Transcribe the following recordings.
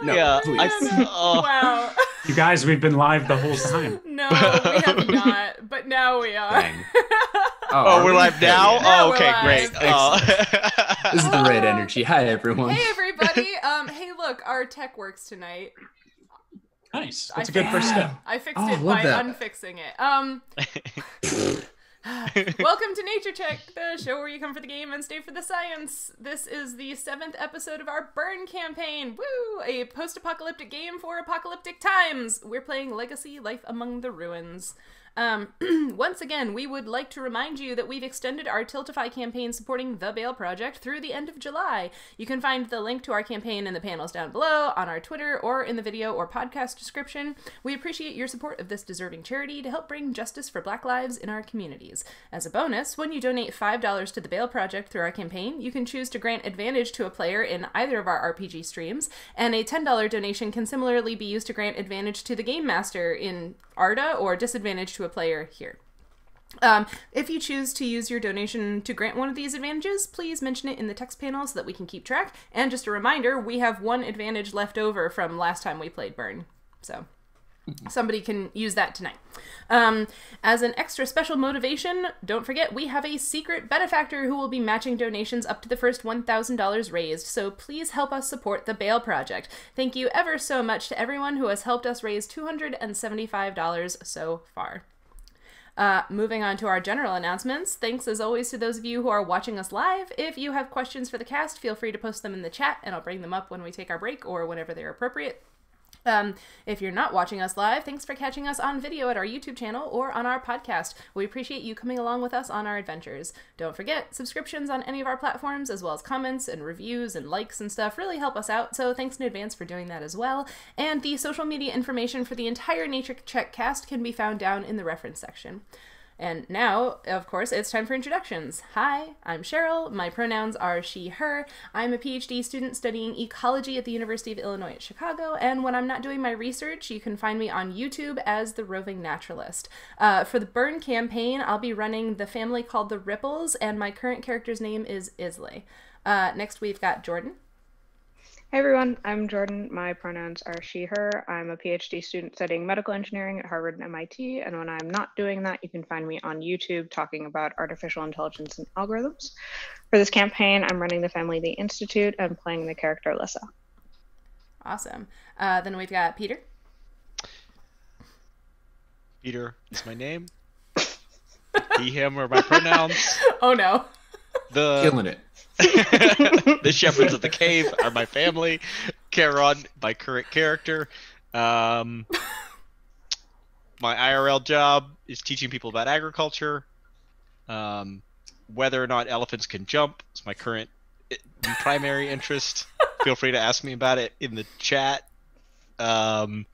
No, Yeah, please. Wow. You guys, we've been live the whole time. No, we have not, but now we are. Dang. Oh, are we're we? live now? Yeah. Yeah, Oh, we're okay, live. great. This is the red energy. Hi, everyone. Hey, everybody. Hey, look, our tech works tonight. Nice. That's a good first step. I fixed Oh, it love by that. unfixing it. Welcome to Nature Check, the show where you come for the game and stay for the science. This is the 7th episode of our Burn campaign. Woo! A post-apocalyptic game for apocalyptic times. We're playing Legacy Life Among the Ruins. Once again, we would like to remind you that we've extended our Tiltify campaign supporting the Bale Project through the end of July. You can find the link to our campaign in the panels down below, on our Twitter, or in the video or podcast description. We appreciate your support of this deserving charity to help bring justice for Black lives in our communities. As a bonus, when you donate $5 to the Bale Project through our campaign, you can choose to grant advantage to a player in either of our RPG streams, and a $10 donation can similarly be used to grant advantage to the Game Master in Arda or disadvantage to a player here. If you choose to use your donation to grant one of these advantages, please mention it in the text panel so that we can keep track. And just a reminder, we have one advantage left over from last time we played Burn. So somebody can use that tonight. As an extra special motivation, don't forget we have a secret benefactor who will be matching donations up to the first $1,000 raised, so please help us support the Bale Project. Thank you ever so much to everyone who has helped us raise $275 so far. Moving on to our general announcements, thanks as always to those of you who are watching us live. If you have questions for the cast, feel free to post them in the chat and I'll bring them up when we take our break or whenever they're appropriate. If you're not watching us live, thanks for catching us on video at our YouTube channel or on our podcast. We appreciate you coming along with us on our adventures. Don't forget, subscriptions on any of our platforms, as well as comments and reviews and likes and stuff, really help us out, so thanks in advance for doing that as well. And the social media information for the entire Nature Check cast can be found down in the reference section. And now, of course, it's time for introductions. Hi, I'm Sheryl. My pronouns are she, her. I'm a PhD student studying ecology at the University of Illinois at Chicago, and when I'm not doing my research, you can find me on YouTube as the Roving Naturalist. For the Burn campaign, I'll be running the family called the Ripples, and my current character's name is Islae. Next, we've got Jordan. Hey everyone, I'm Jordan. My pronouns are she, her. I'm a PhD student studying medical engineering at Harvard and MIT, and when I'm not doing that, you can find me on YouTube talking about artificial intelligence and algorithms. For this campaign, I'm running the Family the Institute and playing the character Lissa. Awesome. Then we've got Peter. Peter is my name. He, him are my pronouns. Oh no. Killing it. The shepherds of the cave are my family. Charon, my current character. My IRL job is teaching people about agriculture. Whether or not elephants can jump is my current primary interest. Feel free to ask me about it in the chat. That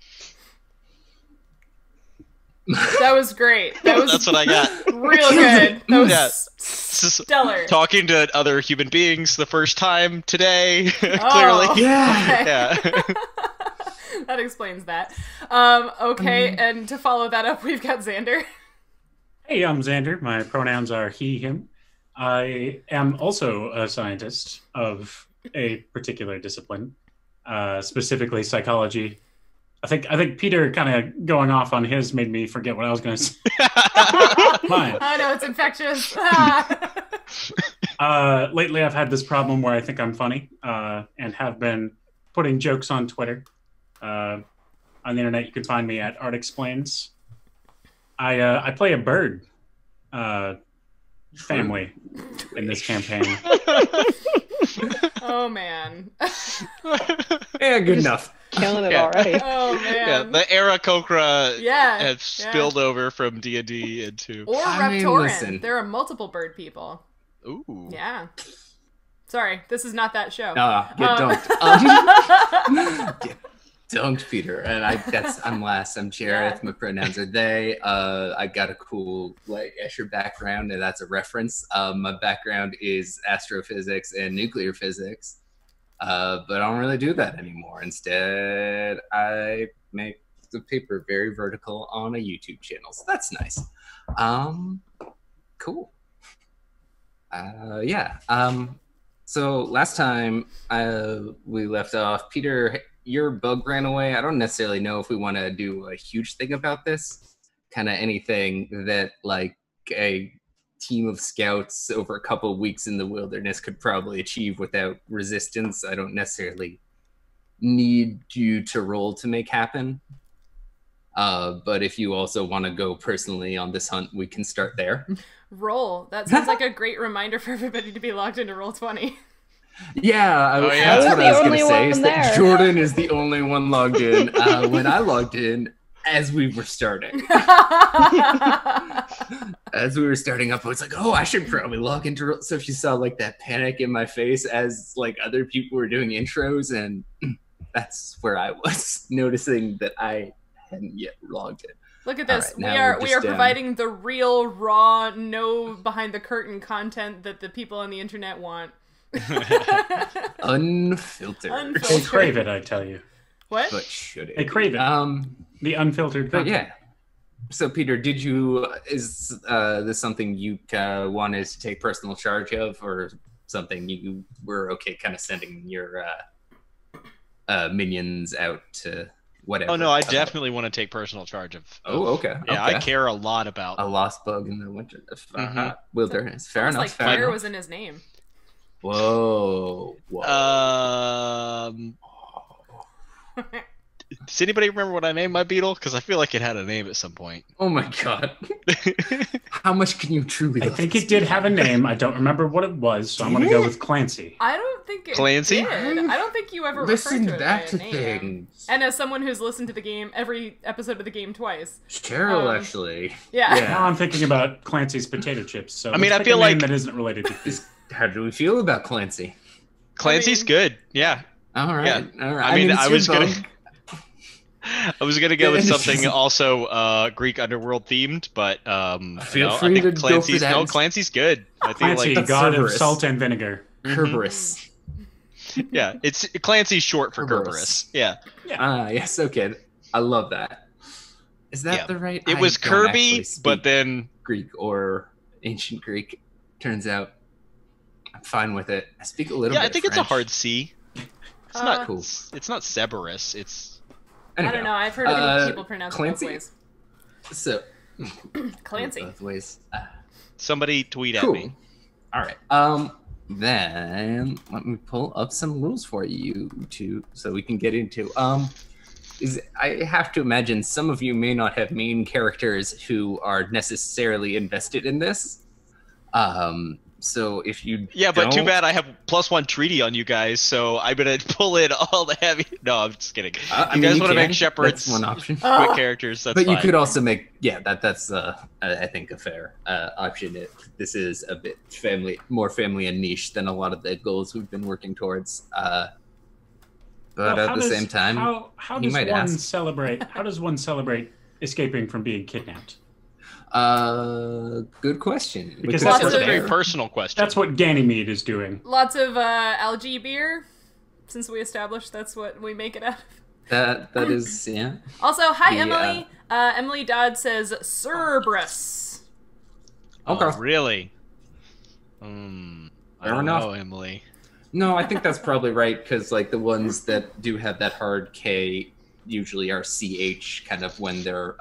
was great. That's what I got. Real good. That was Yeah. stellar. Talking to other human beings the first time today. Oh, Clearly. Yeah. okay. Yeah. That explains that. Okay, and to follow that up, we've got Xander. Hey, I'm Xander. My pronouns are he, him. I am also a scientist of a particular discipline, specifically psychology. I think Peter kind of going off on his made me forget what I was going to say. Mine. I know, it's infectious. Lately, I've had this problem where I think I'm funny and have been putting jokes on Twitter. On the internet, you can find me at Art Explains. I play a bird family in this campaign. Oh, man. Yeah, good enough. Killing it Yeah. already. Oh, man. Yeah, the Aarakocra Yeah, have yeah. spilled over from D&D into... Or I mean, Reptoran. listen. There are multiple bird people. Ooh. Yeah. Sorry, this is not that show. Don't. Don't, Peter. And I'm last. I'm Jareth. Yeah. My pronouns are they. I got a cool Escher background, and that's a reference. My background is astrophysics and nuclear physics. But I don't really do that anymore. Instead, I make the paper very vertical on a YouTube channel. So that's nice. Cool. Yeah. So last time we left off, Peter your bug ran away. I don't necessarily know if we want to do a huge thing about this. Kind of anything that like a team of scouts over a couple of weeks in the wilderness could probably achieve without resistance. I don't necessarily need you to roll to make happen. But if you also want to go personally on this hunt, we can start there. Roll. That sounds like a great reminder for everybody to be logged into Roll20. Yeah, that's what I was going to say. Is that Jordan is the only one logged in. When I logged in, as we were starting. As we were starting up, I was like, oh, I should probably log into... So she saw like that panic in my face as like other people were doing intros, and that's where I was noticing that I hadn't yet logged in. Look at this. Right, we are providing the real, raw, no behind-the-curtain content that the people on the internet want. Unfiltered. They crave it, I tell you. What? But should it? They crave it. The unfiltered But content. yeah. So Peter, is this something you wanted to take personal charge of, or something you were okay kind of sending your minions out to whatever? Oh no, I definitely want to take personal charge of. Oh, okay. Yeah, okay. I care a lot about a lost bug in the winter wilderness. Fair enough. Like fire was in his name. Whoa. Does anybody remember what I named my beetle? Because I feel like it had a name at some point. Oh my god. How much can you truly I think it did have a name. I don't remember what it was, so I'm going to go with Clancy. I don't think it Clancy? did. I don't think you ever listened referred to it back by to a name. things. And as someone who's listened to the game, every episode of the game twice. Sheryl, actually. Yeah. Now I'm thinking about Clancy's potato chips. So I mean, I let's feel pick a name like- that isn't related to food. How do we feel about Clancy? Clancy's good. Yeah. All right. Yeah. All right. I mean, it's I your was gonna. bug. I was gonna go with Yeah, something also Greek underworld themed, but Feel no, free I think to go for Clancy's that. no, Clancy's good. I think Clancy, like god of Cerberus. salt and vinegar. Kerberos. yeah, it's Clancy's short for Kerberos. Kerberos. Yeah, Yes, okay. I love that. Is that Yeah. the right? it I was don't Kirby, actually speak but then Greek or ancient Greek. Turns out I'm fine with it. I speak a little yeah, bit I think of it's a French. hard C. It's not Cool. It's not Cerberus. It's I don't know. I've heard of people pronounce Clancy? it both ways. So Clancy. both ways. somebody tweet Cool. at me. All right. Then let me pull up some rules for you so we can get into. I have to imagine some of you may not have main characters who are necessarily invested in this. So if you Yeah, but too don't- bad I have +1 treaty on you guys, so I'm gonna pull in all the heavy. No, I'm just kidding. I you mean, guys want to can. make shepherds That's one option. quick characters. That's But fine. you could also make that's I think a fair option. This is a bit more family and niche than a lot of the goals we've been working towards. But Well, at the same time, how he does might one ask. celebrate? How does one celebrate escaping from being kidnapped? Good question. Because That's Lots a of- very personal question. That's what Ganymede is doing. Lots of algae beer, since we established that's what we make it out of. That is yeah. Also, hi The, Emily. Emily Dodd says Cerberus. Okay. Oh, really? I Fair don't enough. know, Emily. No, I think that's probably right because like the ones that do have that hard K usually are CH kind of when they're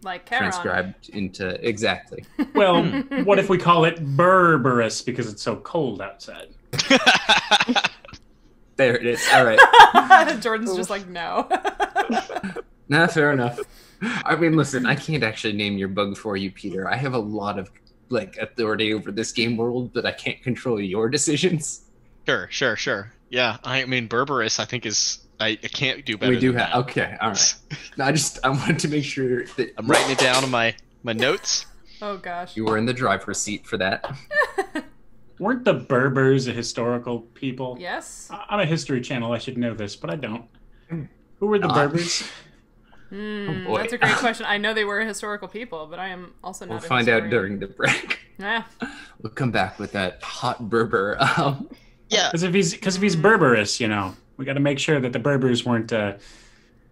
Like Charon. transcribed into exactly. Well, what if we call it Bowerbirds because it's so cold outside? There it is. All right. Jordan's just like, no. Nah, fair enough. I mean, listen, I can't actually name your bug for you, Peter. I have a lot of like authority over this game world, but I can't control your decisions. Sure. Yeah, I mean, Berberus, I think is I can't do better. We do than have. that. Okay, all right. No, I wanted to make sure that I'm writing it down on my notes. Oh gosh. you were in the driver's seat for that. Weren't the Berbers a historical people? Yes. On a history channel, I should know this, but I don't. Who were the No, Berbers? boy. That's a great question. I know they were historical people, but I am also not We'll a find out historian. during the break. Yeah. We'll come back with that hot Berber. Yeah, Because if he's Berberus, we got to make sure that the Berbers weren't, a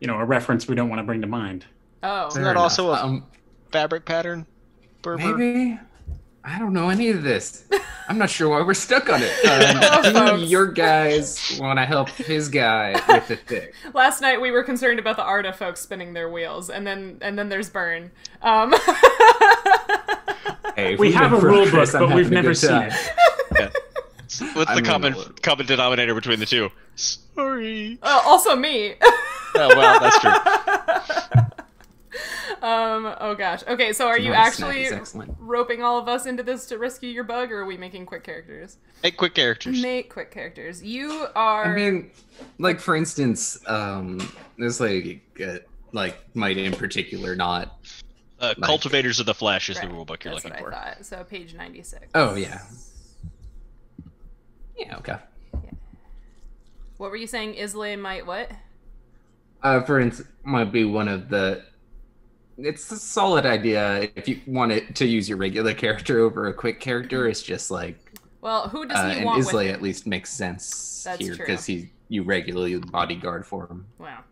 reference we don't want to bring to mind. Oh. Isn't that also a fabric pattern? Berber? Maybe. I don't know any of this. I'm not sure why we're stuck on it. Do your guys want to help his guy with the thing? Last night we were concerned about the Arda folks spinning their wheels, and then there's Burn. Hey, We have a rule book, but we've never seen it. Yeah. What's the common denominator between the two? Sorry. Also me. Oh, well, that's true. Oh gosh. Okay, so are you actually roping all of us into this to rescue your bug, or are we making quick characters? Make quick characters. Make quick characters. You are. I mean, like for instance, this might in particular not. Cultivators of the Flesh is the Right, rulebook you're that's looking what for. I thought. So page 96. Oh yeah. Yeah. Okay. What were you saying? Islae might what? For instance, might be one of the. It's a solid idea if you want it to use your regular character over a quick character. It's just like. Well, who does he and want Islae with at least makes sense That's here true. because you regularly bodyguard for him. Wow.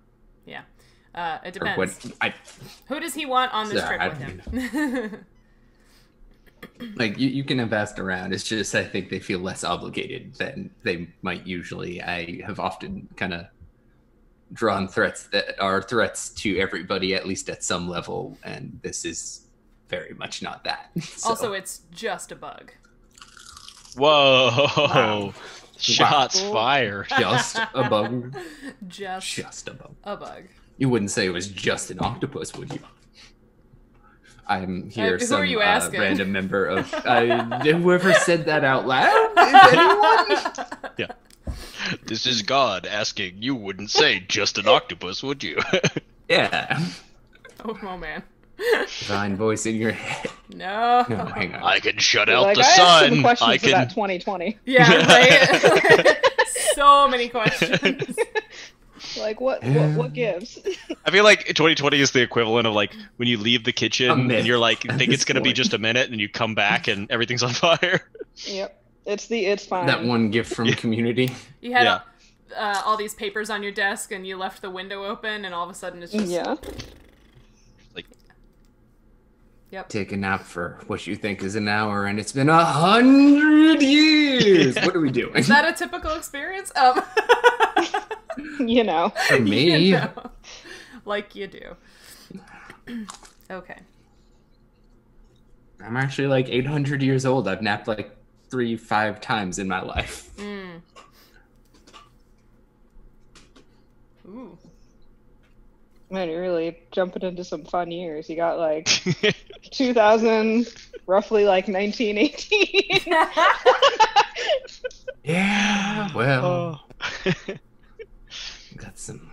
Yeah. It Or depends. what? Who does he want on this Sorry, trip with him? Like you can have asked around. It's just I think they feel less obligated than they might usually. I have often kind of drawn threats that are threats to everybody, at least at some level, and this is very much not that. So, Also, it's just a bug. Whoa! Wow. Shots fired. just a bug. Just a bug. a bug. You wouldn't say it was just an octopus, would you? I'm here, who some are you asking? random member of whoever said that out loud. Is anyone? Yeah. This is God asking. You wouldn't say just an octopus, would you? Yeah. Oh man. Divine voice in your head. No. No, hang on. I can shut You're out like, the I have some sun. questions I about can. 2020. Yeah, right. So many questions. Like what gives? I feel like 2020 is the equivalent of like when you leave the A kitchen myth and you're like at think this it's gonna be point. just a minute and you come back and everything's on fire. Yep. It's fine. That one gift from Community. You had Yeah. all these papers on your desk, and you left the window open, and all of a sudden it's just Yeah. Like Yep. Take a nap for what you think is an hour, and it's been 100 years. What are we doing? Is that a typical experience? You know. For me? You know. Like you do. Okay. I'm actually like 800 years old. I've napped like 3-5 times in my life. Ooh. Man, you're really jumping into some fun years. You got like 2000, roughly like 1918. Yeah, well, oh. got some.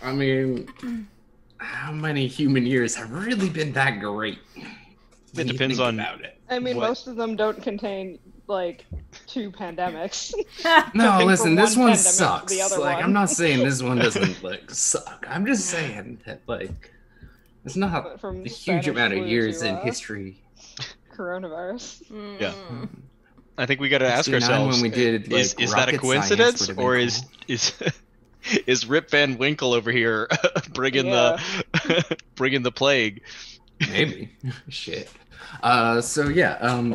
I mean, how many human years have really been that great? It depends on about it. I mean, What? most of them don't contain like 2 pandemics. No, Jumping listen, from this one one pandemic to sucks. the other Like, one. I'm not saying this one doesn't like suck. I'm just saying that like it's not From a huge Spanish amount of flu years to, in history. Coronavirus. Yeah. I think we got to ask 69 ourselves: when we did, is like, that a rocket coincidence, science would've been or cool. is Rip Van Winkle over here bringing the bringing the plague? Maybe. Shit. So yeah,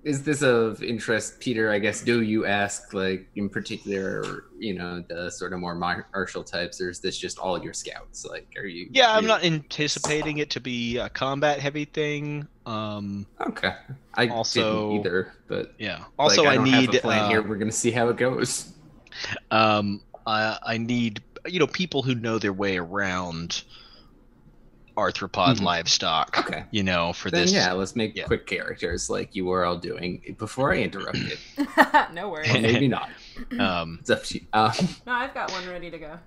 is this of interest, Peter? I guess, do you ask, like, in particular, you know, the sort of more martial types, or is this just all your scouts? Like, are you? Yeah, I'm not anticipating it to be a combat heavy thing. Okay. I Also- didn't either, but Yeah. Also, like, I don't need have a plan here. We're gonna see how it goes. I need people who know their way around arthropod livestock. Okay. For Then this. yeah, let's make quick characters like you were all doing before I interrupted. No worries. Or maybe not. It's up to you. No, I've got one ready to go.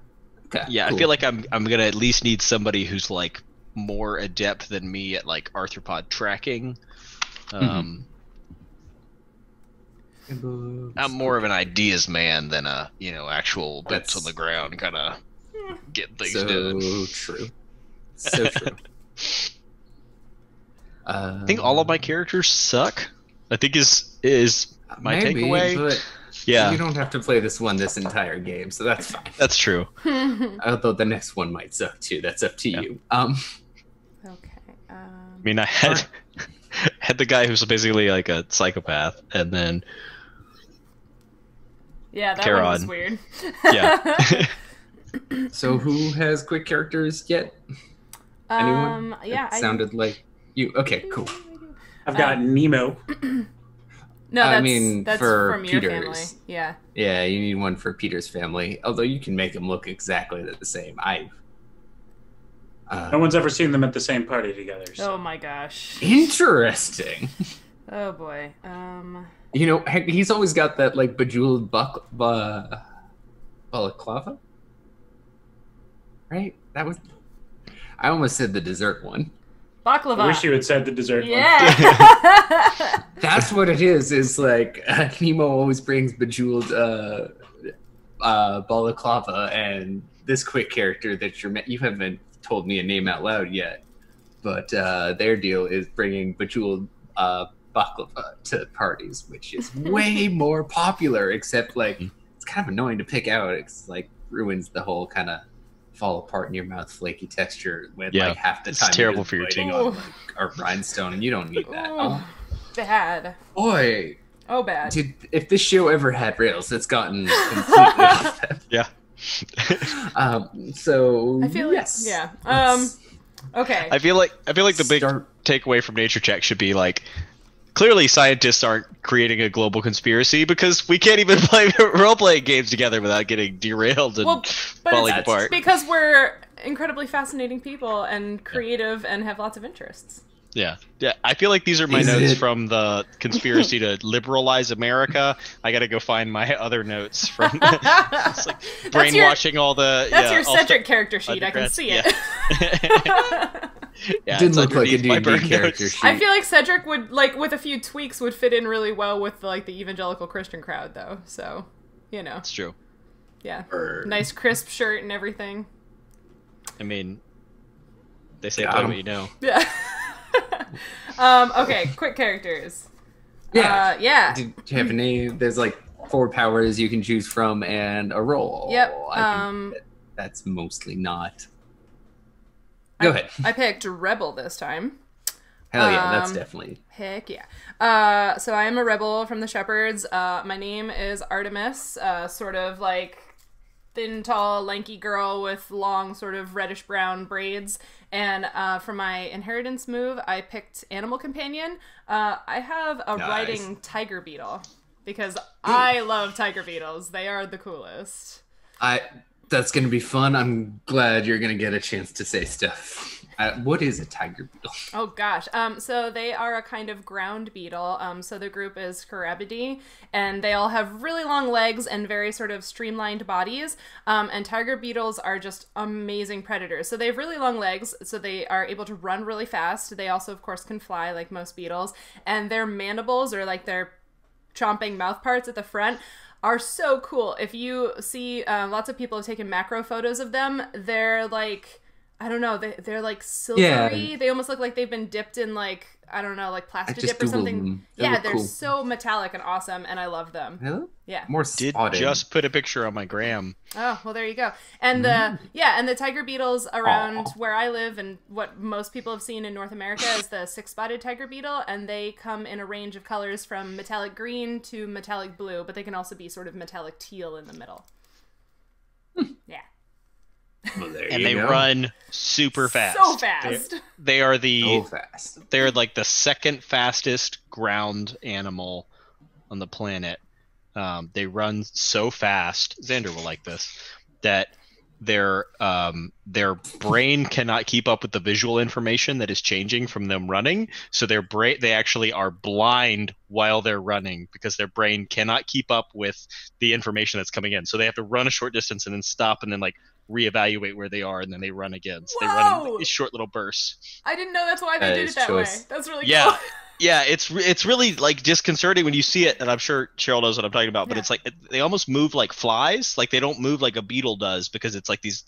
Okay. Yeah, cool. I feel like I'm gonna at least need somebody who's like more adept than me at like arthropod tracking. I'm more of an ideas man than a actual boots on the ground kind of get things done. So true. So true. I think all of my characters suck. I think is my maybe, takeaway. But Yeah, you don't have to play this entire game, so that's fine. that's true. Although the next one might suck too. That's up to you. mean, I had the guy who's basically like a psychopath, and then Yeah, that Charon. one was weird. Yeah. So who has quick characters yet? Anyone? Yeah, It sounded like you. Okay, cool. I've got Nemo. No, I that's, mean, that's for from your Peter's. family. Yeah. Yeah, you need one for Peter's family. Although you can make them look exactly the same. No one's ever seen them at the same party together. So. Oh my gosh. Interesting. Oh boy. You know, he's always got that like bejeweled balaclava, right? That was. I almost said the dessert one. Baklava. I wish you had said the dessert one. Yeah. That's what it is. Is like Nemo always brings bejeweled balaclava, and this quick character that you haven't told me a name out loud yet, but their deal is bringing bejeweled baklava to parties, which is way more popular. Except like it's kind of annoying to pick out. It's like ruins the whole kind of fall apart in your mouth flaky texture when like half the time it's terrible for your teeth. on like a rhinestone, and you don't need that. Oh, bad. Boy, Oh, bad. dude, if this show ever had rails, it's gotten completely off them. Yeah. So I feel like, yes. yeah. Okay. I feel like the big takeaway from Nature Check should be like, clearly scientists aren't creating a global conspiracy because we can't even play role-playing games together without getting derailed and falling apart. Because we're incredibly fascinating people and creative and have lots of interests. Yeah. I feel like these are my notes from the conspiracy to liberalize America. I got to go find my other notes from it's like brainwashing all the. That's your Cedric character sheet. I can see it. Yeah, didn't look like a D&D character sheet. I feel like Cedric would, like, with a few tweaks, would fit in really well with like the evangelical Christian crowd, though. So, you know. It's true. Yeah. Nice crisp shirt and everything. I mean, they say play what you know. Yeah. Okay, quick characters. Yeah. Yeah. Do you have any? There's like 4 powers you can choose from and a roll. Yep. That's mostly not. Go ahead. I picked Rebel this time. Hell yeah, that's definitely. Heck yeah. So I am a rebel from the Shepherds. My name is Artemis, sort of like thin, tall, lanky girl with long, sort of reddish-brown braids. And for my inheritance move, I picked Animal Companion. I have a riding tiger beetle because I love tiger beetles. They are the coolest. That's going to be fun. I'm glad you're going to get a chance to say stuff. What is a tiger beetle? Oh gosh. So they are a kind of ground beetle. So the group is Carabidae, and they all have really long legs and very sort of streamlined bodies. And tiger beetles are just amazing predators. So they have really long legs, so they are able to run really fast. They also, of course, can fly like most beetles. And their mandibles, or like their chomping mouth parts at the front, are so cool. If you see, lots of people have taken macro photos of them. They're like, I don't know, they're like silvery. Yeah. They almost look like they've been dipped in like, I don't know, like plastic dip or something. Yeah, they're cool. So metallic and awesome, and I love them. Really? Yeah. More Did spotted. just put a picture on my gram. Oh, well, there you go. And the tiger beetles around where I live, and what most people have seen in North America, is the 6-spotted tiger beetle, and they come in a range of colors from metallic green to metallic blue, but they can also be sort of metallic teal in the middle. Yeah. Well, and they run super fast. So fast. They are They're like the second fastest ground animal on the planet. They run so fast. Xander will like this. That their brain cannot keep up with the visual information that is changing from them running. So they actually are blind while they're running because their brain cannot keep up with the information that's coming in. So they have to run a short distance and then stop and then like reevaluate where they are, and then they run again. So they run in these short little bursts. I didn't know that's why they did it that way. That's really cool. Yeah, it's really like disconcerting when you see it, and I'm sure Sheryl knows what I'm talking about, but it's like they almost move like flies. Like they don't move like a beetle does because it's like these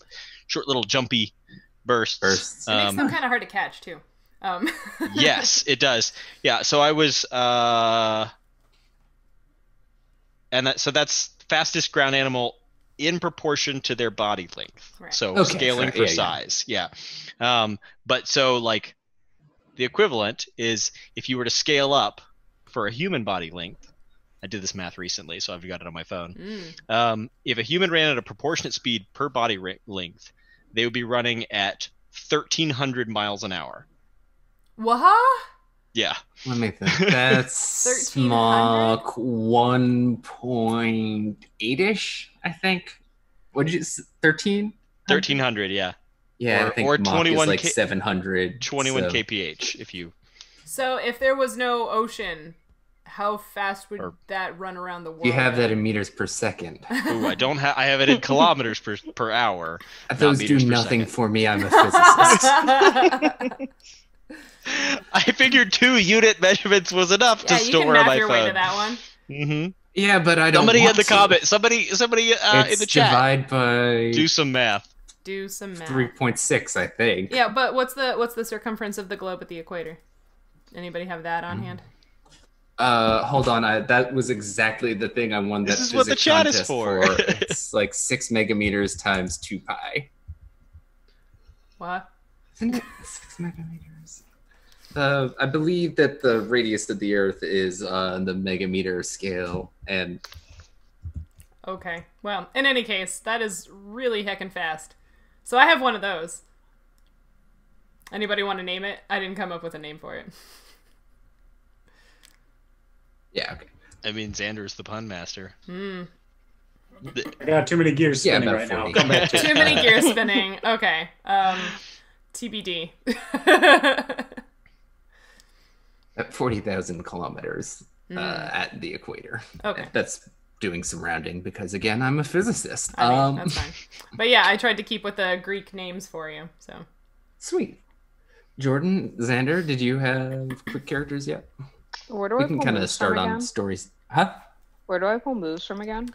short little jumpy bursts. It makes them kind of hard to catch too. Yes, it does. Yeah, so I was so that's fastest ground animal in proportion to their body length. Right. So scaling for size. Yeah. But so like The equivalent is if you were to scale up for a human body length. I did this math recently, so I've got it on my phone. If a human ran at a proportionate speed per body length, they would be running at 1,300 miles an hour. What? Yeah. Let me think. That's Mach 1.8-ish, I think. What did you say? 13? 1,300, yeah. Yeah, I think or Mach 21 is like 700. 21 so. kph if you... So if there was no ocean, how fast would that run around the world? You have that in meters per second. Ooh, I don't have. I have it in kilometers per hour. Those do nothing for me. I'm a physicist. I figured 2 unit measurements was enough to store on my phone. Yeah, you can map your way to that one. Mm-hmm. Yeah, but I don't. Somebody want in the to. comment. Somebody in the chat. Divide by. Do some math. 3.6, I think. Yeah, but what's the circumference of the globe at the equator? Anybody have that on hand? Hold on. That was exactly the thing I won. This is what the chat is for. It's like 6 megameters times 2 pi. What? Isn't it 6 megameters? I believe that the radius of the Earth is on the megameter scale, and. Okay. Well, in any case, that is really heckin' fast. So I have one of those. Anybody want to name it? I didn't come up with a name for it. Yeah, okay. I mean, Xander's the pun master. I got too many gears spinning right 40. Now. Come back to too many gears spinning. Okay. TBD. At 40,000 kilometers at the equator. Okay. That's doing some rounding because, again, I'm a physicist. I mean, that's fine. But yeah, I tried to keep with the Greek names for you. So sweet. Jordan, Xander, did you have quick characters yet? Where do we I can kind of start on stories. Huh? Where do I pull moves from again?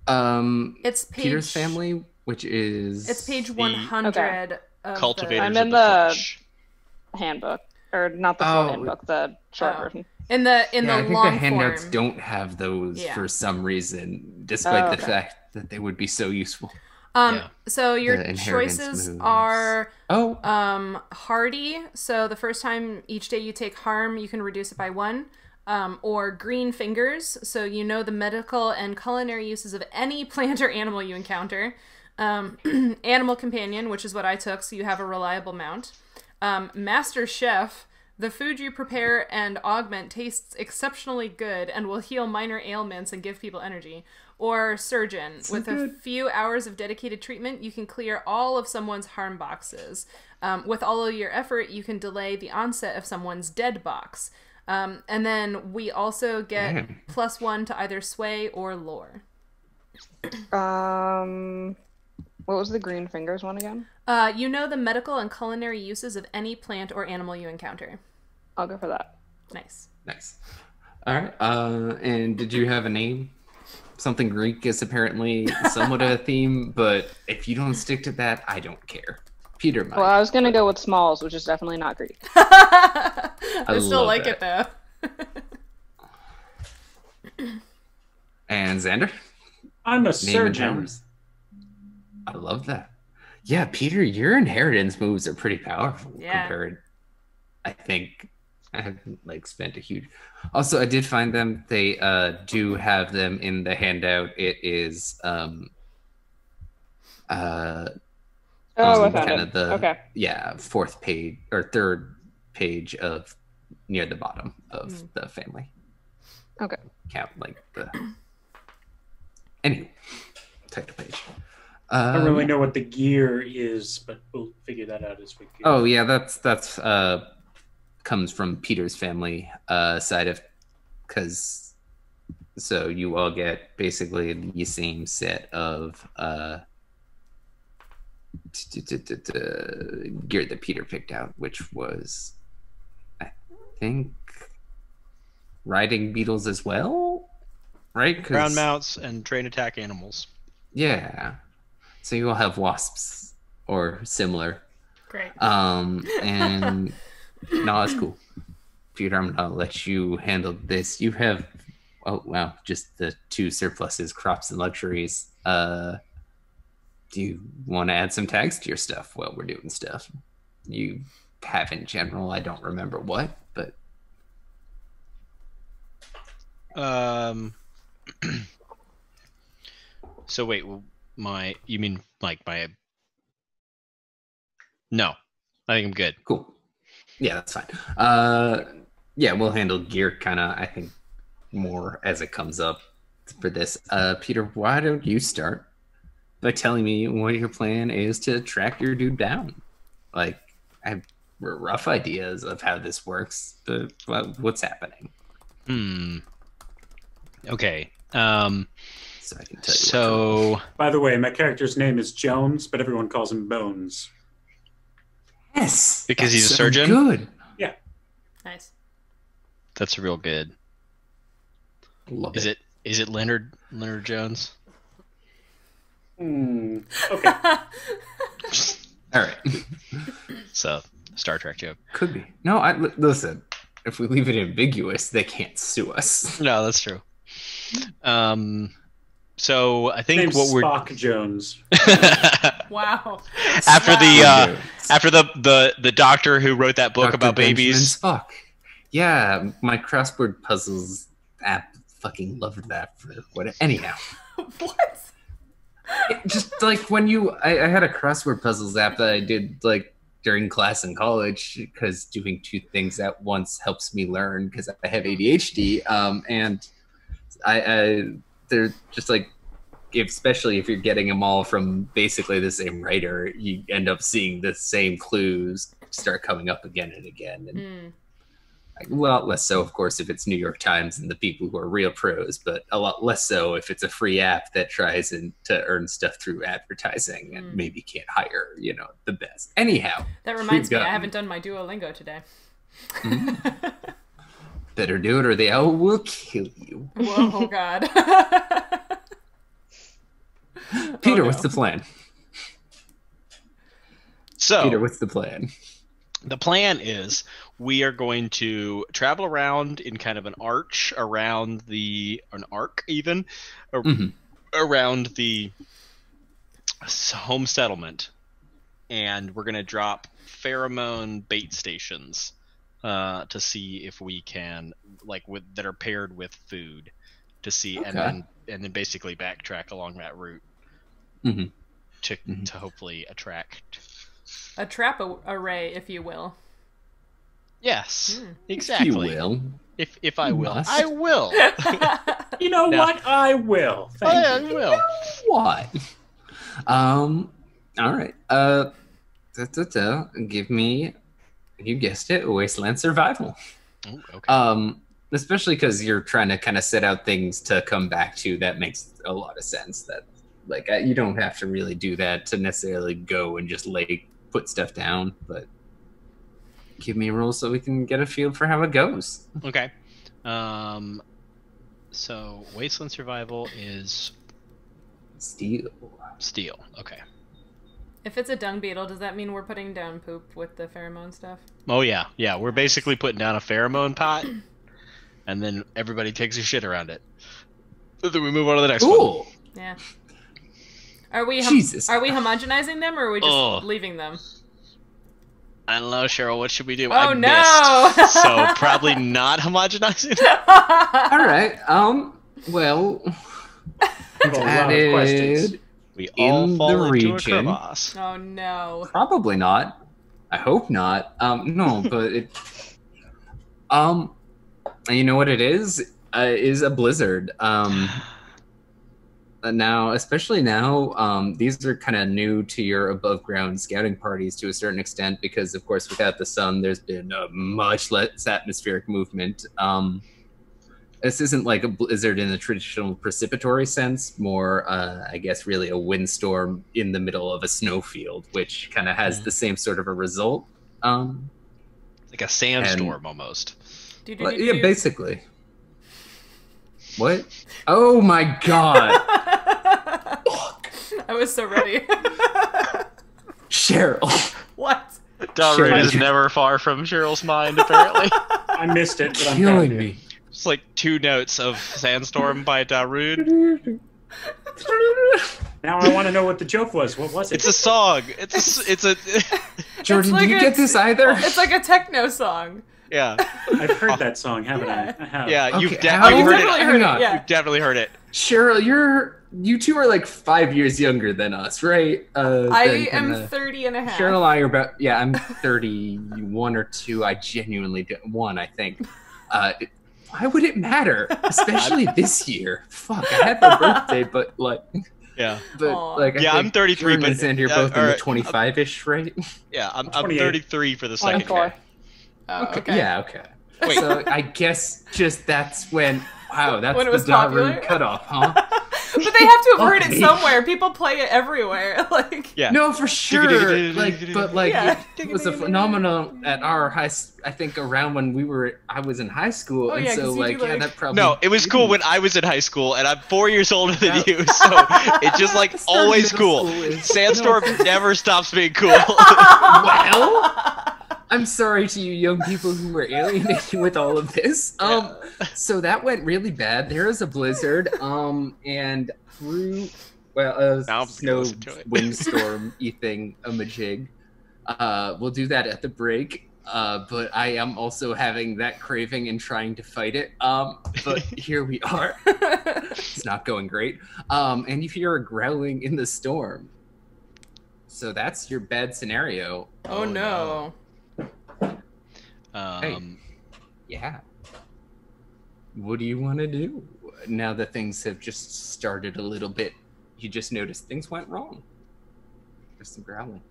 It's page, Peter's family, which is it's page 100. Of Cultivators. I'm in the handbook, or not the full handbook, the short version. In the I think long the handouts form. don't have those for some reason, despite the fact that they would be so useful. So your choices moves. are hardy. So the first time each day you take harm, you can reduce it by 1. Or green fingers. So you know the medical and culinary uses of any plant or animal you encounter. Animal companion, which is what I took, so you have a reliable mount. Master chef. The food you prepare and augment tastes exceptionally good and will heal minor ailments and give people energy. Or surgeon. With a few hours of dedicated treatment, you can clear all of someone's harm boxes. With all of your effort, you can delay the onset of someone's dead box. And then we also get +1 to either sway or lore. What was the green fingers one again? You know the medical and culinary uses of any plant or animal you encounter. I'll go for that. Nice. All right. And did you have a name? Something Greek is apparently somewhat of a theme, but if you don't stick to that, I don't care. Peter might. Well, I was going to go with Smalls, which is definitely not Greek. I still like it, though. And Xander? I'm a surgeon. I love that. Yeah, Peter, your inheritance moves are pretty powerful compared. I think I haven't spent a huge. Also, I did find them. They do have them in the handout. It is I found it. Fourth page or third page of near the bottom of the family. Okay. Count the. Anyway, title page. I don't really know what the gear is, but we'll figure that out as we go. Oh yeah, that's comes from Peter's family side of, because so you all get basically the same set of gear that Peter picked out, which was I think riding beetles as well, right? Ground mounts and train attack animals. Yeah. So you all have wasps or similar. Great. And no, that's cool. Peter, I'm gonna let you handle this. You have just the 2 surpluses, crops and luxuries. Do you want to add some tags to your stuff while we're doing stuff? have in general. I don't remember what, but So wait, you mean like my? No, I think I'm good. cool. Yeah, that's fine. Yeah, we'll handle gear kind of, I think, more as it comes up for this. Peter, why don't you start by telling me what your plan is to track your dude down? Like, I have rough ideas of how this works, but what's happening? Okay. So I can tell you. By the way, my character's name is Jones, but everyone calls him Bones. Yes, Because he's a so surgeon? Good. Yeah. Nice. That's real good. Love Is it Leonard Jones? Okay. All right. So Star Trek joke. Could be. No, listen. If we leave it ambiguous, they can't sue us. No, that's true. So I think Name's what we're Spock Jones. Wow. after Wow. the doctor who wrote that book Dr. about Benjamin babies. Spock. Yeah, my crossword puzzles app fucking loved that for what. Anyhow, What? just like when I had a crossword puzzles app that I did like during class in college because doing two things at once helps me learn because I have ADHD. And they're just like, especially if you're getting them all from basically the same writer, you end up seeing the same clues start coming up again and again. And a lot less so, of course, if it's New York Times and the people who are real pros, but a lot less so if it's a free app that tries to earn stuff through advertising and maybe can't hire, the best. Anyhow. That reminds me, I haven't done my Duolingo today. Better do it or the owl will kill you. Whoa, oh God. Peter, what's the plan? So Peter, what's the plan? the plan is we are going to travel around in kind of an arc around the home settlement, and we're going to drop pheromone bait stations to see if we can that are paired with food to see, Okay. and then basically backtrack along that route to hopefully attract A trap array, if you will. Yes, exactly. If you will. If I will, must. I will. You know what? I will. Thank I you. will. What? All right. Give me, you guessed it, Wasteland Survival. Ooh, okay. Especially because you're trying to kind of set out things to come back to. That makes a lot of sense. That you don't have to really do that to necessarily go and just put stuff down, but give me a roll so we can get a feel for how it goes. Okay. So Wasteland Survival is Steel. steel. Okay. If it's a dung beetle, does that mean we're putting down poop with the pheromone stuff? Oh yeah. We're basically putting down a pheromone pot, and then everybody takes a shit around it. Then we move on to the next one. Ooh. Yeah. Are we Jesus. Are we homogenizing them, or are we just leaving them? I don't know, Sheryl. What should we do? Oh, I no! missed. So probably not homogenizing. All right. Well, I have a lot of questions. We all In fall the into region. a crevasse. Oh no. probably not. I hope not. No, but it. You know what it is? Is a blizzard. Now, especially now, these are kind of new to your above ground scouting parties to a certain extent because, of course, without the sun, there's been much less atmospheric movement. This isn't like a blizzard in the traditional precipitory sense, more, I guess, really a windstorm in the middle of a snowfield, which kind of has the same sort of a result. Like a sandstorm almost. Yeah, basically. What? Oh my god! I was so ready. Cheryl! What? Dalroot Sheryl. is never far from Cheryl's mind, apparently. I missed it, but I'm Killing proud of you. me. It's like 2 notes of Sandstorm by Darude. Now I want to know what the joke was. What was it? It's a song. It's a. Jordan, like do you get this either? It's like a techno song. Yeah. I've heard that song, haven't I? I have. Yeah, Okay, you've how- definitely heard definitely it. heard it, Hang on. yeah. You've definitely heard it. Cheryl, you two are like 5 years younger than us, right? I am 30 and a half. Cheryl and I are about, yeah, I'm 31 or 2. I genuinely did one, I think. Why would it matter? Especially this year. Fuck, I had my birthday, but like, Yeah. but Aw. like, I Yeah, think I'm 33, Jordan but- and Xander are both in or- the 25-ish, right? Yeah, I'm 28. 33 for the second 24. day. Oh, okay. Yeah, okay. Wait. So I guess just that's when, wow, that's When it the was popular? Daru cutoff, huh? But they have to have heard it Okay. somewhere. People play it everywhere. Like, Yeah. No, for sure. Like, but like, Yeah. it was a phenomenon at our high. I think around when I was in high school, Oh, and yeah, so 'cause you like, do, yeah, like- that probably. No, it was cool when I was in high school, and I'm 4 years older than Yeah. you, so it's just like Start always middle cool. school is- Sandstorm never stops being cool. Well, I'm sorry to you young people who were alienated with all of this. So that went really bad. There was a blizzard, and through Now a I'm gonna snow listen to it. windstorm thing a majig. We'll do that at the break. But I am also having that craving and trying to fight it. But here we are. It's not going great. And you hear a growling in the storm. So that's your bad scenario. oh no. Yeah. What do you want to do? Now that things have just started a little bit, you just noticed things went wrong. There's some growling.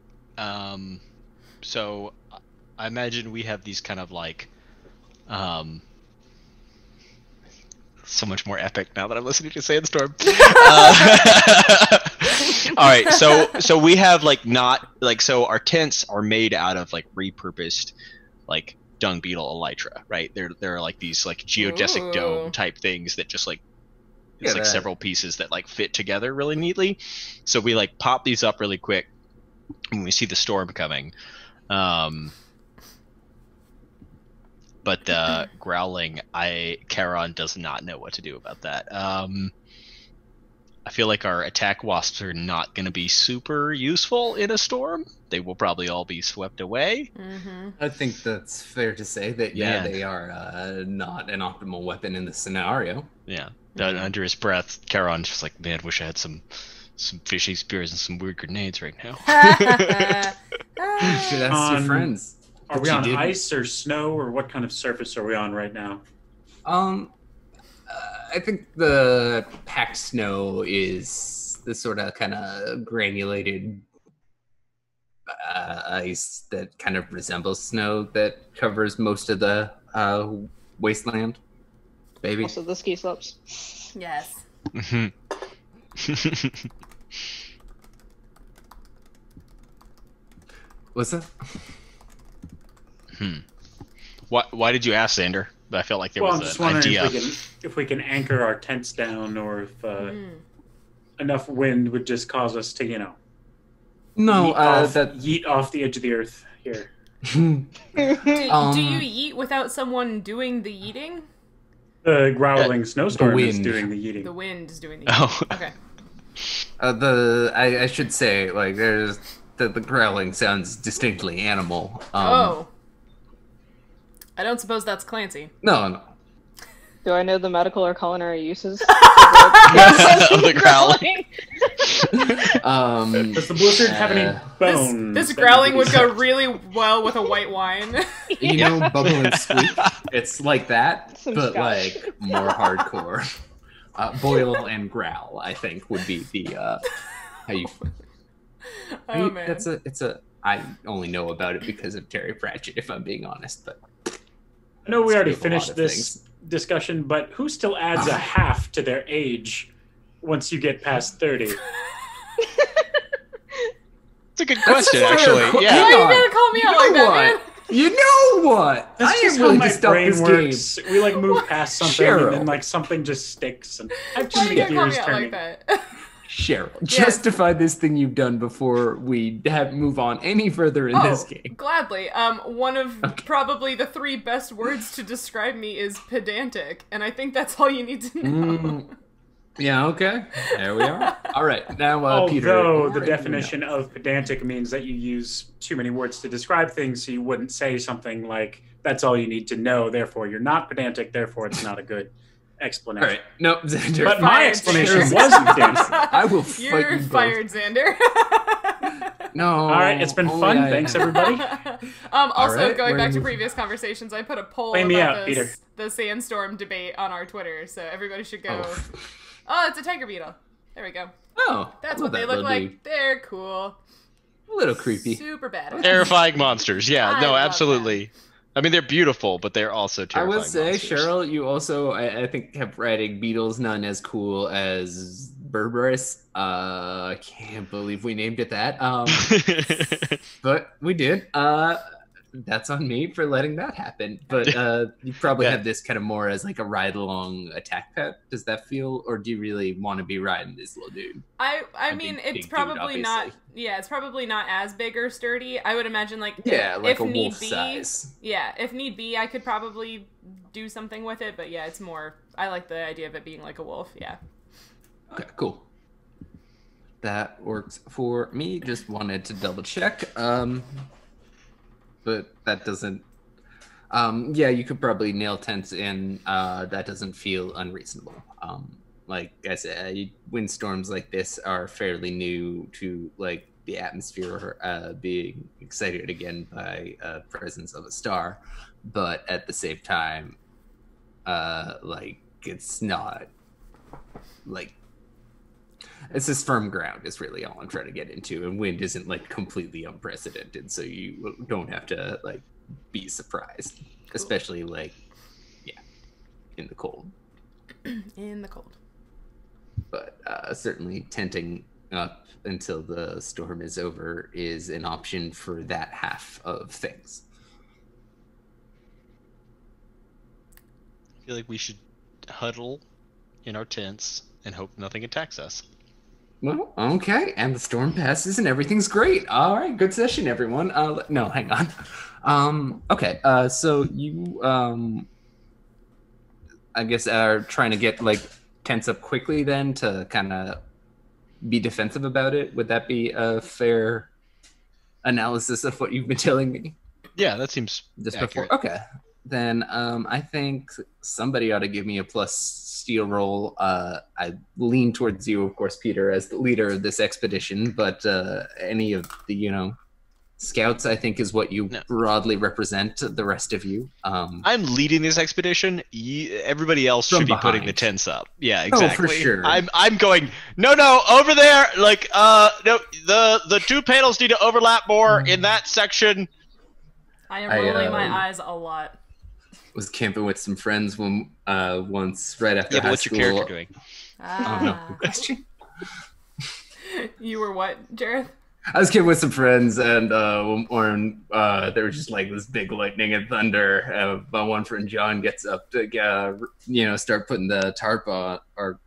So I imagine we have these kind of like, so much more epic now that I'm listening to Sandstorm. All right, so we have like not like so our tents are made out of like repurposed like dung beetle elytra, right? They're like these like geodesic Ooh. dome type things that just like it's Yeah, like that- several pieces that like fit together really neatly. So we like pop these up really quick when we see the storm coming. But the growling, Charon does not know what to do about that. I feel like our attack wasps are not going to be super useful in a storm. They will probably all be swept away. Mm-hmm. I think that's fair to say that, yeah, Man. they are not an optimal weapon in this scenario. Yeah. Under his breath, Charon's just like, man, wish I had some fishing spears and some weird grenades right now. Should ask your friends. Are But we you on didn't. ice or snow, or what kind of surface are we on right now? I think the packed snow is the sort of kind of granulated ice that kind of resembles snow that covers most of the wasteland. Baby. Also the ski slopes. Yes. Mhm. What's that? Why did you ask, Xander? I felt like there Well, I'm was just an wondering idea. if we can anchor our tents down, or if enough wind would just cause us to, No, yeet off the edge of the earth here. Do you eat without someone doing the eating? The growling snowstorm is wind. doing the yeeting. The wind is doing the Oh. eating. Okay. I should say, like, there's the growling sounds distinctly animal. Oh. I don't suppose that's Clancy. No. Do I know the medical or culinary uses? Of the growling. Does the blizzard have any bones? This that growling need would to go be really well with a white wine. You know, bubble and squeak. It's like that, Some but scotch. like more hardcore. Boil and growl, I think, would be the how you. Oh man. It's a. I only know about it because of Terry Pratchett, if I'm being honest. But I know we already It's a lot finished of this discussion, but who still adds a half to their age once you get past 30? It's a good question, a fair actually. que- Yeah. Why are you Hang on. gonna call me You out like know that, what? man? You know what? That's I just am how willing my to stop brain this works. We like move past something Cheryl. and then like something just sticks, and I have too Why many are you gonna call gears me out turning. like that? Cheryl, justify this thing you've done before we move on any further in this game. Gladly. One of probably the 3 best words to describe me is pedantic, and I think that's all you need to know. Yeah, okay. There we are. All right, now Peter. Although the definition of pedantic means that you use too many words to describe things, so you wouldn't say something like, that's all you need to know, therefore you're not pedantic, therefore it's not a good explanation. All right, no, Xander. But my fired, explanation Xander. was pedantic. I will fight You're you both. fired, Xander. No. All right, it's been fun. Thanks, everybody. Also, right, going we're back to moving- previous conversations, I put a poll Play me about out, this, Peter. the sandstorm debate on our Twitter, so everybody should go. Oh. Oh, it's a tiger beetle. There we go. Oh, That's I what love they that look little like. dude. They're cool. A little creepy. Super badass. Terrifying monsters. Yeah, I no, love absolutely. I mean, they're beautiful, but they're also I terrifying. will say, monsters. Sheryl, you also, I think, kept writing beetles none as cool as Bowerbirds. I can't believe we named it that. But we did. That's on me for letting that happen. But you probably Yeah. have this kind of more as like a ride-along attack pet. Does that feel, or do you really want to be riding this little dude? I A mean, big it's dude, probably not. obviously. Yeah, it's probably not as big or sturdy. I would imagine, like, Yeah, like if a need wolf be, size. Yeah, if need be, I could probably do something with it. But yeah, it's more. I like the idea of it being like a wolf. Yeah. Okay, cool. That works for me. Just wanted to double check. But that doesn't. Yeah, you could probably nail tents in. That doesn't feel unreasonable. Like I said, windstorms like this are fairly new to like the atmosphere being excited again by presence of a star, but at the same time, like it's not like it's this firm ground is really all I'm trying to get into, and wind isn't like completely unprecedented, so you don't have to like be surprised, especially like in the cold. In the cold. But certainly tenting up until the storm is over is an option for that half of things. I feel like we should huddle in our tents and hope nothing attacks us. Well, okay, and the storm passes and everything's great. All right, good session, everyone. No, hang on. Okay, so you, I guess, are trying to get like tents up quickly then to kind of be defensive about it. Would that be a fair analysis of what you've been telling me Yeah, that seems just accurate. before? Okay, then I think somebody ought to give me a plus steel roll. I lean towards you, of course, Peter, as the leader of this expedition, but any of the, scouts, I think, is what you No. broadly represent. The rest of you. I'm leading this expedition. Everybody else From should be putting behind. the tents up. Yeah, Oh, for exactly. sure. I'm going. No, over there. Like, no, the two panels need to overlap more in that section. I am I, rolling my eyes a lot. was camping with some friends once right after Yeah, high but what's school. your character doing? Oh no, good question. You were what, Jareth? I was camping with some friends, and there was just like this big lightning and thunder. My one friend John gets up to start putting the tarp on, or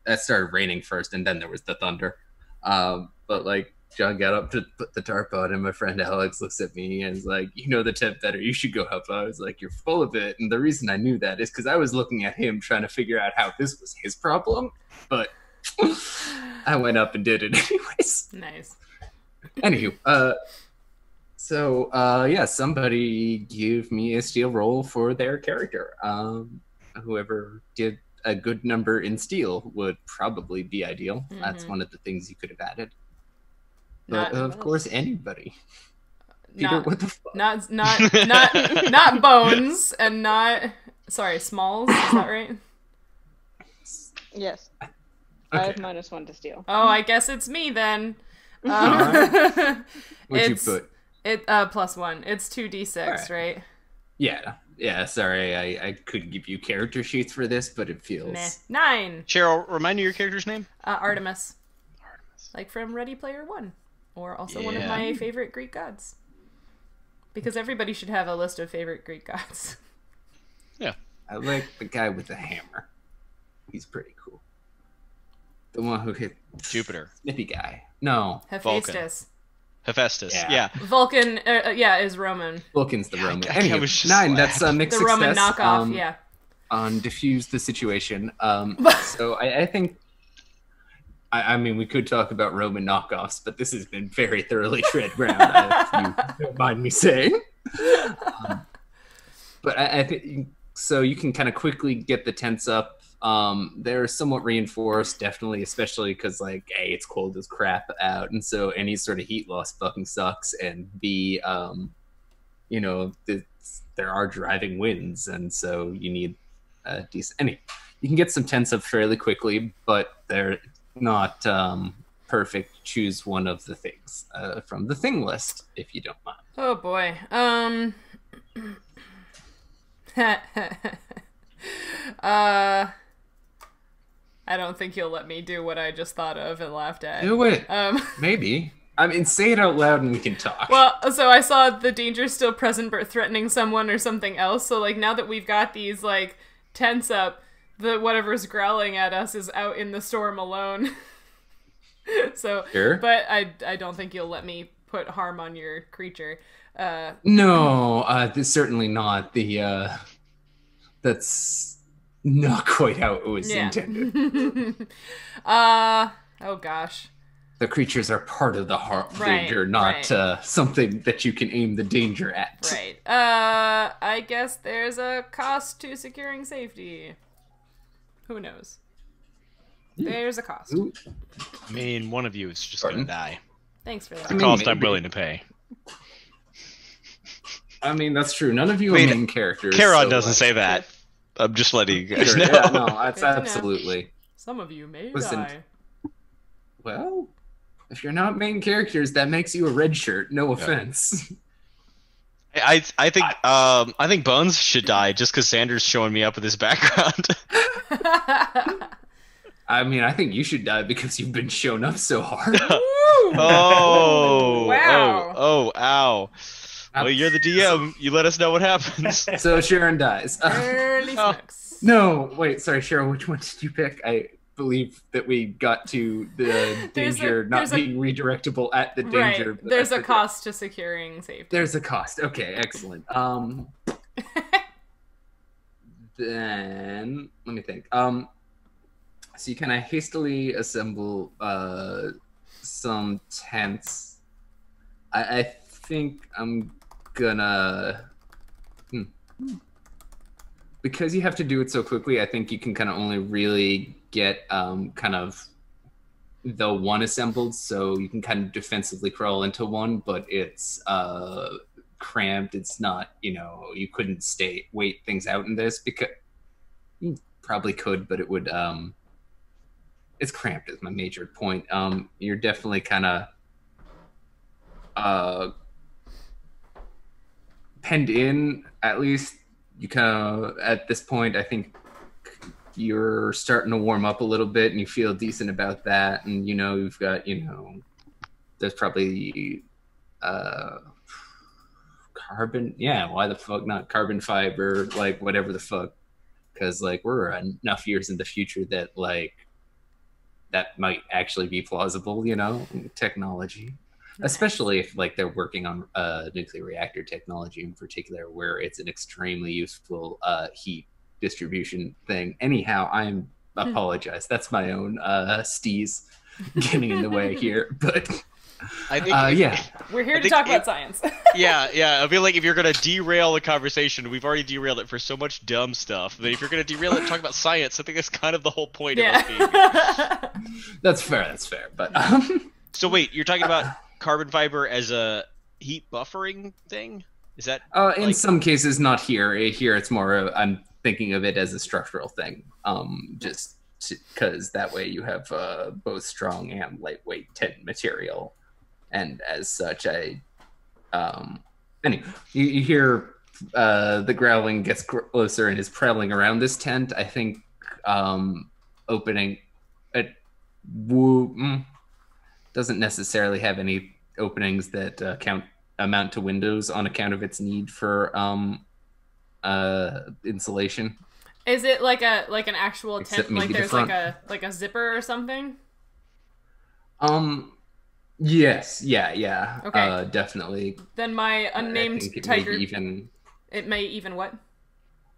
it started raining first, and then there was the thunder. But like John got up to put the tarp on, and my friend Alex looks at me and is like, "You know the tent better. You should go help." I was like, "You're full of it." And the reason I knew that is because I was looking at him trying to figure out how this was his problem, but I went up and did it anyways. Nice. Anywho, somebody give me a steel roll for their character. Whoever did a good number in steel would probably be ideal. That's one of the things you could have added. But Not- of course, anybody. Peter, Not, what the fuck? not Bones, and not. Sorry, Smalls. Is that right? Yes. I Okay. have -1 to steal. Oh, I guess it's me then. What'd you It's put? +1. It's 2d6, Alright. right? Yeah. Sorry, I could give you character sheets for this, but it feels. Meh. 9. Cheryl, remind me your character's name. Artemis. Like from Ready Player One, or also one of Yeah. my favorite Greek gods. Because everybody should have a list of favorite Greek gods. Yeah. I like the guy with the hammer. He's pretty cool. The one who hit Jupiter. Snippy guy. No, Hephaestus. Hephaestus. Yeah. Yeah. Vulcan, is Roman. Vulcan's the Roman. I Anyway, was just 9. like- That's a mixed The Roman success. knockoff, yeah. diffuse the situation. So I think, I mean, we could talk about Roman knockoffs, but this has been very thoroughly tread ground, if you don't mind me saying. But I think, so you can kind of quickly get the tents up. They're somewhat reinforced, definitely, especially because, like, A, it's cold as crap out, and so any sort of heat loss fucking sucks, and B, you know, there are driving winds, and so you need a decent... Anyway, you can get some tents up fairly quickly, but they're not perfect. Choose one of the things from the thing list, if you don't mind. Oh, boy. I don't think you'll let me do what I just thought of and laughed at. Do it. Maybe. I mean, say it out loud and we can talk. Well, so I saw the danger still present but threatening someone or something else. So, like, now that we've got these, like, tents up, the whatever's growling at us is out in the storm alone. So, sure. But I don't think you'll let me put harm on your creature. No, certainly not. That's not quite how it was intended. Oh gosh. The creatures are part of the danger, not something that you can aim the danger at. Right. I guess there's a cost to securing safety. Who knows? There's a cost. Ooh. I mean, one of you is just going to die. Thanks for that. The cost I'm willing to pay. I mean, that's true. None of you are main characters. Charon doesn't say that. I'm just letting you guys know. Yeah, no, that's absolutely. Some of you may die. Well, if you're not main characters, that makes you a red shirt. No offense. I think Bones should die just because Xander's showing me up with his background. I mean, I think you should die because you've been shown up so hard. Oh, wow. Oh, ow. Well, you're the DM. You let us know what happens. So Sharon dies. Early smokes. No, wait, sorry, Sheryl, which one did you pick? I believe that we got to the danger not being redirectable at the danger. Right. There's a cost to securing safety. There's a cost. Okay, excellent. Then let me think. So you kind of hastily assemble some tents. I think I'm gonna because you have to do it so quickly. I think you can kind of only really get kind of the one assembled, so you can kind of defensively crawl into one, but it's cramped. It's not, you couldn't wait things out in this, because you probably could, but it would it's cramped is my major point. You're definitely kind of penned in, at least. You kind of, at this point, I think you're starting to warm up a little bit and you feel decent about that. And, you've got, there's probably carbon. Yeah, why the fuck not carbon fiber, like whatever the fuck. Because, like, we're enough years in the future that, like, that might actually be plausible, technology. Especially if, like, they're working on nuclear reactor technology in particular, where it's an extremely useful heat distribution thing. Anyhow, I apologize. That's my own steez getting in the way here. But I think yeah, we're here to talk about science. yeah. I feel like if you're gonna derail the conversation, we've already derailed it for so much dumb stuff. But if you're gonna derail it and talk about science, I think that's kind of the whole point of us being here. That's fair. But so wait, you're talking about carbon fiber as a heat buffering thing? Is that in some cases? Not here. Here it's more I'm thinking of it as a structural thing, just because that way you have both strong and lightweight tent material, and as such anyway, you hear the growling gets closer and is prowling around this tent. I think opening it doesn't necessarily have any openings that amount to windows on account of its need for insulation. Is it like an actual tent? Like there's the like a zipper or something? Yes. Yeah. Okay. Definitely. Then my unnamed tiger. It may It may even what?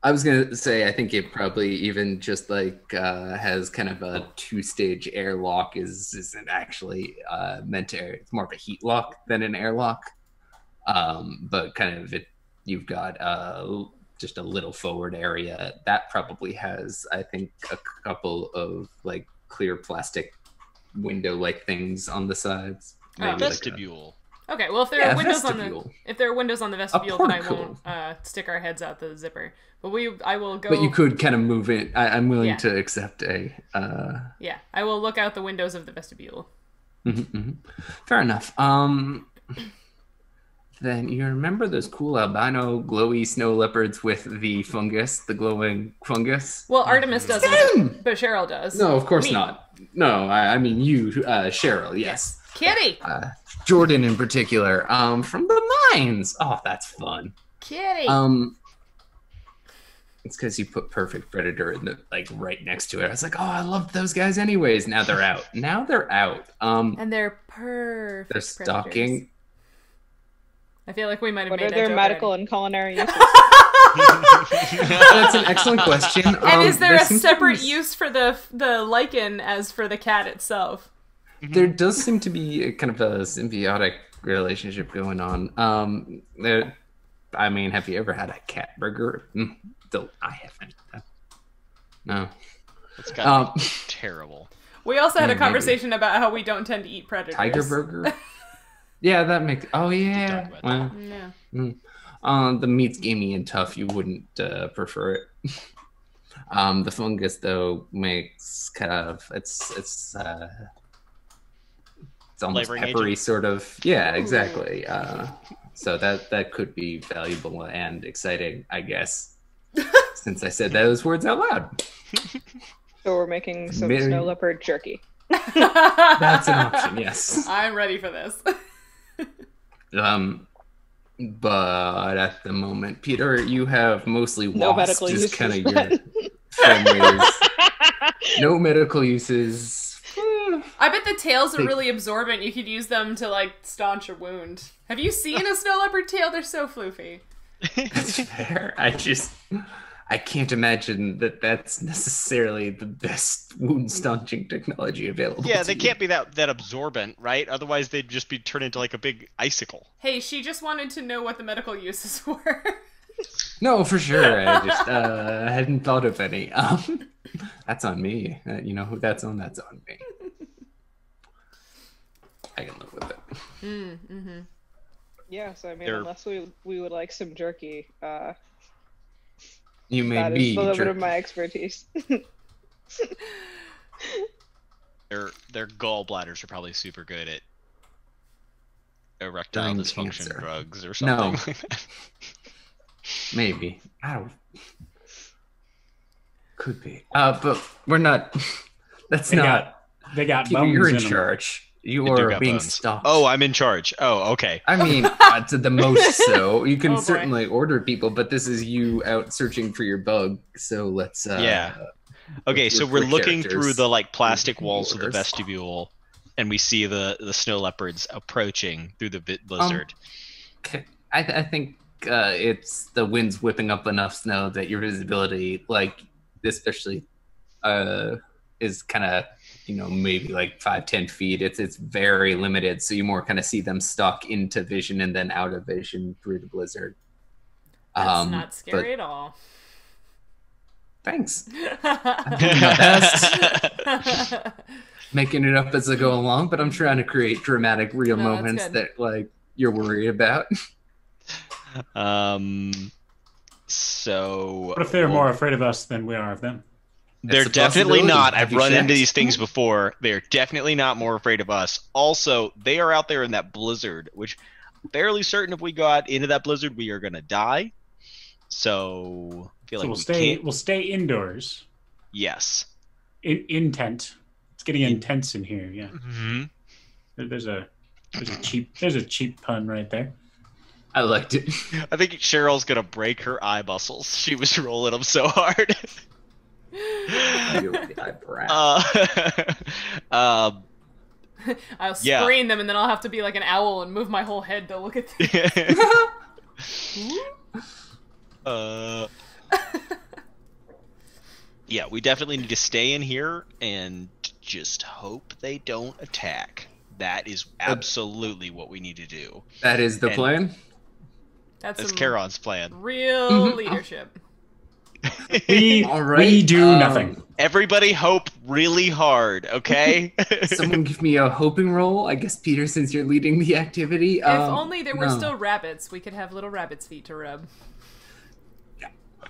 I was gonna say, I think it probably even just like has kind of a 2-stage airlock isn't actually meant to air. It's more of a heat lock than an airlock. But kind of you've got just a little forward area that probably has, I think, a couple of like clear plastic window-like things on the sides. Maybe vestibule. Okay, well, if there are windows on the vestibule, then I won't stick our heads out the zipper. But I will go. But you could kind of move it. I'm willing to accept a. Yeah, I will look out the windows of the vestibule. Fair enough. Then you remember those cool albino glowy snow leopards with the fungus, the glowing fungus? Well, Artemis doesn't, but Sheryl does. No, of course not. No, I mean you, Sheryl. Yes. Kitty. Jordan in particular. From the mines. Oh, that's fun. Kitty. It's because you put Perfect Predator in right next to it. I was like, oh, I loved those guys anyways. Now they're out. And they're perfect. They're stalking. I feel like we might have made that joke. What are their medical already. and culinary uses? That's an excellent question. And is there a separate use for the lichen as for the cat itself? There does seem to be a kind of a symbiotic relationship going on. I mean, have you ever had a cat burger? Though I haven't. No. It's gotta be terrible. We also had a conversation about how we don't tend to eat predators. Tiger burger? Yeah, that makes... Oh, yeah. Well, the meat's gamey and tough. You wouldn't prefer it. The fungus, though, makes kind of... It's almost flavoring peppery, agent? Sort of. Yeah, exactly. So that could be valuable and exciting, I guess. Since I said those words out loud. So we're making some snow leopard jerky. That's an option, yes. I'm ready for this. But at the moment, Peter, you have mostly no wasps. medical Is kind of uses. your friendlies. No medical uses. I bet the tails are really absorbent. You could use them to staunch a wound. Have you seen a snow leopard tail? They're so floofy. That's fair. I can't imagine that that's necessarily the best wound staunching technology available. Yeah, they can't be that absorbent, right? Otherwise, they'd just be turned into a big icicle. Hey, she just wanted to know what the medical uses were. No, for sure. I just hadn't thought of any. That's on me. You know who that's on? That's on me. I can live with it. Mm-hmm. Yeah, so I mean, unless we would like some jerky, you may that be is a little bit of my expertise. Their gallbladders are probably super good at erectile dysfunction drugs or something. No. Maybe. I don't. Could be. But we're not. That's not. They got Peter, bones you're in in them. charge. You are being bones. stalked. Oh, I'm in charge. Oh, okay. I mean, to the most so. You can certainly order people, but this is you out searching for your bug. So let's. Yeah. Okay, so we're looking through the plastic walls of the vestibule, and we see the snow leopards approaching through the blizzard. Okay. I think it's the wind's whipping up enough snow that your visibility, especially, is kind of. Maybe 5-10 feet. It's very limited, so you more kind of see them stuck into vision and then out of vision through the blizzard. That's not scary at all. Thanks. I'm doing my best. Making it up as I go along, but I'm trying to create dramatic, real moments that you're worried about. So. What if they're more afraid of us than we are of them? They're definitely not. I've run into these things before. They're definitely not more afraid of us. Also, they are out there in that blizzard, which I'm fairly certain if we go out into that blizzard, we are going to die. So, I feel like we'll stay indoors. Yes. In tent. It's getting intense in here. Yeah. Mm-hmm. There's a cheap pun right there. I liked it. I think Cheryl's going to break her eye muscles. She was rolling them so hard. I'll sprain them and then I'll have to be like an owl and move my whole head to look at them. Yeah, we definitely need to stay in here and just hope they don't attack. That is absolutely what we need to do. That is the plan. That's Charon's plan. Real leadership. We do nothing. Everybody hope really hard, okay? Someone give me a hoping roll. I guess, Peter, since you're leading the activity. If only there were still rabbits, we could have little rabbits' feet to rub.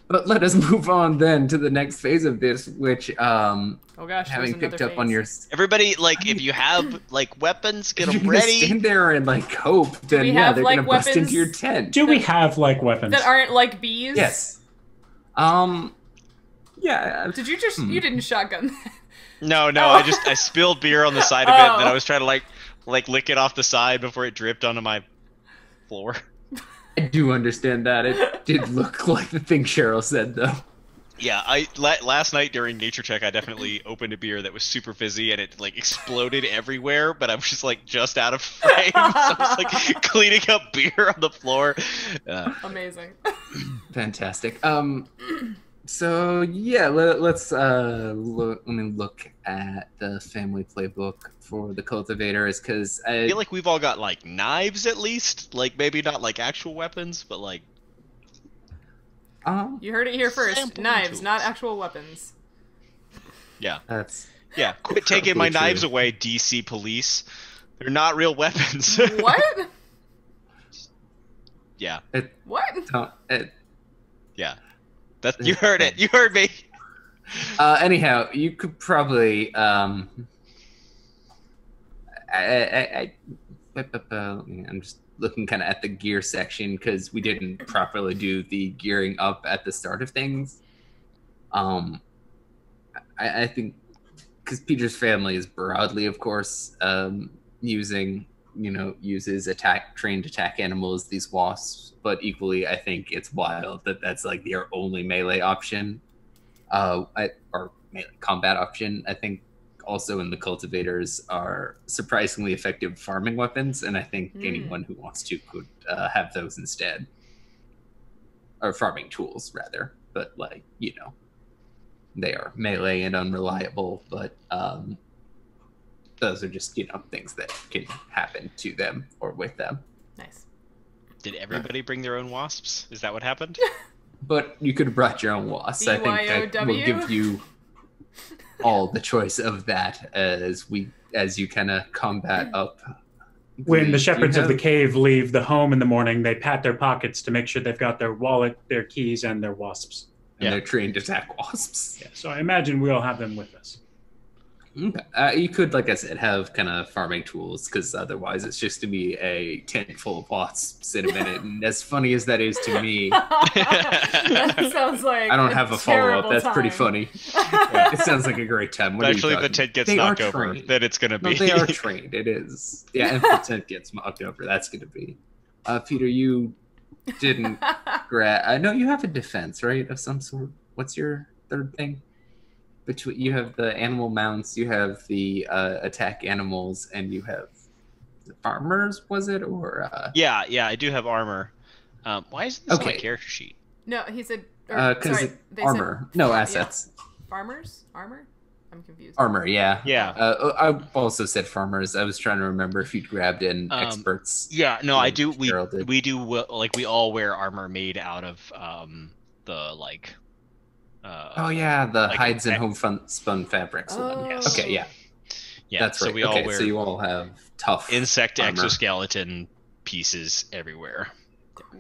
But let us move on then to the next phase of this, which, oh gosh, having picked up on your... Everybody, like, if you have, like, weapons, get them you're ready. Stand there and, like, hope, then, yeah, they're gonna bust into your tent. Do we have, like, weapons? That aren't, like, bees? Yes. Yeah. Did you just... You didn't shotgun that? No, I spilled beer on the side of it, and then I was trying to, like, lick it off the side before it dripped onto my floor. I do understand that. It did look like the thing Sheryl said, though. Yeah, last night during Nature Check, I definitely opened a beer that was super fizzy, and it, like, exploded everywhere, but I was just, like, just out of frame, so I was, like, cleaning up beer on the floor. Amazing. Fantastic. So yeah, let's let me look at the family playbook for the cultivators, because I feel like we've all got like knives at least, like maybe not like actual weapons, but like. You heard it here first. Knives, tools. Not actual weapons. Yeah. Yeah. Quit taking my knives away, DC police. They're not real weapons. What? Yeah. What? Yeah. You heard it. You heard me. Anyhow, you could probably I'm just looking kind of at the gear section because we didn't properly do the gearing up at the start of things. I think because Peter's family is broadly, of course, uses trained attack animals, these wasps, but equally I think it's wild that that's like their only melee option, or melee combat option. I think also in the cultivators are surprisingly effective farming weapons, and I think anyone who wants to could have those instead, or farming tools rather, but like, they are melee and unreliable, but those are just, things that can happen to them or with them. Nice. Did everybody bring their own wasps? Is that what happened? But you could have brought your own wasps. I think that will give you all the choice of that as you kind of combat up. When the shepherds of the cave leave the home in the morning, they pat their pockets to make sure they've got their wallet, their keys, and their wasps. And they're trained attack wasps. Yeah, so I imagine we all have them with us. Okay. You could, like I said, have kind of farming tools, because otherwise it's just to be a tent full of wasps in a minute. And as funny as that is to me, that sounds like I don't have a follow-up. That's pretty funny. Yeah, it sounds like a great time. Actually, if the tent gets knocked over, then it's going to be. No, they are trained. It is. Yeah, if the tent gets knocked over, that's going to be. Peter, you didn't grab. I know you have a defense, right, of some sort. What's your third thing? You have the animal mounts, you have the attack animals, and you have the farmers. Was it or? Yeah, I do have armor. Why isn't this on my character sheet? No, he said. Because armor, no assets. Yeah. Farmers, armor. I'm confused. Armor, yeah. Yeah. I also said farmers. I was trying to remember if you'd grabbed in experts. Yeah, no, I do. We do. Like, we all wear armor made out of the like. The hides and homespun fabrics one. Yes. Okay, yeah, that's right. So we all wear. So you all have tough insect armor. Exoskeleton pieces everywhere.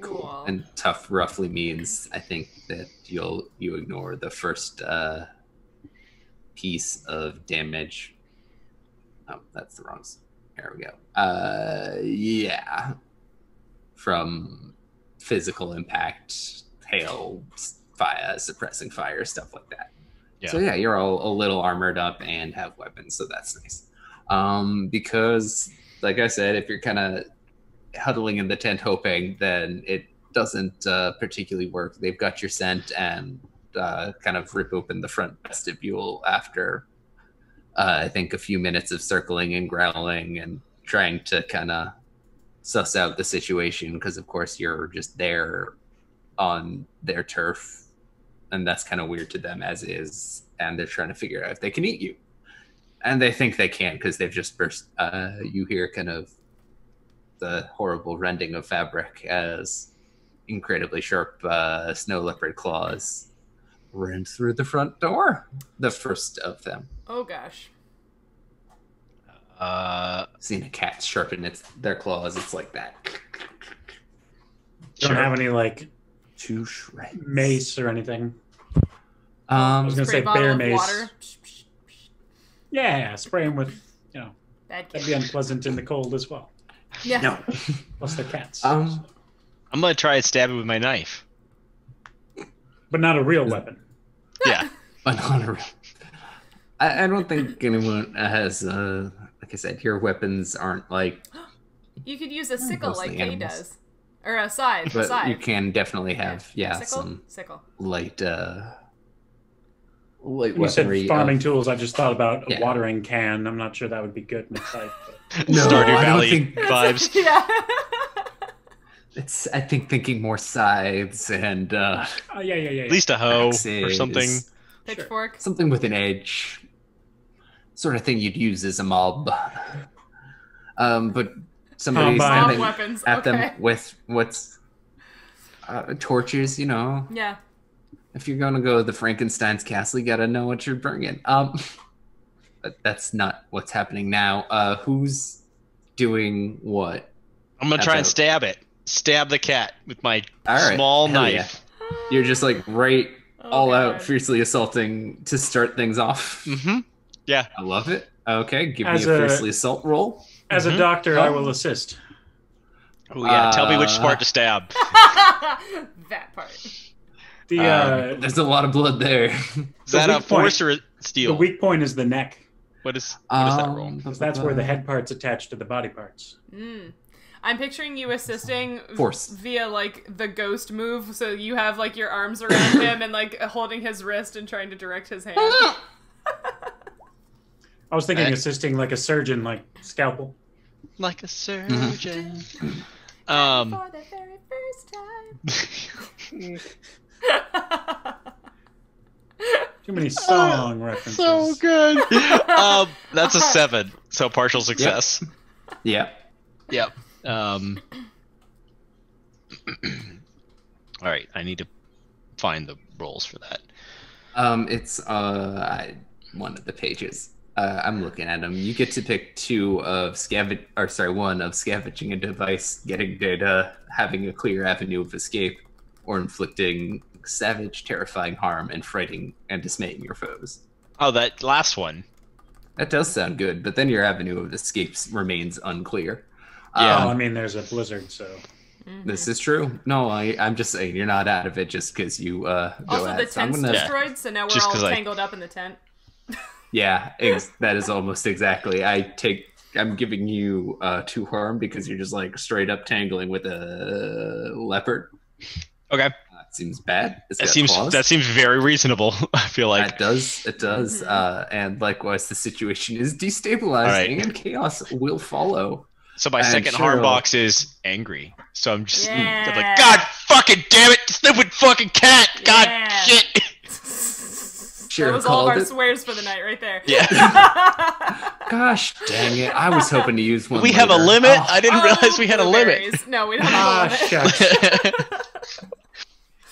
Cool. And tough roughly means I think that you ignore the first piece of damage. Oh, that's the wrong. There we go. Yeah, from physical impact, hail. Fire, suppressing fire, stuff like that. Yeah. So yeah, you're all a little armored up and have weapons, so that's nice. Because, like I said, if you're kind of huddling in the tent hoping, then it doesn't particularly work. They've got your scent and kind of rip open the front vestibule after, I think, a few minutes of circling and growling and trying to kind of suss out the situation, because, of course, you're just there on their turf. and that's kind of weird to them as is, and they're trying to figure out if they can eat you. And they think they can because they've just burst. You hear kind of the horrible rending of fabric as incredibly sharp snow leopard claws run through the front door. The first of them. Oh gosh. Seen a cat sharpen their claws. It's like that. Don't have any like two shreds. Mace or anything. I was gonna say bear mace. Water. Yeah, spray them with, that'd be unpleasant in the cold as well. Yeah. No. Plus the cats. I'm gonna try and stab it with my knife. But not a real weapon. Yeah. But not a real. I don't think anyone has. Like I said, your weapons aren't like. You could use a sickle like Kay does, or a scythe. But you can definitely have some sickle. light. When you said farming tools, I just thought about a watering can. I'm not sure that would be good in a fight. No, Stardew Valley vibes. Yeah. It's I think thinking more scythes and yeah. At least a hoe axes, or something. Pitchfork. Something with an edge. Sort of thing you'd use as a mob. But somebody standing at them with torches, Yeah. If you're gonna go to the Frankenstein's castle, you gotta know what you're bringing. But that's not what's happening now. Who's doing what? I'm gonna try and stab it. Stab the cat with my small knife. Yeah. You're just like all out, fiercely assaulting to start things off. Mm-hmm. Yeah. I love it. Okay, give me a fiercely assault roll. As a doctor, I will assist. Oh yeah, tell me which part to stab. That part. There's a lot of blood there. Is that a force or a steel? The weak point is the neck. What is that roll? Because that's where the head part's attached to the body parts. I'm picturing you assisting force via like the ghost move, so you have like your arms around him and like holding his wrist and trying to direct his hand. I was thinking assisting like a surgeon, like scalpel. Like a surgeon. For the very first time. Too many song references. So good. That's a 7, so partial success. Yep. All right, I need to find the rolls for that. It's one of the pages. I'm looking at them. You get to pick one of scavenging a device, getting data, having a clear avenue of escape, or inflicting savage, terrifying harm and frightening and dismaying your foes. Oh, that last one. That does sound good, but then your avenue of escape remains unclear. Yeah, I mean, there's a blizzard, so... This is true. No, I'm just saying you're not out of it just because you go also, the tent's destroyed, so now we're all tangled up in the tent. Yeah, that is almost exactly. I'm giving you 2 harm because you're just like straight up tangling with a leopard. Okay. That seems bad. That seems very reasonable. I feel like it does. And likewise, the situation is destabilizing, and chaos will follow. So my second harm box is angry. So I'm just I'm like, God fucking damn it, stupid fucking cat! God shit! That was all of our swears for the night right there. Yeah. Gosh dang it. I was hoping to use one. We have a limit? I didn't realize we had a limit. No, we don't have a limit.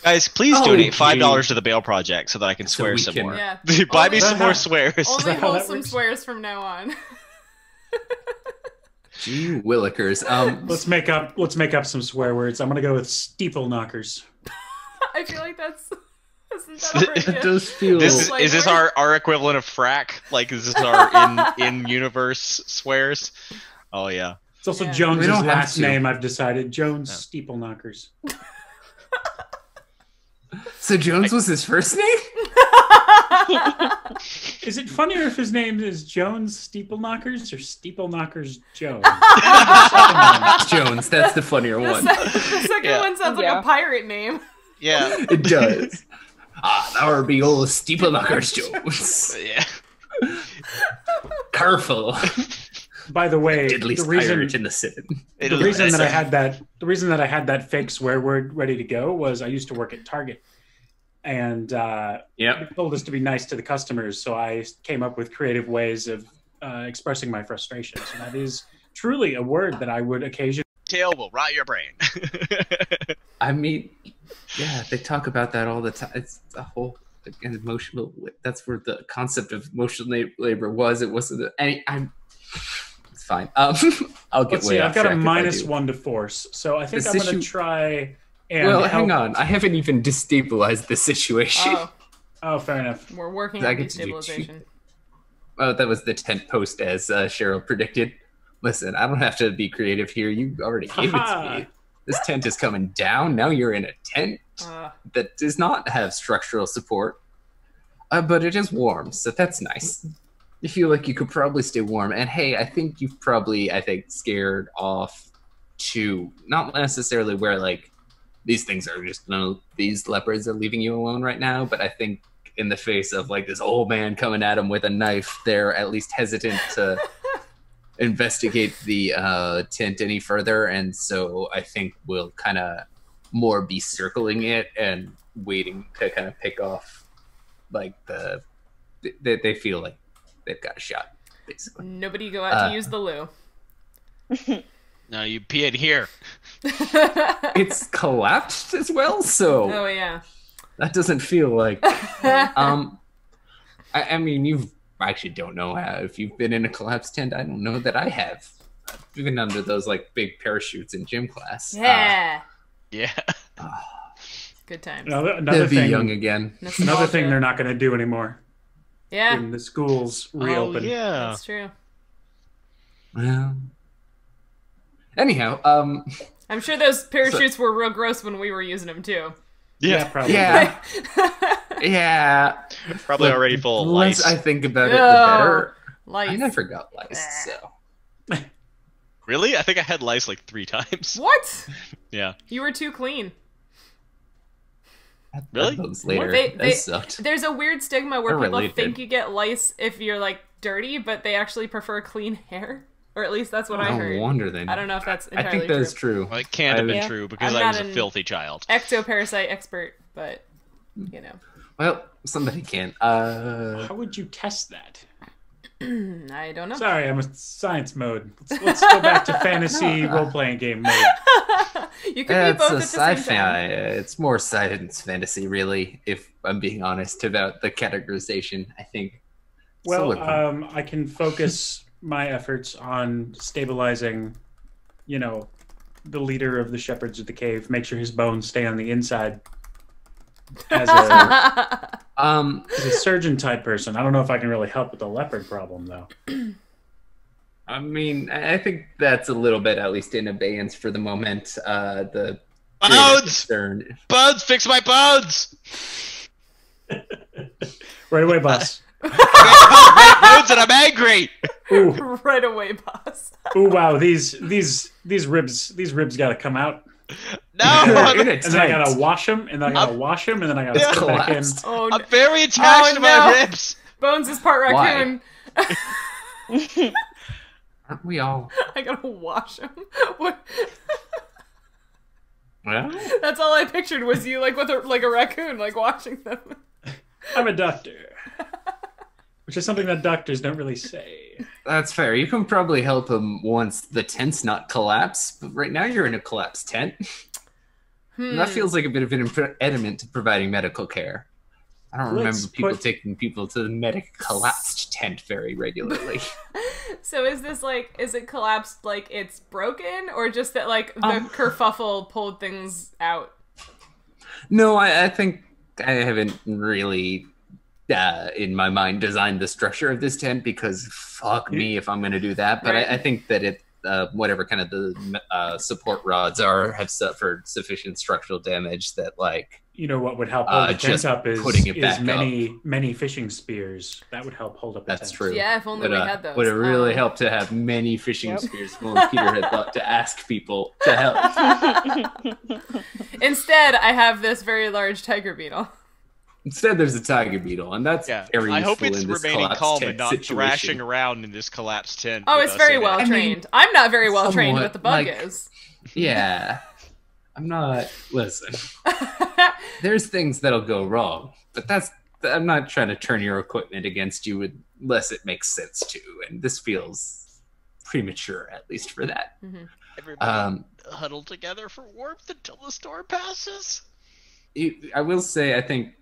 Guys, please donate $5 to the Bail Project so that I can swear some more. Yeah. Buy me some more swears. Only wholesome swears from now on. Gee willikers. Let's make up some swear words. I'm gonna go with steeple knockers. I feel like that's it does feel. Is this our equivalent of frack? Like, is this our in-universe swears? Oh yeah. It's also Jones' last name. I've decided Jones Steeple Knockers. So Jones was his first name? Is it funnier if his name is Jones Steeple Knockers or Steeple Knockers Jones? Jones, that's the funnier one. The second one sounds like a pirate name. Yeah, it does. That would be old Steeple Knockers Jones. Yeah. Careful. By the way, the reason that I had that fake swear word ready to go was I used to work at Target, and Yep. they told us to be nice to the customers. So I came up with creative ways of expressing my frustration. So that is truly a word that I would occasionally. Tail will rot your brain. I mean, yeah, they talk about that all the time. It's a whole emotional. That's where the concept of emotional labor was. It wasn't. It's fine. I'll get Let's way see. off I've got a track if I do. -1 to force, so I think This I'm going to issue- try. And Well, help. hang on. I haven't even destabilized the situation. Oh, fair enough. We're working I on get to do destabilization. Oh, that was the 10th post, as Sheryl predicted. Listen, I don't have to be creative here. You already gave it to me. This tent is coming down. Now you're in a tent that does not have structural support. But it is warm, so that's nice. You feel like you could probably stay warm. And hey, I think you've probably, scared off to not necessarily where, like, these things are just, these leopards are leaving you alone right now. But I think in the face of, like, this old man coming at them with a knife, they're at least hesitant to investigate the tent any further. And so I think we'll kind of more be circling it and waiting to kind of pick off, like, they feel like they've got a shot, basically. Nobody go out to use the loo. No, you pee it here. It's collapsed as well, so Oh yeah. that doesn't feel like I mean, I actually don't know if you've been in a collapsed tent. I don't know that I have. I've been under those, like, big parachutes in gym class. Yeah. Yeah. Good times. Another They'll be thing. young again. Another thing they're not going to do anymore Yeah, when the schools reopen. Oh, yeah. that's true. Well, anyhow, I'm sure those parachutes were real gross when we were using them too. Yeah, probably. yeah, yeah. Probably Look, already full of the lice. less I think about it, the Ugh. better. Lice. I never got lice, so Really? I think I had lice like 3 times. What? Yeah. You were too clean. Really? Those later. They- that sucked. There's a weird stigma where They're people related. think you get lice if you're like dirty, but they actually prefer clean hair. Or at least that's what I No heard. wonder they. I don't know if that's I entirely think that is true. true. Well, it can't have been Yeah. true because I'm I was not a an- filthy child. Ectoparasite expert, but you know. Well, somebody can. How would you test that? I don't know. Sorry, I'm in science mode. Let's go back to fantasy role-playing game mode. You can be It's both a at the same sci-fi. time. It's more science fantasy, really. If I'm being honest about the categorization, I think. Well, Solar I can focus my efforts on stabilizing, the leader of the shepherds of the cave. Make sure his bones stay on the inside. As a surgeon type person, I don't know if I can really help with the leopard problem, though. I mean, I think that's a little bit, at least, in abeyance for the moment. The Bones! concern. Bones! Fix my bones! Right away, boss. Bones and I'm angry! Ooh, Right away, boss. ooh, wow! These ribs got to come out, No! In I'm, a and then I tent. gotta wash them, and then I gotta wash them, and then I gotta Yeah. put them back in. Collapsed. Oh, I'm very attached to no. my ribs! Bones is part Why? raccoon. Aren't we all? I gotta wash him. What? Well, That's all I pictured was you like with a raccoon, like washing them. I'm a doctor, which is something that doctors don't really say. that's fair. You can probably help him once the tent's not collapsed. But right now, you're in a collapsed tent. And that feels like a bit of an impediment to providing medical care. I don't Let's remember people put- taking people to the collapsed tent very regularly. So is it collapsed like it's broken, or just that like the kerfuffle pulled things out? No, I think I haven't really, in my mind, designed the structure of this tent because fuck me if I'm going to do that. But Right. I think that it, whatever kind of the support rods are, have suffered sufficient structural damage that, like, You know what would help hold the tent just up is putting it back many fishing spears. That would help hold up the that's tent. true. Yeah, if only we had those. Would it really Um, help to have many fishing Yep. spears? Well, Peter had thought to ask people to help. Instead, I have this very large tiger beetle. Instead, there's a tiger beetle, and that's Yeah. very I hope useful it's in this remaining collapsed calm tent and not situation. thrashing around in this collapsed tent. Oh, with it's us very in it. well I mean, trained. I'm not very well trained, somewhat, but the bug like- is. Yeah. I'm not. Listen, there's things that'll go wrong, but I'm not trying to turn your equipment against you unless it makes sense to. And this feels premature, at least for that. Mm-hmm. Everybody huddle together for warmth until the storm passes. I will say, I think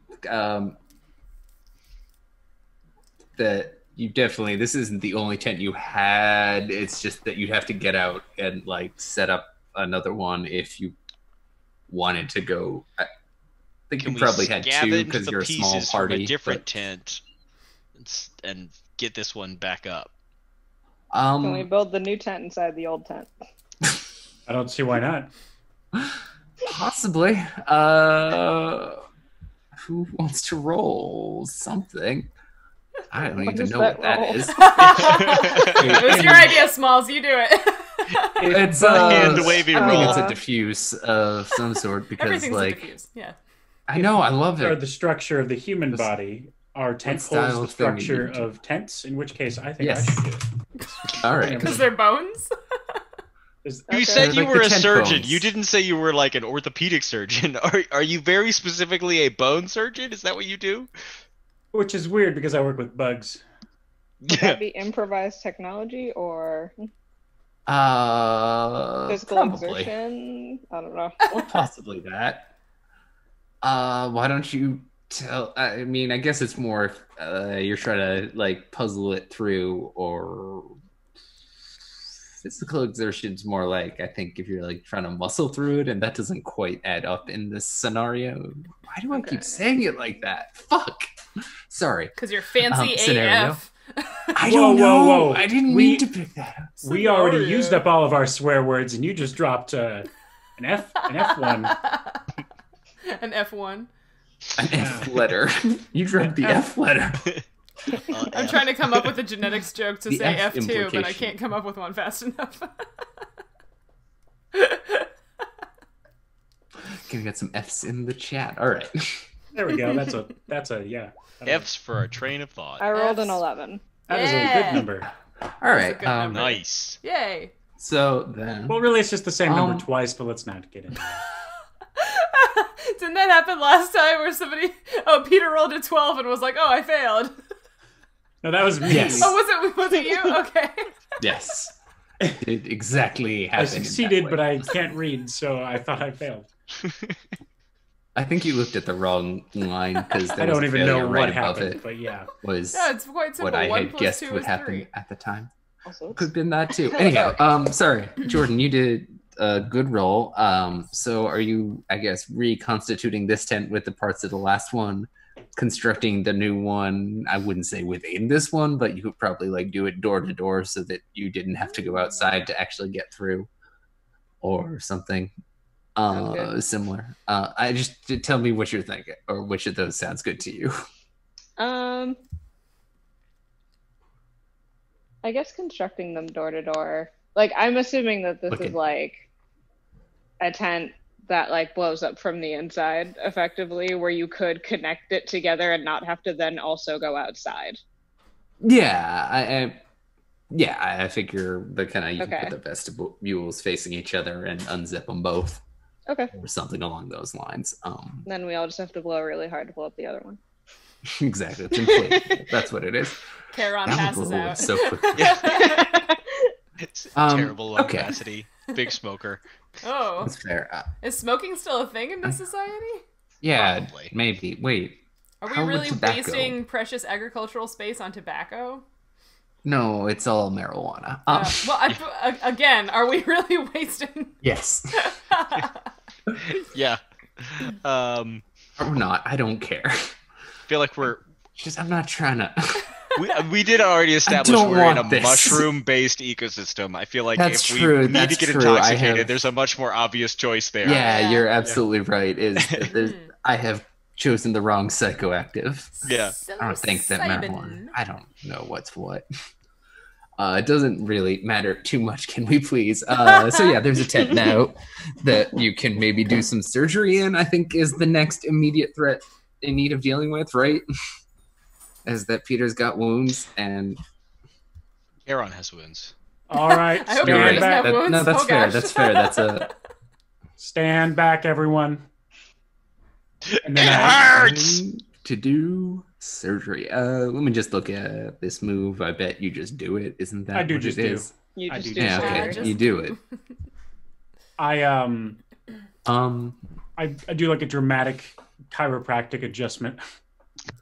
that you definitely, this isn't the only tent you had. It's just that you'd have to get out and like set up another one if you wanted to go. I think you probably had two because you're a small party. From a different tent and get this one back up. Can we build the new tent inside the old tent? I don't see why not. Possibly. Who wants to roll something? I don't even know what that is. It was your idea, Smalls. You do it. It's hand wavy roll. I think it's a diffuse of some sort because everything's like a diffuse. Yeah. I know, I love Or it. the structure of the human body. Our tent holds the structure of tents, in which case I think I should do it. All right. Because they're bones? You said you like were the a tent surgeon. bones. You didn't say you were like an orthopedic surgeon. Are you very specifically a bone surgeon? Is that what you do? Which is weird because I work with bugs. Would that be improvised technology or physical probably. exertion? I don't know. Possibly that. Why don't you tell? I mean, I guess it's more if you're trying to like puzzle it through, or physical exertion's more like, I think if you're like trying to muscle through it, and that doesn't quite add up in this scenario. Why do I keep saying it like that? Fuck. Sorry. Because you're fancy scenario. AF. I don't know. Whoa. I didn't mean to pick that up. We already used up all of our swear words, and you just dropped an F1. An F1. An F letter. You dropped the F letter. I'm trying to come up with a genetics joke to The say F F2, but I implication. can't come up with one fast enough. Can we get some F's in the chat? All right. There we go. That's a yeah. F's for a train of thought. I rolled an 11. That is a good number. All right. good number. Nice. Yay. So then, Well, really, it's just the same number twice, but let's not get into that. Didn't that happen last time where somebody... Oh, Peter rolled a 12 and was like, oh, I failed. No, that was me. Yes. Oh, was it you? Okay. yes, it exactly I happened. succeeded, but I can't read, so I thought I failed. I think you looked at the wrong line because I don't even know right what above happened, it but yeah. was Yeah, it's quite simple. what I 1 had plus guessed 2 would is happen 3. at the time. Also, Could have been that too. Anyhow, sorry, Jordan, you did a good roll. So are you, I guess, reconstituting this tent with the parts of the last one, constructing the new one? I wouldn't say within this one, but you could probably like do it door to door so that you didn't have to go outside to actually get through, or something similar. I just tell me what you're thinking, or which of those sounds good to you. I guess constructing them door to door. Like, I'm assuming that this is like a tent that like blows up from the inside effectively, where you could connect it together and not have to then also go outside. Yeah, I figure the kind of you can put the vestibules facing each other and unzip them both. Okay. Or something along those lines. Then we all just have to blow really hard to blow up the other one. Exactly. It's inflatable. That's what it is. Charon That passes would blow out. so quickly. It's terrible lung okay. capacity. Big smoker. Oh. That's fair. Is smoking still a thing in this society? Yeah, Probably. maybe. Wait. Are we How would really tobacco? wasting precious agricultural space on tobacco? No, it's all marijuana. Well, again, are we really wasting? Yes. Yeah. Or not. I don't care. I feel like I'm not trying to. we did already establish don't we're in a want this. mushroom-based ecosystem. I feel like That's if true, we need that's to get true. intoxicated, there's a much more obvious choice there. Yeah, you're absolutely right. I have chosen the wrong psychoactive. Yeah. I don't think that marijuana. I don't know what's what. It doesn't really matter too much, can we please? So yeah, there's a tent now that you can maybe do some surgery in, I think is the next immediate threat in need of dealing with, right? As that Peter's got wounds and... Charon has wounds. All right. I hope stand everybody back. has wounds. No, that's Oh, fair. gosh. That's fair. That's a... Stand back, everyone. And It then hurts! To do surgery. Let me just look at this move. I bet you just do it. Isn't that I do what just it do. is? You I just do do Yeah, surgery. okay. You do it. I do like a dramatic chiropractic adjustment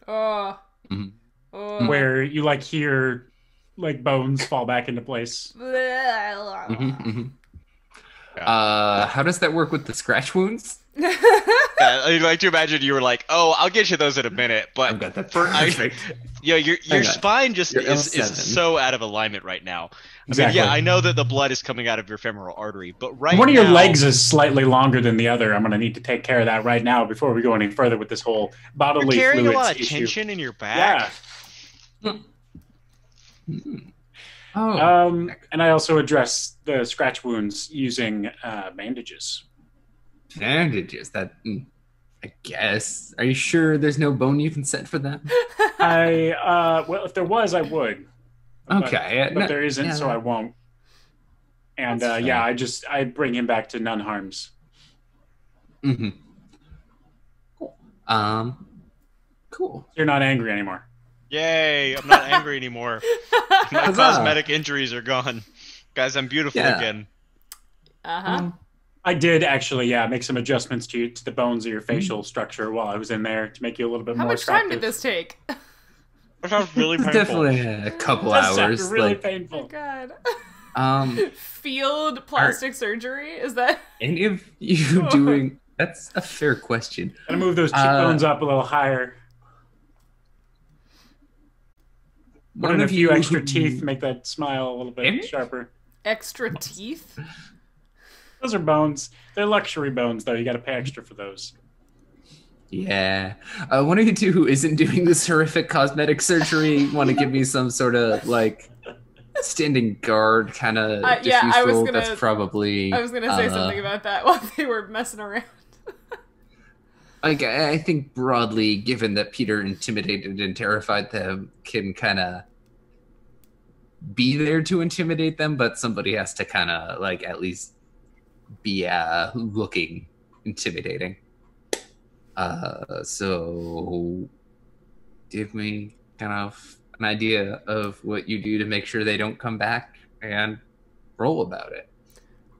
Oh. Mhm. Oh. where you like hear like bones fall back into place. How does that work with the scratch wounds? I'd like to imagine you were like, "Oh, I'll get you those in a minute," but I've got that perfect. your Hang on. spine just You're is L7. so out of alignment right now. Exactly. I mean, yeah, I know that the blood is coming out of your femoral artery, but right One of now, your legs is slightly longer than the other. I'm going to need to take care of that right now before we go any further with this whole you're bodily carrying a fluids lot of issue. tension in your back. Yeah. Oh. And I also address the scratch wounds using bandages. Bandages. That. I guess. Are you sure there's no bone you can set for them? Well, if there was, I would. Okay. But there isn't, so I won't. And That's yeah, fair. I bring him back to none harms. Mm-hmm. Cool. Cool. You're not angry anymore. Yay! I'm not angry anymore. My Huzzah. cosmetic injuries are gone, guys. I'm beautiful Yeah. again. Uh-huh. I did actually, make some adjustments to the bones of your facial structure while I was in there to make you a little bit How more much time attractive. did this take? That sounds really It's painful. definitely a couple That sounded hours. really Oh painful. god. Um, Field plastic surgery? Is that any of you doing? That's a fair question. Gotta move those cheekbones up a little higher. Put in a few extra teeth, make that smile a little bit Amy? sharper. extra teeth? Those are bones. They're luxury bones, though. You gotta pay extra for those. Yeah. One of you two who isn't doing this horrific cosmetic surgery want to give me some sort of like standing guard kind of yeah, diffuse I was roll? gonna- That's probably. I was gonna say something about that while they were messing around. Like I think broadly, given that Peter intimidated and terrified them, can kind of be there to intimidate them, but somebody has to kind of like at least be looking intimidating. So give me kind of an idea of what you do to make sure they don't come back and roll about it.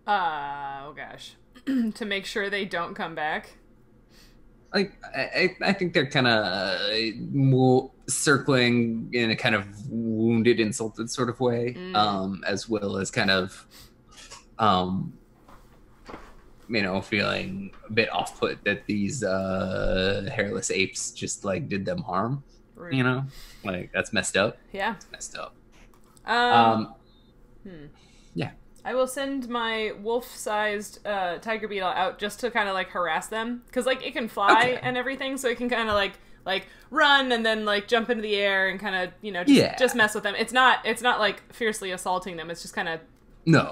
Oh gosh. To make sure they don't come back. Like I think they're kind of circling in a kind of wounded, insulted sort of way, as well as kind of, feeling a bit off-put that these hairless apes just like did them harm. Rude. You know, like that's messed up. Yeah. It's messed up. Yeah. I will send my wolf-sized tiger beetle out just to kind of like harass them, because like it can fly and everything, so it can kind of like run and then like jump into the air and kind of just mess with them. It's not like fiercely assaulting them. It's just kind of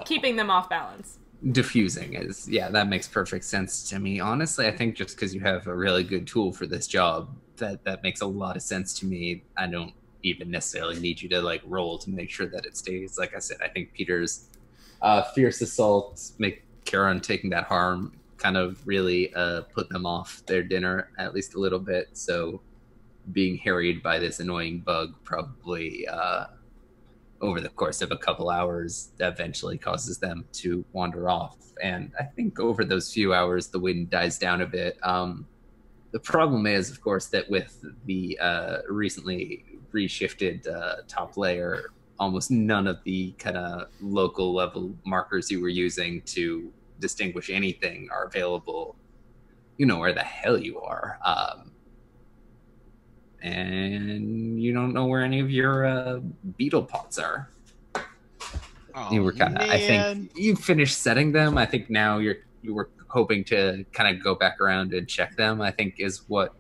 keeping them off balance. Diffusing is that makes perfect sense to me. Honestly, I think just because you have a really good tool for this job, that makes a lot of sense to me. I don't even necessarily need you to like roll to make sure that it stays. Like I said, I think Peter's fierce assault, make Charon taking that harm, kind of really put them off their dinner at least a little bit. So being harried by this annoying bug probably over the course of a couple hours eventually causes them to wander off. And I think over those few hours the wind dies down a bit. The problem is, of course, that with the recently reshifted top layer, almost none of the kind of local level markers you were using to distinguish anything are available. You know where the hell you are. And you don't know where any of your beetle pots are. You were kind of, I think you finished setting them. I think now you were hoping to kind of go back around and check them, I think is what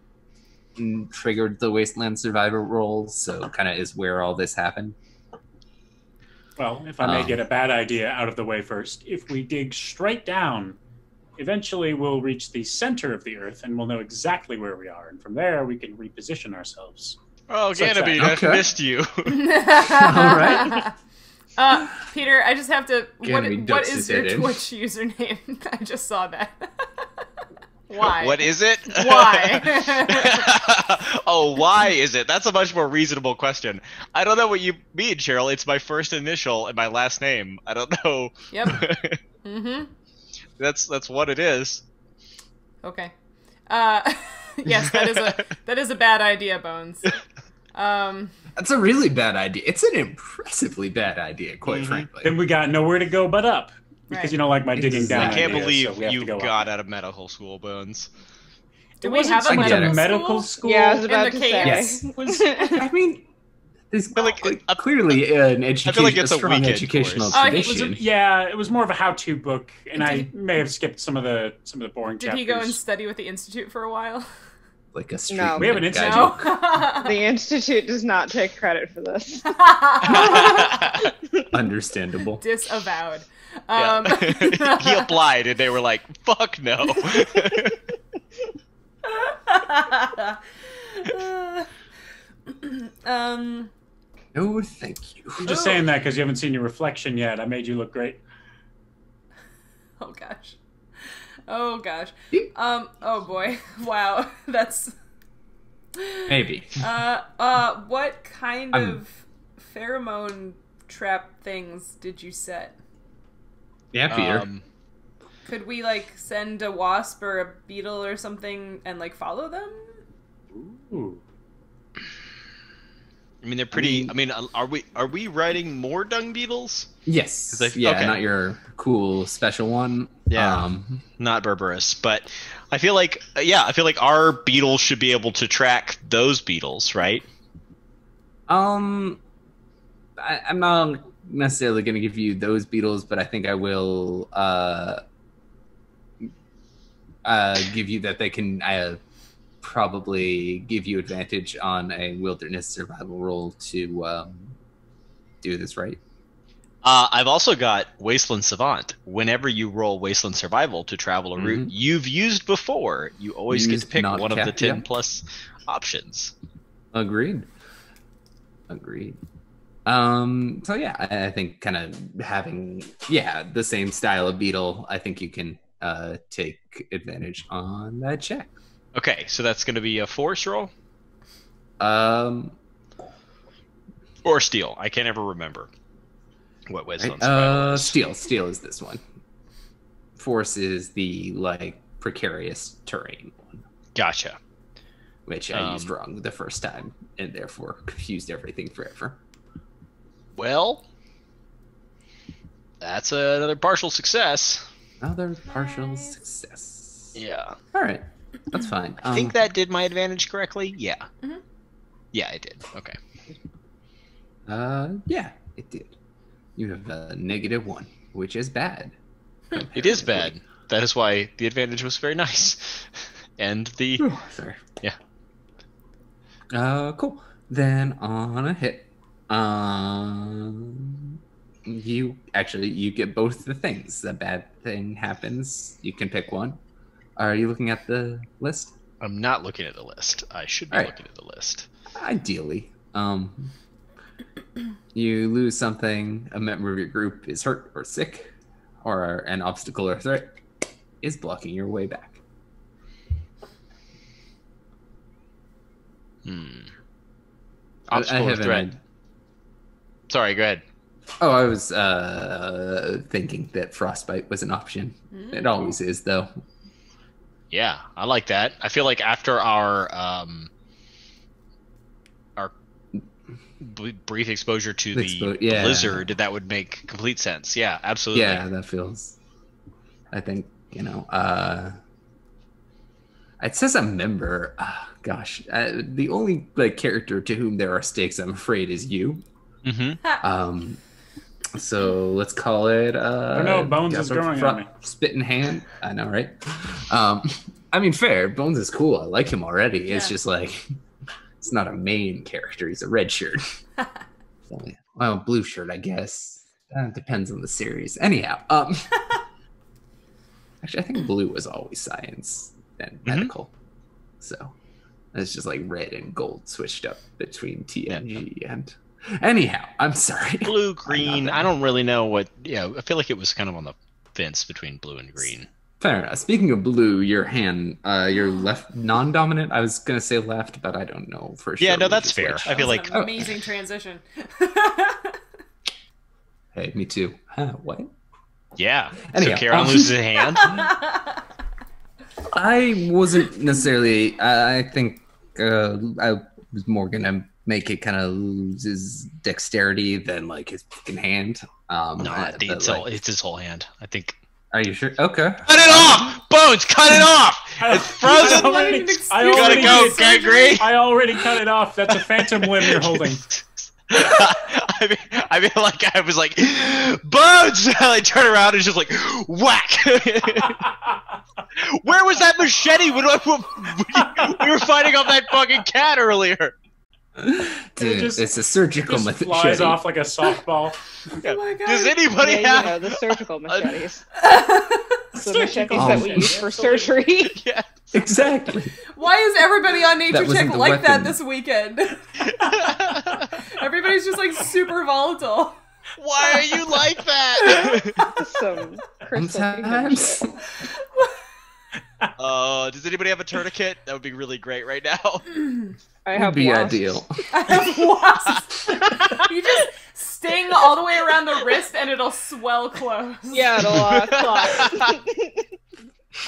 triggered the Wasteland Survivor roll. So kind of is where all this happened. Well, if I may get a bad idea out of the way first, if we dig straight down, eventually we'll reach the center of the Earth and we'll know exactly where we are. And from there, we can reposition ourselves. Oh, Such Ganymede, that. Okay. I've missed you. All right. Peter, I just have to. Ganymede What ducks is his your head in. Twitch username? I just saw that. Why? What is it? Why? Oh, why is it? That's a much more reasonable question. I don't know what you mean, Sheryl. It's my first initial and my last name. I don't know. Yep. Mm-hmm. That's what it is. Okay. Yes, that is a bad idea, Bones. That's a really bad idea. It's an impressively bad idea, quite frankly. Then we got nowhere to go but up. Because Right. you don't like my digging down. I can't idea, believe so we have you to go got up. out of medical school, Bones. Do It we wasn't have so a much medical medical school. Yeah, I was in about the to cave? say. Yes. I mean, there's feel like clearly an I feel like education, it's a a strong weekend educational course. It was tradition. it was more of a how-to book, and I may have skipped some of the boring Did chapters. he go and study with the Institute for a while? Like a street. No. We have an guide. institute. No. The Institute does not take credit for this. Understandable. Disavowed. Yeah. He applied, and they were like, "Fuck no." No, thank you. I'm just saying that because you haven't seen your reflection yet. I made you look great. Oh gosh. Oh gosh. Oh boy. Wow. That's. Maybe. What kind of pheromone trap things did you set? Yeah, Peter. Could we like send a wasp or a beetle or something and like follow them? Ooh. I mean, they're pretty. I mean, are we riding more dung beetles? Yes. okay. Not your cool special one. Yeah. Not Berberus, but I feel like our beetles should be able to track those beetles, right? I'm not necessarily going to give you those beetles, but I think I will give you that they can probably give you advantage on a wilderness survival roll to do this, right? I've also got Wasteland Savant. Whenever you roll Wasteland Survival to travel a route you've used before, you always get to pick one of the 10 plus options. Agreed. So yeah, I think kind of having the same style of beetle, I think you can take advantage on that check. Okay, so that's going to be a force roll? Or steel. I can't ever remember what Wasteland Survival is. Steel is this one. Force is the like precarious terrain one. Gotcha. Which I used wrong the first time and therefore confused everything forever. Well, that's another partial success. Another partial success. Yeah. All right. That's fine. I think that did my advantage correctly. Yeah. Mm-hmm. Yeah, it did. Okay. Yeah, it did. You have a -1, which is bad. It is bad. That is why the advantage was very nice. And the... Sorry. Yeah. Cool. Then on a hit, you get both the things. A bad thing happens. You can pick one. Are you looking at the list? I'm not looking at the list. I should be looking at the list. Ideally. You lose something, a member of your group is hurt or sick, or an obstacle or threat is blocking your way back. Obstacle or threat. Sorry, go ahead. Oh, I was thinking that frostbite was an option. It always is, though. Yeah, I like that. I feel like after our brief exposure to the blizzard, that would make complete sense. Yeah, absolutely. Yeah, that feels. I think it says a member. Gosh, the only character to whom there are stakes, I'm afraid, is you. Mm-hmm. So let's call it. Oh no, Bones is growing on me. Spit in hand. I know, right? I mean, fair. Bones is cool. I like him already. Yeah. It's just like it's not a main character. He's a red shirt. Well, blue shirt, I guess. Depends on the series. Anyhow, actually, I think blue was always science and medical. So it's just like red and gold switched up between TNG and Anyhow, I'm sorry. Blue, green. I don't really know what. Yeah, I feel like it was kind of on the fence between blue and green. Fair enough. Speaking of blue, your hand, your left non-dominant. I was gonna say left, but I don't know for sure. Yeah, no, that's fair. Which. I feel like an amazing transition. Hey, me too. Huh, what? Yeah. Anyhow, so Charon loses a hand. I wasn't necessarily. I think I was more gonna make it kind of lose his dexterity than like his fucking hand. No, it's his whole hand. I think. Are you sure? Okay. Cut it off! Bones, cut it off! It's frozen! You gotta go, Gregory! I already cut it off. That's a phantom limb you're holding. I mean, like, I was like, Bones! And I turn around and it's just like, whack! Where was that machete when we were fighting off that fucking cat earlier? Dude, it's a surgical machete. Flies off like a softball. Oh my God. Does anybody have... You know, the surgical machetes. The machetes that we use for surgery. Yeah. Exactly. Why is everybody on Nature Check the like that weapon. this weekend? Everybody's just like super volatile. Why are you like that? Some crystal Sometimes. kingdom shit. Does anybody have a tourniquet? That would be really great right now. I Would have be wasps. ideal. I have wasps. You just sting all the way around the wrist and it'll swell close. Yeah, it'll clot.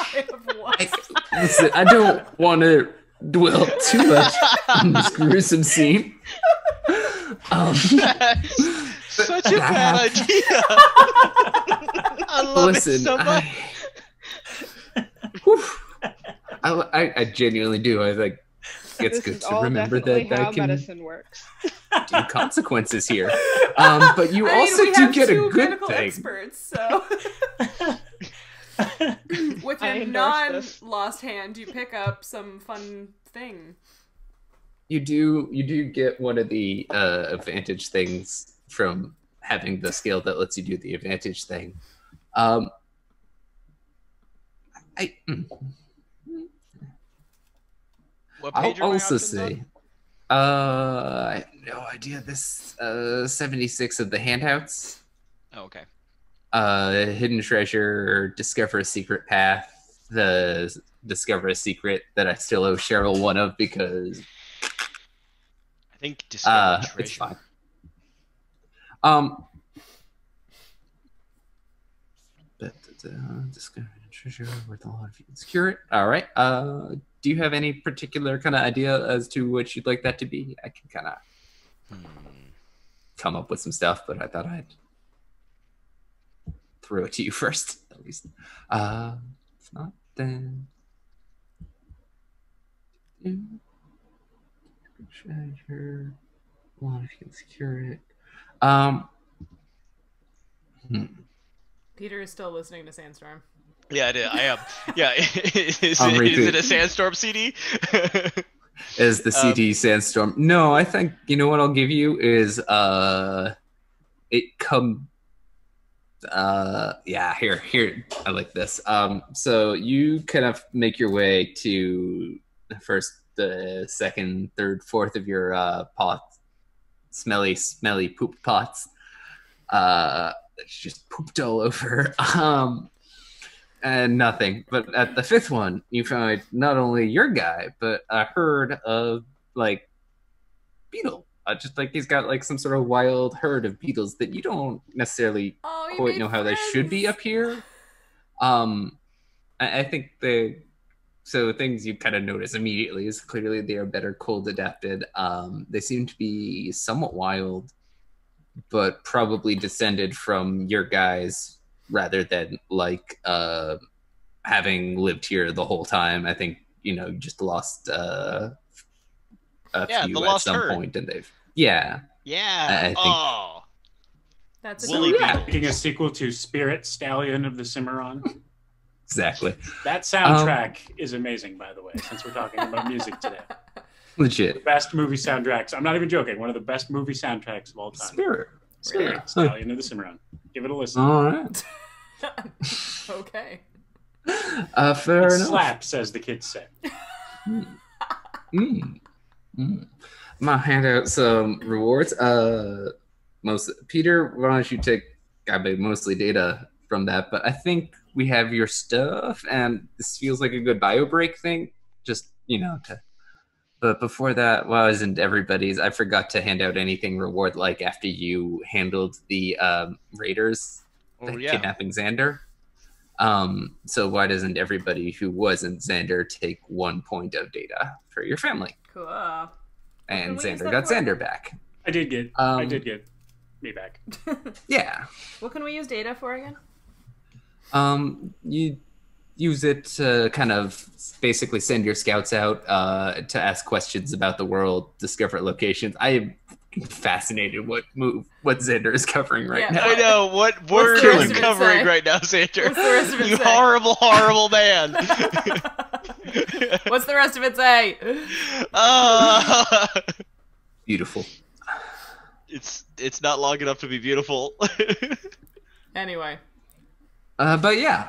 I have wasps. Listen, I don't want to dwell too much on this gruesome scene. Such a bad idea. I love it so much. I genuinely do. I think it's This good is to all remember definitely that how I can medicine works. do consequences here. But you also we do have get a two good medical thing. experts, so with I your endorse this. non-lost hand, you pick up some fun thing. You do get one of the advantage things from having the skill that lets you do the advantage thing. What I'll page are my also options on? say, I have no idea. This 76 of the handouts. Oh, okay. Hidden treasure, discover a secret path. The discover a secret that I still owe Sheryl one of because I think discover treasure. it's fine. Discover treasure worth a lot if you can secure it. All right. Do you have any particular kind of idea as to what you'd like that to be? I can kind of come up with some stuff, but I thought I'd throw it to you first, at least. If not, then treasure. Well, if you can secure it. Peter is still listening to Sandstorm. Yeah, I am. Yeah, is I'll repeat. it a Sandstorm CD? Is the CD Sandstorm? No, I think you know what I'll give you is it come. Yeah, here I like this. So you kind of make your way to the first, the second, third, fourth of your pots, smelly poop pots. It's just pooped all over. And nothing. But at the fifth one, you find not only your guy, but a herd of like beetle. Just like he's got like some sort of wild herd of beetles that you don't necessarily quite know how they should be up here. I think so things you kind of notice immediately is clearly they are better cold adapted. They seem to be somewhat wild, but probably descended from your guys rather than like having lived here the whole time. I think you just lost a few at some point, and they've I think That's Woolly beetle. Making a sequel to Spirit Stallion of the Cimarron. exactly That soundtrack is amazing, by the way, since we're talking about music today. legit. Best movie soundtracks. I'm not even joking. One of the best movie soundtracks of all time. Spirit. Stallion of the Cimarron. Give it a listen. All right. okay. Fair It enough. slaps, as the kids say. I'm gonna hand out some rewards. Peter, why don't you take? I mean, mostly data from that, but I think we have your stuff, and this feels like a good bio break thing. Just to. But before that, well, isn't everybody's? I forgot to hand out anything reward like after you handled the raiders kidnapping Xander. So why doesn't everybody who wasn't Xander take 1 point of data for your family? Cool. And Xander got Xander back. I did get me back. Yeah. What can we use data for again? You use it to kind of basically send your scouts out to ask questions about the world, discover locations. I am fascinated what Xander is covering right now. I know what word is covering right now, Xander. What's the rest of it you say? Horrible, horrible man. What's the rest of it say? Beautiful. It's not long enough to be beautiful. Anyway. But yeah,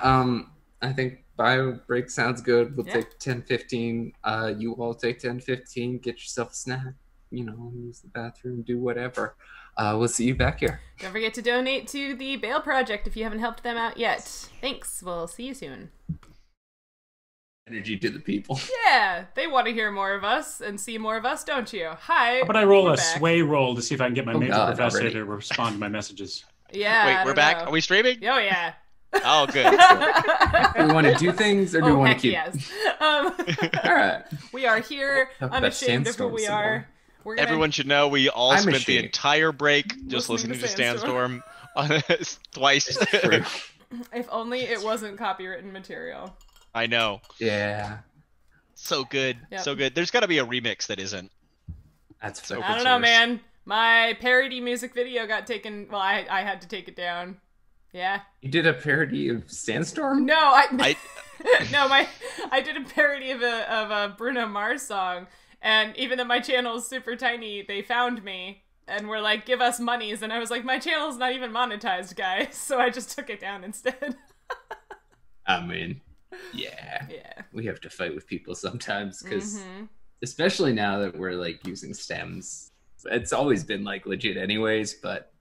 I think bio break sounds good. We'll take 10-15. You all take 10-15. Get yourself a snack. Use the bathroom, do whatever. We'll see you back here. Don't forget to donate to the Bail Project if you haven't helped them out yet. Thanks. We'll see you soon. Energy to the people. Yeah, they want to hear more of us and see more of us, don't you? Hi. How about I roll a back. sway roll to see if I can get my major professor already. to respond to my messages? Yeah. Wait, we're back? Are we streaming? Oh, yeah. Oh, good. Do we want to do things or do we want to keep? Yes. All right. We are here, unashamed of who we are. Everyone should know we all I'm spent ashamed. the entire break just listening to Sandstorm twice. If only it wasn't copywritten material. I know. Yeah. So good. Yep. So good. There's got to be a remix that isn't. That's So I don't know, man. My parody music video got taken. Well, I had to take it down. Yeah. You did a parody of Sandstorm? No, I did a parody of a Bruno Mars song, and even though my channel is super tiny, they found me and were like, "Give us monies," and I was like, "My channel's not even monetized, guys," so I just took it down instead. I mean, yeah. We have to fight with people sometimes because, especially now that we're like using stems, it's always been like legit anyways. But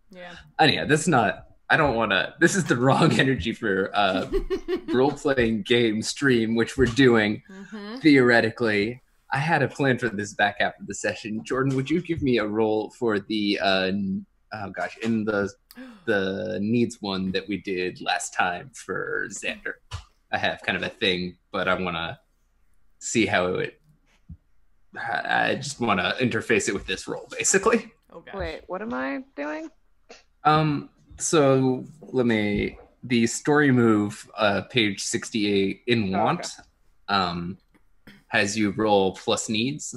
anyhow, I don't want to. This is the wrong energy for role-playing game stream, which we're doing theoretically. I had a plan for this back half of the session. Jordan, would you give me a roll for the in the needs one that we did last time for Xander? I have kind of a thing, but I want to see how I just want to interface it with this roll, basically. Oh gosh. Wait, what am I doing? So the story move, page 68 in Want, has you roll plus needs.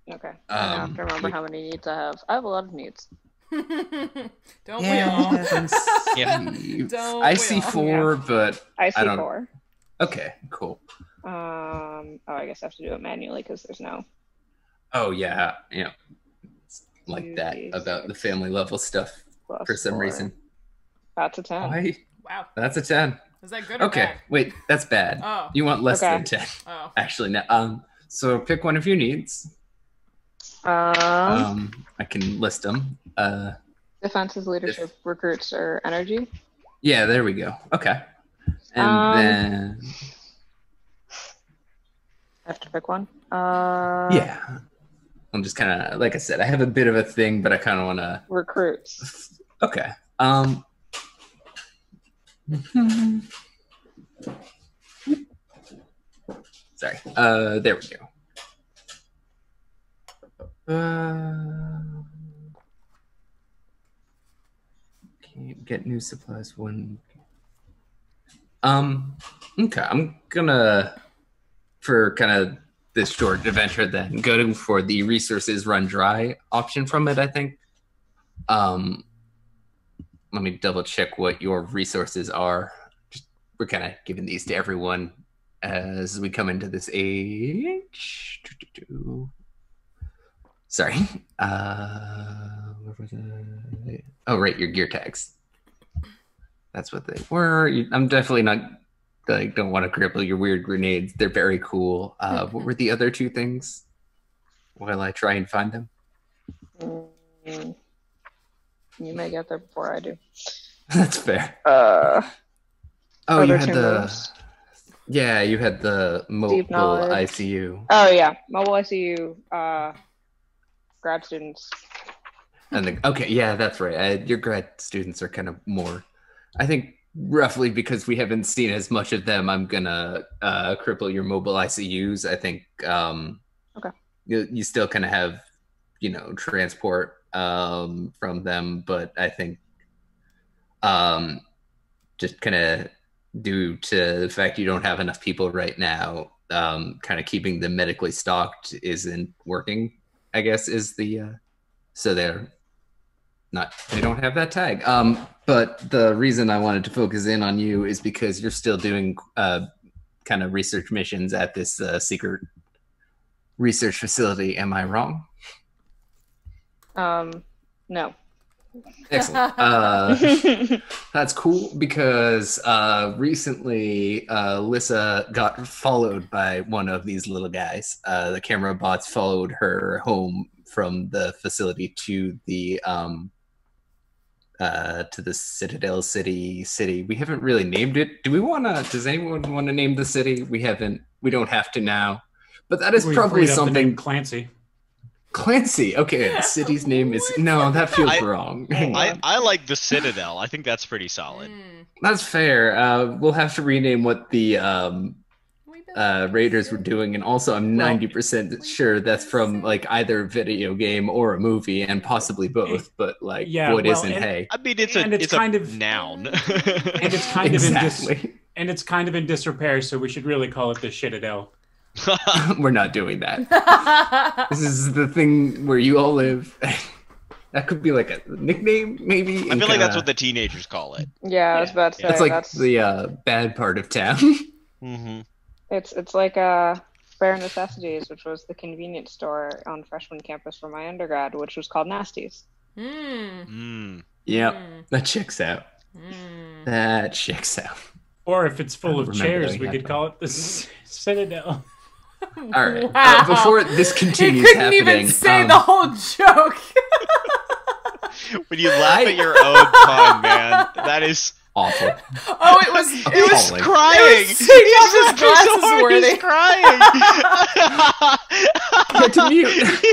Okay. I have to remember how many needs I have. I have a lot of needs. Don't we all? Don't I see 4, but I see don't... 4. Okay, cool. I guess I have to do it manually because there's no. Oh yeah, it's like that about the family level stuff for some reason. That's a 10. Wow. That's a 10. Is that good or okay, bad? wait, that's bad. Oh. You want less than 10. Oh. Actually, no. So pick one of your needs. I can list them. Defenses, leadership, recruits, or energy. Yeah, there we go. Okay. And then I have to pick one. Yeah. I'm just kind of, like I said, I have a bit of a thing, but I kind of want to... Recruits. Okay. Sorry. There we go. Can't get new supplies one. Okay, I'm gonna, for kind of this short adventure then, go for the resources run dry option from it, I think. Let me double check what your resources are. We're kind of giving these to everyone as we come into this age. Sorry. Where was it? Oh, right, your gear tags. That's what they were. I'm definitely not, like, don't want to cripple your weird grenades. They're very cool. What were the other 2 things? while I try and find them. You may get there before I do. That's fair. Oh, you had you had the mobile ICU. Oh yeah, mobile ICU. Grad students. And that's right. Your grad students are kind of more, I think, roughly because we haven't seen as much of them. I'm gonna cripple your mobile ICUs. I think. Okay. You still kind of have, transport from them, but I think just kind of due to the fact you don't have enough people right now, kind of keeping them medically stocked isn't working, I guess, is the so they don't have that tag. But the reason I wanted to focus in on you is because you're still doing kind of research missions at this secret research facility. Am I wrong? No. Excellent. That's cool because recently Lissa got followed by one of these little guys. The camera bots followed her home from the facility to the Citadel City. We haven't really named it. Does anyone want to name the city? We don't have to now. But that is probably something. Clancy. Okay, the city's name is that feels wrong. I like the Citadel. I think that's pretty solid. That's fair. We'll have to rename what the Raiders were doing, and also I'm 90% sure that's from like either a video game or a movie, and possibly both. But isn't hay? I mean, it's kind of noun, and it's kind of and it's kind of in disrepair. So we should really call it the Shitadel. We're not doing that. This is the thing where you all live. That could be like a nickname, maybe. I feel like that's what the teenagers call it. Yeah, I was about to say. It's like the bad part of town. Mm-hmm. It's like Bare Necessities, which was the convenience store on freshman campus for my undergrad, which was called Nasties. Yep, that checks out. That checks out. Or if it's full of chairs, we could call it the Citadel. All right. Wow. Before this continues you couldn't even say the whole joke. When you laugh at your own pun, man, that is awful. Oh, it was crying. Taking off his glasses worthy. He's crying. Get to mute.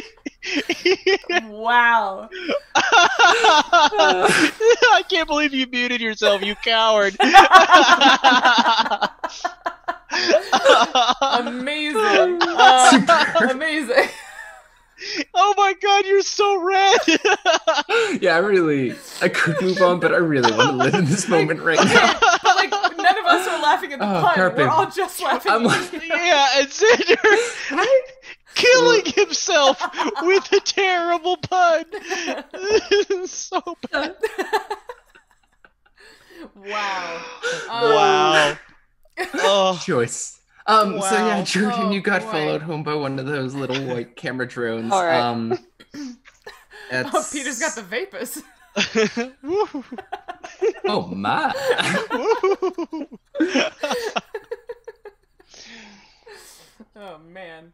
Wow. I can't believe you muted yourself, you coward. Amazing. Amazing. Oh my god, you're so red. Yeah, I could move on, but I really want to live in this moment right now. But like, none of us are laughing at the pun. Carpet. We're all just laughing at you. Yeah, and Xander killing himself with a terrible pun. This is so bad. Wow. Wow. Oh. Choice. So yeah, Jordan, you got followed home by one of those little white camera drones. All right. Peter's got the vapors. Oh my. Oh man.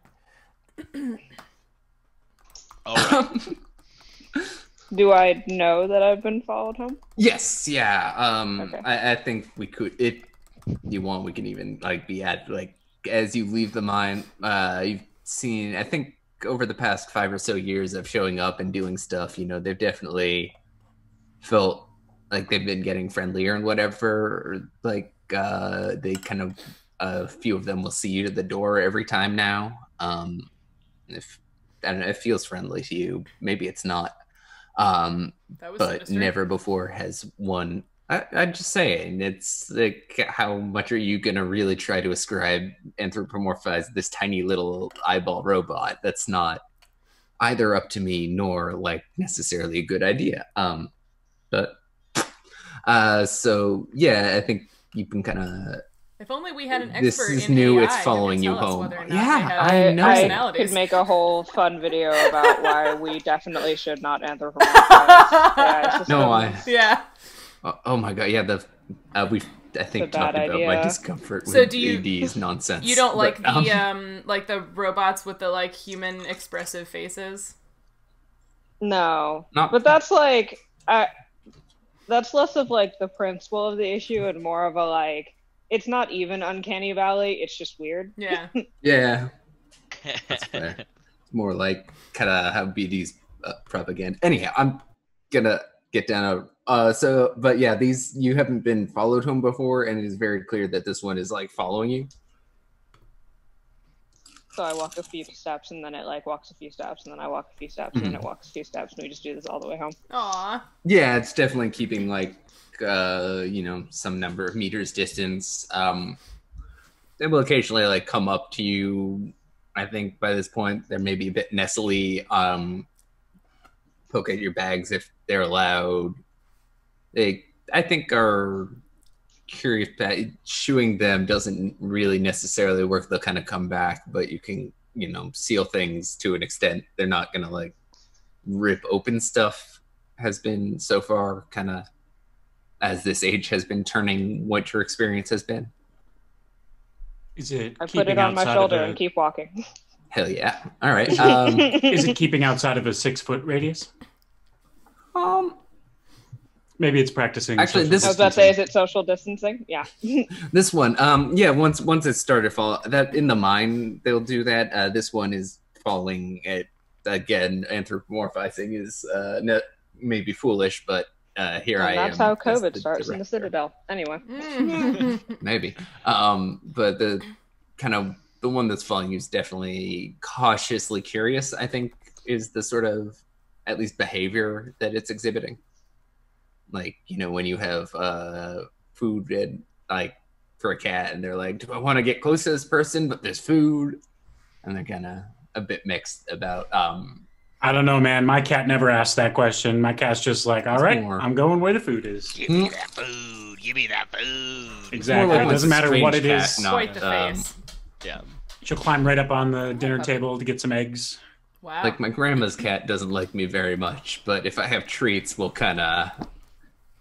All right. Do I know that I've been followed home? Yes, yeah. Okay. I think we could. If you want, we can even be at as you leave the mine. You've seen, I think, over the past 5 or so years of showing up and doing stuff. They've definitely felt like they've been getting friendlier and whatever. They kind of a few of them will see you to the door every time now. If I don't know, it feels friendly to you. Maybe it's not. But never before has one. I'm just saying, it's like, how much are you gonna really try to anthropomorphize this tiny little eyeball robot? That's not either up to me nor necessarily a good idea. So yeah, I think you can kind of. If only we had an expert This is in new. AI It's following you home. I know. I could make a whole fun video about why we definitely should not anthropomorphize AI systems. No, Yeah. Oh my god, yeah. I think It's a bad talked about my idea. discomfort with So do you- AD's nonsense. You don't like but, the robots with the like human expressive faces? No, Not- but that's like that's less of like the principle of the issue and more of a like it's not even Uncanny Valley. It's just weird. Yeah. Yeah, that's fair. More like kind of how BD's propaganda. Anyhow, I'm gonna get down. But yeah, these you haven't been followed home before, and it is very clear that this one is like following you. So I walk a few steps and then it like walks a few steps and then I walk a few steps and then it walks a few steps and we just do this all the way home. Aw. Yeah, it's definitely keeping like some number of meters distance. They will occasionally like come up to you. I think by this point they're maybe a bit nestly. Poke at your bags if they're allowed. They, I think, are curious that shooing them doesn't really necessarily work. They'll kind of come back, but you can, seal things to an extent. They're not gonna like rip open stuff. Has been so far kind of as this age has been turning what your experience has been. Is it I put keeping it on my outside shoulder of a, and keep walking. Hell yeah! All right. Is it keeping outside of a 6-foot radius? Maybe it's practicing. Actually, social this- I was about to say, is distancing. it social distancing? Yeah. This one, once it started fall, that in the mine they'll do that. This one is falling at again. Anthropomorphizing is maybe foolish, but here I am. That's how as COVID the starts in the director. Citadel. Anyway. Maybe. But the kind of the one that's following you is definitely cautiously curious. I think is the sort of at least behavior that it's exhibiting. Like, when you have food and like for a cat and they're like, do I want to get close to this person, but there's food, and they're kind of a bit mixed about I don't know, man. My cat never asked that question. My cat's just like, all right, more- I'm going where the food is. Give me that food. Give me that food. Exactly. More It like doesn't a matter strange what it cat, is. not- Quite the face. Yeah. She'll climb right up on the dinner table to get some eggs. Wow. like my grandma's cat doesn't like me very much, but if I have treats, we'll kind of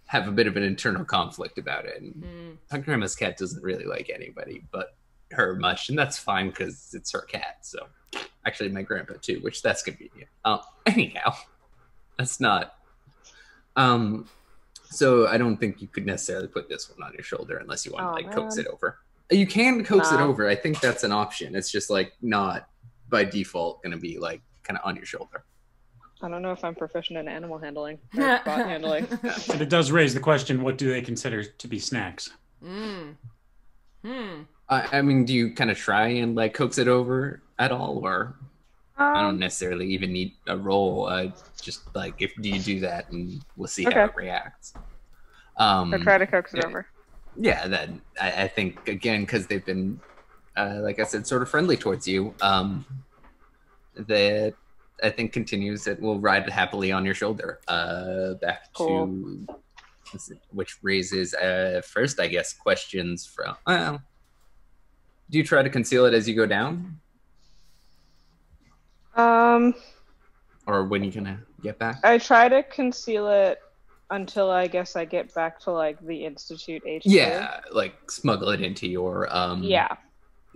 have a bit of an internal conflict about it. And my grandma's cat doesn't really like anybody but her much, and that's fine because it's her cat. So actually my grandpa too, which that's convenient. Anyhow, that's not so I don't think you could necessarily put this one on your shoulder unless you want to coax man. it over. You can coax it No. over. I think that's an option. It's just like not by default going to be like kind of on your shoulder. I don't know if I'm proficient in animal handling or spot handling. And it does raise the question, what do they consider to be snacks? I mean, do you kind of try and like coax it over at all, or I don't necessarily even need a roll? Just like do you do that, and we'll see how Okay. it reacts. I try to coax it over. Yeah, that I think again because they've been, like I said, sort of friendly towards you. That I think continues that will ride happily on your shoulder. Back Cool. to which raises first, I guess, questions from. Do you try to conceal it as you go down, or when you gonna get back? I try to conceal it until I guess I get back to like the Institute HQ. Yeah, like smuggle it into your Yeah.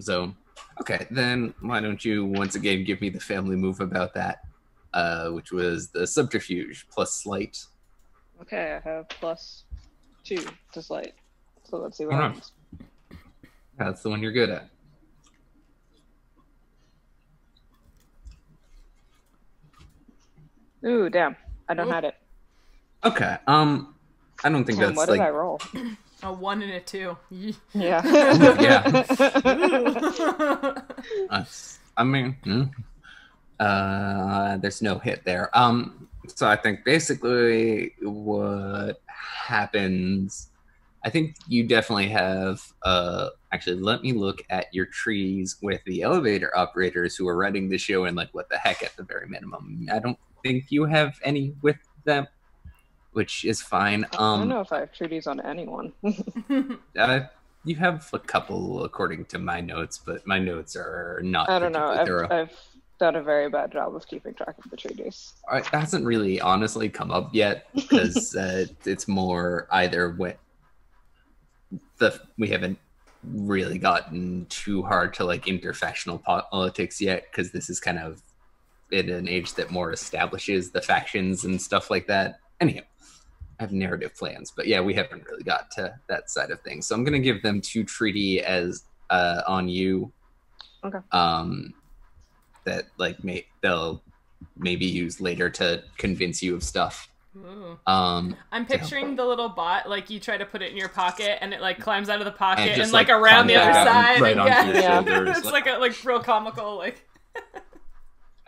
zone. Okay, then why don't you once again give me the family move about that, which was the subterfuge plus sleight. Okay, I have +2 to sleight. So let's see what Alright. happens. That's the one you're good at. Ooh, damn. I don't have it. Okay, I don't think Damn, that's what like did I roll? A 1 and a 2. Yeah. yeah. I mean, there's no hit there. So I think basically what happens, I think you definitely have, actually let me look at your trees with the elevator operators who are running the show and like what the heck at the very minimum. I don't think you have any with them, which is fine. I don't know if I have treaties on anyone. You have a couple according to my notes, but my notes are not I don't know. particularly thorough. I've done a very bad job of keeping track of the treaties. It hasn't really honestly come up yet because it's more either when we haven't really gotten too hard to like interfactional politics yet, because this is kind of in an age that more establishes the factions and stuff like that. Anyhow, I have narrative plans, but yeah, we haven't really got to that side of things. So I'm gonna give them 2 treaty as on you. Okay. That like they'll maybe use later to convince you of stuff. Ooh. I'm picturing the little bot, like you try to put it in your pocket and it like climbs out of the pocket and like around the other side. Right onto your yeah. shoulders. It's like real comical, like.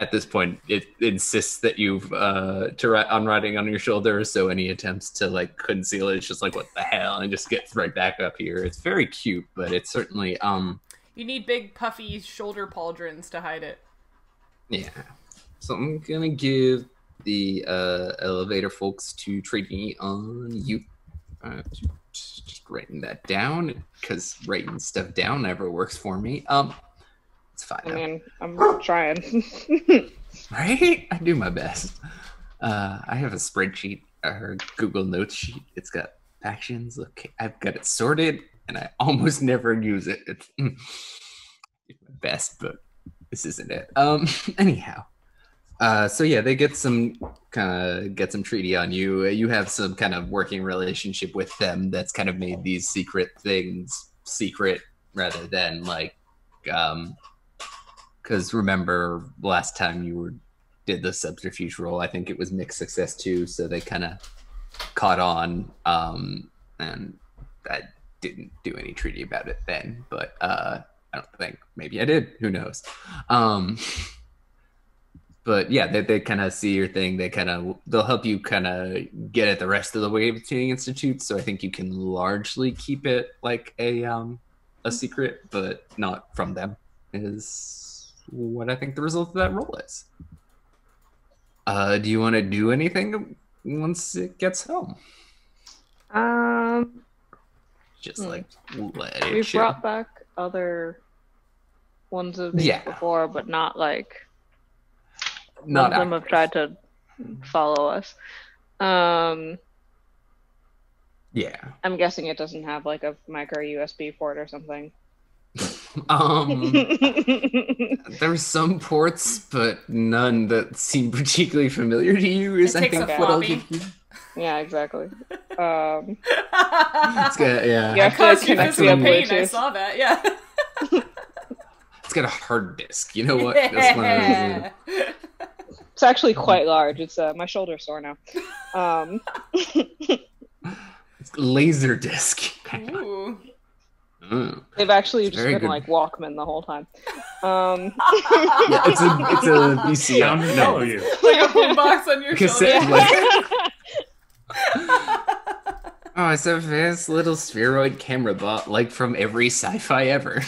At this point, it insists that you've on riding on your shoulders, so any attempts to like conceal it, it's just like, what the hell, and it just gets right back up here. It's very cute, but it's certainly you need big puffy shoulder pauldrons to hide it. Yeah. So I'm gonna give the elevator folks 2 treaty on you. Just writing that down, because writing stuff down never works for me. It's fine. I mean, I'm trying. Right? I do my best. I have a spreadsheet, or Google Notes sheet. It's got factions. Okay, I've got it sorted, and I almost never use it. It's my best, but this isn't it. Anyhow. So yeah, they get some treaty on you. You have some kind of working relationship with them that's kind of made these secret things secret rather than like, because remember last time you did the subterfuge roll, I think it was mixed success too. So they kind of caught on, and I didn't do any treaty about it then, but I don't think, maybe I did. Who knows? But yeah, they kind of see your thing. They'll help you kind of get at the rest of the Wave Tuning Institute. So I think you can largely keep it like a secret, but not from them. Is what I think the result of that roll is. Do you want to do anything once it gets home? Just like let it. We've brought back other ones of these before, but not like. None of them have tried to follow us. Yeah. I'm guessing it doesn't have like a micro USB port or something. There's some ports, but none that seem particularly familiar to you. Is I think what I'll give you. Yeah, exactly. It's good, yeah. I caused you physical pain. I saw that. Yeah. It's got a hard disk. You know what? That's one of those, It's actually quite large. It's my shoulder's sore now. It's laser disc. Ooh. They've actually just been like Walkman the whole time. Yeah, it's a VCR. No, you like a boombox on your shoulder. Oh, it's a fast little spheroid camera bot, like from every sci-fi ever.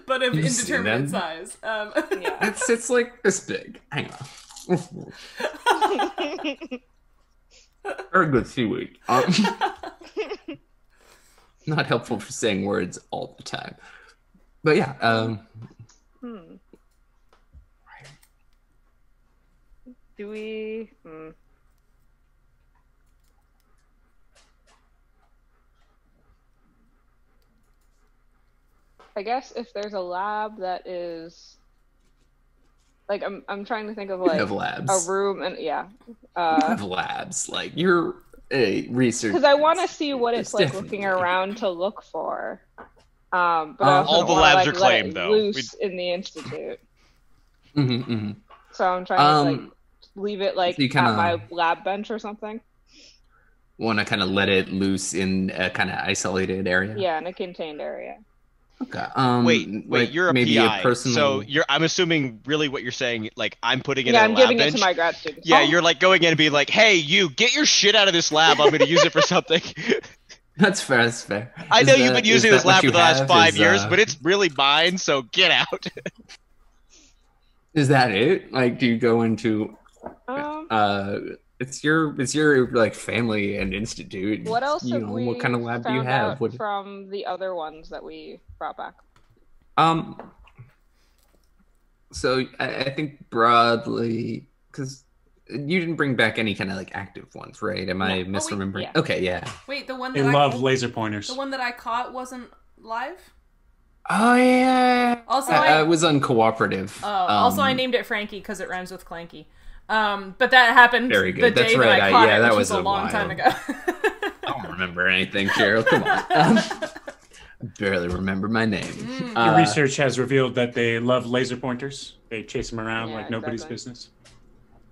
But of indeterminate size. Yeah. It's like this big. Hang on. Very good seaweed. Not helpful for saying words all the time. But yeah. Do we... I guess if there's a lab that is like I'm trying to think of like a room and you have labs, like you're a researcher, because I want to see what it's like looking around to look for. But all the labs are claimed though. Loose in the institute. Mm-hmm. So I'm trying to like leave it like at my lab bench or something. Want to kind of let it loose in a kind of isolated area? Yeah, in a contained area. Okay. Wait, like you're a maybe PI, a personal... so I'm assuming really what you're saying, like I'm putting it in a lab I'm giving bench. it to my grad students. Yeah, you're like going in and being like, hey, you, get your shit out of this lab, I'm going to use it for something. That's fair, that's fair. I know you've been using this lab for the last 5 years, but it's really mine, so get out. Is that it? Like, do you go into... It's your like family and institute. What else have we what kind of lab do you found have? out from the other ones that we brought back? So I think broadly, because You didn't bring back any kind of like active ones, right? Am I misremembering? yeah. Okay, yeah. Wait, the one They that love laser pointers. the one that I caught wasn't live? Oh yeah. Also, I was uncooperative. Also, I named it Frankie because it rhymes with Clanky. But that happened Very good. the That's day right. that I caught it, that which was was a long time ago. I don't remember anything, Sheryl. Come on. I barely remember my name. Your research has revealed that they love laser pointers. They chase them around like nobody's business.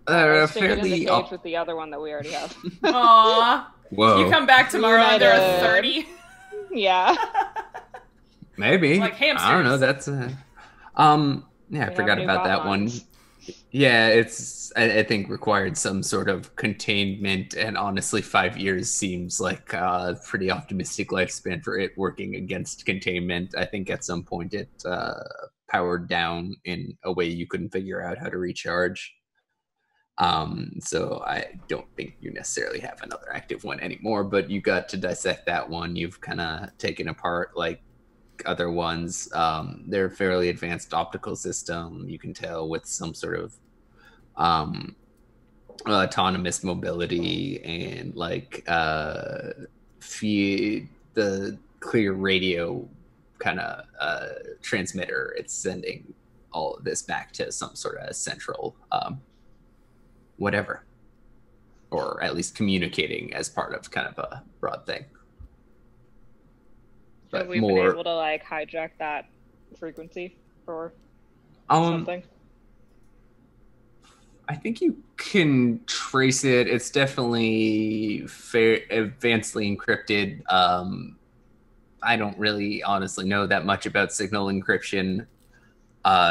Stick it in the cage with the other one that we already have. Aww. Whoa. You come back tomorrow and there are 30. Yeah. Maybe. Like hamsters. I don't know. That's yeah, I forgot about that one. Yeah, it's I think required some sort of containment, and honestly 5 years seems like a pretty optimistic lifespan for it working against containment. I think at some point it powered down in a way you couldn't figure out how to recharge. So I don't think you necessarily have another active one anymore, but you got to dissect that one. You've kind of taken apart like other ones. They're a fairly advanced optical system. You can tell with some sort of autonomous mobility and like feed the clear radio kind of transmitter. It's sending all of this back to some sort of central whatever, or at least communicating as part of kind of a broad thing. Have we been able to like hijack that frequency or something? I think you can trace it. It's definitely advancedly encrypted. I don't really honestly know that much about signal encryption.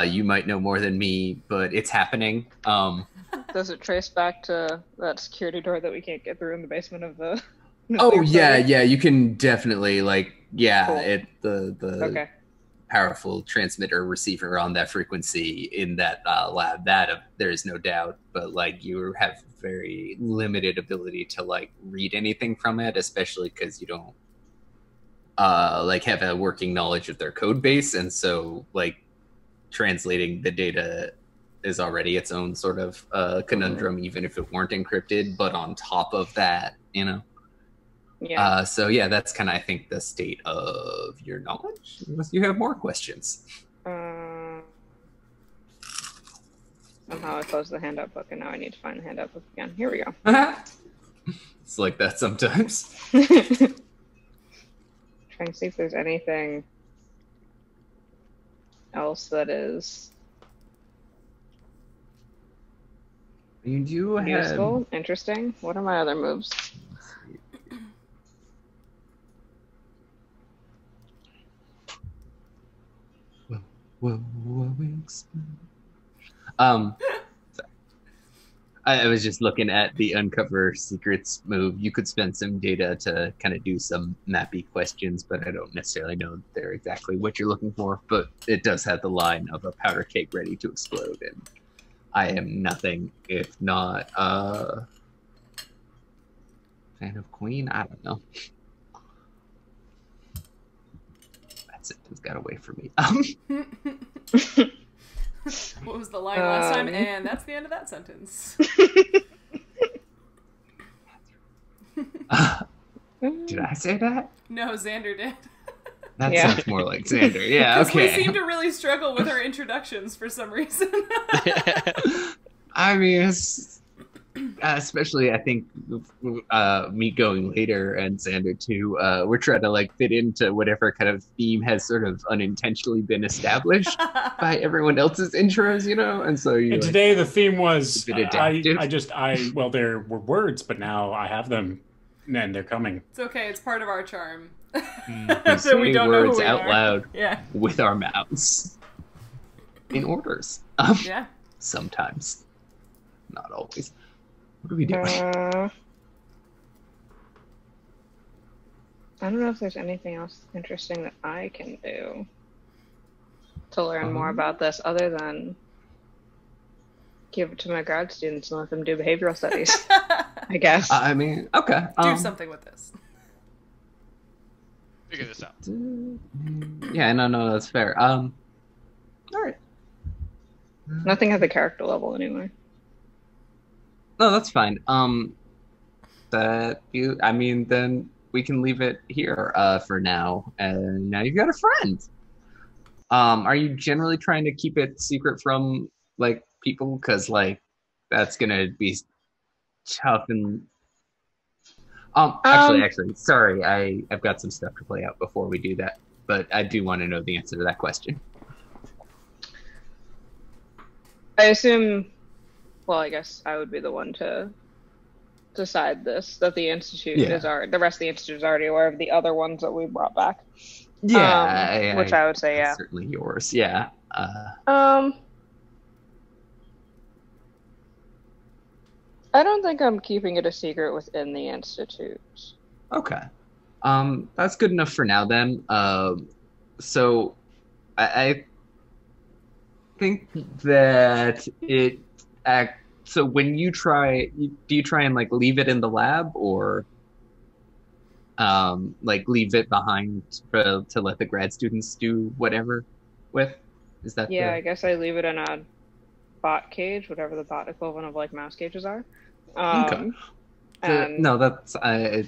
You might know more than me, but it's happening. Does it trace back to that security door that we can't get through in the basement of the? Oh yeah, you can definitely like Cool. The powerful transmitter receiver on that frequency in that lab. That there is no doubt, but like you have very limited ability to like read anything from it, especially because you don't like have a working knowledge of their code base, and so like translating the data is already its own sort of conundrum, even if it weren't encrypted. But on top of that, you know. Yeah. So yeah, that's kind of I think the state of your knowledge. Unless you have more questions. Somehow I closed the handout book, and now I need to find the handout book again. Here we go. It's like that sometimes. Trying to see if there's anything else that is You do have useful, interesting. What are my other moves? I was just looking at the uncover secrets move. You could spend some data to kind of do some mappy questions, but I don't necessarily know they're exactly what you're looking for. But it does have the line of a powder keg ready to explode, and I am nothing if not fan of Queen. I don't know. That sentence got away from me. What was the line last time? And that's the end of that sentence. Did I say that? No, Xander did. That sounds more like Xander. Yeah, okay. We seem to really struggle with our introductions for some reason. I mean, especially I think me going later and Xander too, we're trying to like fit into whatever kind of theme has sort of unintentionally been established by everyone else's intros, you know. And so you. And today the theme was adaptive. well, there were words, but now I have them, and they're coming. It's okay. It's part of our charm. So we don't know who we out are. loud with our mouths in orders. Yeah. Sometimes, not always. What are we doing? I don't know if there's anything else interesting that I can do to learn more about this other than give it to my grad students and let them do behavioral studies, I guess. I mean, okay. Do something with this. Figure this out. Yeah, no, that's fair. All right. Nothing at the character level anyway. No, that's fine. Then we can leave it here for now. And now you've got a friend. Are you generally trying to keep it secret from like people? Because like that's gonna be tough. And actually, sorry, I've got some stuff to play out before we do that. But I do want to know the answer to that question. I assume. Well, I guess I would be the one to decide this. That the institute the rest of the institute is already aware of the other ones that we brought back. Yeah, which I would say, yeah, certainly yours. Yeah. I don't think I'm keeping it a secret within the institute. Okay. That's good enough for now then. So I think that so when you try, do you try and like leave it in the lab or like leave it behind to let the grad students do whatever with? Is that I guess I leave it in a bot cage, whatever the bot equivalent of like mouse cages are. Okay. No, that's a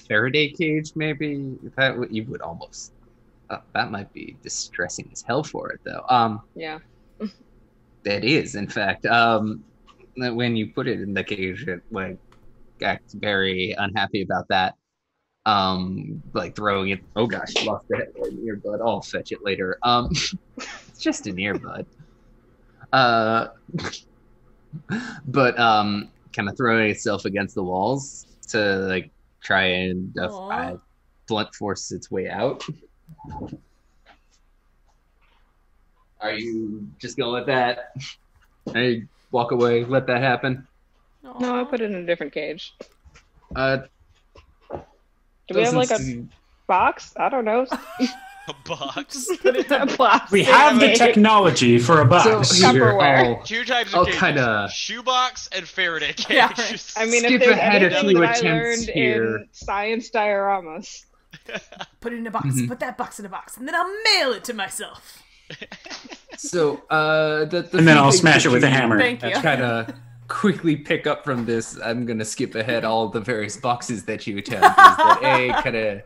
Faraday cage, maybe. That you would almost. That might be distressing as hell for it, though. Yeah. That is, in fact. When you put it in the cage, it like acts very unhappy about that. Like throwing it. Oh gosh, lost the earbud. I'll fetch it later. It's just an earbud. But kind of throwing itself against the walls to like try and blunt force its way out. Are you just going with that? I walk away, let that happen? No, I put it in a different cage. Do we have like a box? I don't know. A box. We have the technology for a box. So Tupperware. Two types of cages. Shoebox and Faraday cage. Yeah. I mean, Skip if there's ahead a anything few that I attempts learned here. in science dioramas. Put it in a box. Put that box in a box, and then I'll mail it to myself. So, and then I'll smash it with a hammer. Thank you. Kind of quickly pick up from this. I'm gonna skip ahead all the various boxes that you attempt. Is that kind of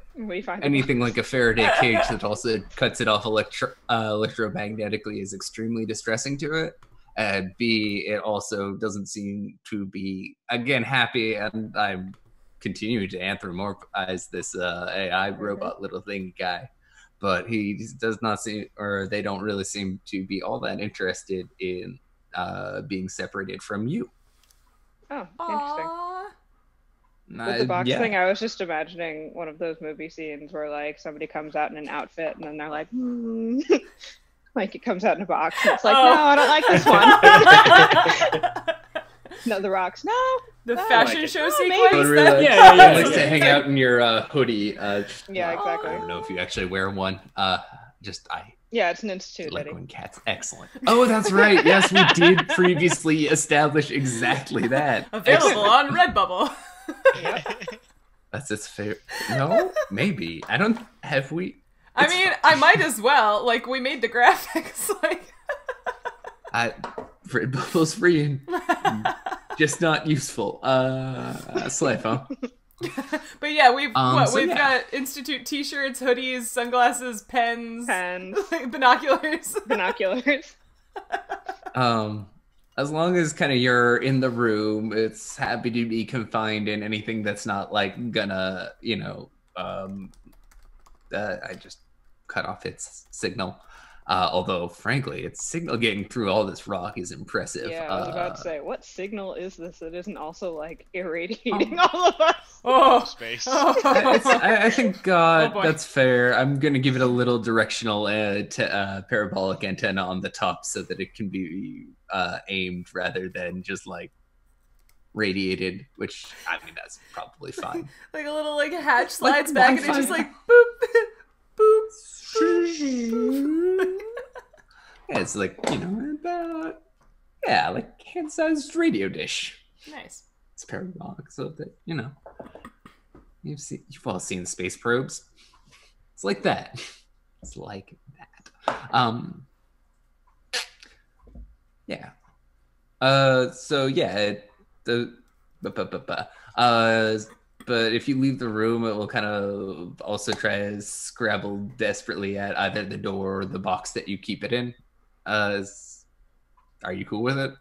anything like a Faraday cage that also cuts it off electromagnetically is extremely distressing to it. And B, it also doesn't seem to be again happy, and I'm continuing to anthropomorphize this AI robot little thing guy. But he does not seem, or they don't really seem to be all that interested in being separated from you. Oh, interesting. Aww. With the box thing, I was just imagining one of those movie scenes where like somebody comes out in an outfit and then they're like, like it comes out in a box and it's like, no, I don't like this one. No, the rocks, no. The fashion show sequence. Yeah. Likes to hang out in your hoodie. Yeah, exactly. I don't know if you actually wear one. Yeah, it's an institute. Like when cats. Excellent. Oh, that's right. Yes, we did previously establish exactly that. Available on Redbubble. Yep. That's its favorite. No, maybe. I don't. Have we? I mean, I might as well. Like, we made the graphics. Like, Redbubble's free and just not useful. Slave, huh? But yeah, we've got Institute t-shirts, hoodies, sunglasses, pens, binoculars. As long as kind of you're in the room, it's happy to be confined in anything that's not like gonna, I just cut off its signal. Although, frankly, its signal getting through all this rock is impressive. Yeah, I was about to say, what signal is this that isn't also, like, irradiating all of us? Oh, space. I think, that's fair. I'm going to give it a little directional parabolic antenna on the top so that it can be aimed rather than just, like, radiated, which, I mean, that's probably fine. Like a little, like, hatch slides back and it's just like, boop, boop. Yeah, it's like, about like hand-sized radio dish. Nice. It's parabolic, so that you've all seen space probes. It's like that. It's like that. Yeah. So yeah, the uh, but if you leave the room, it will kind of also try to scrabble desperately at either the door or the box that you keep it in. Are you cool with it?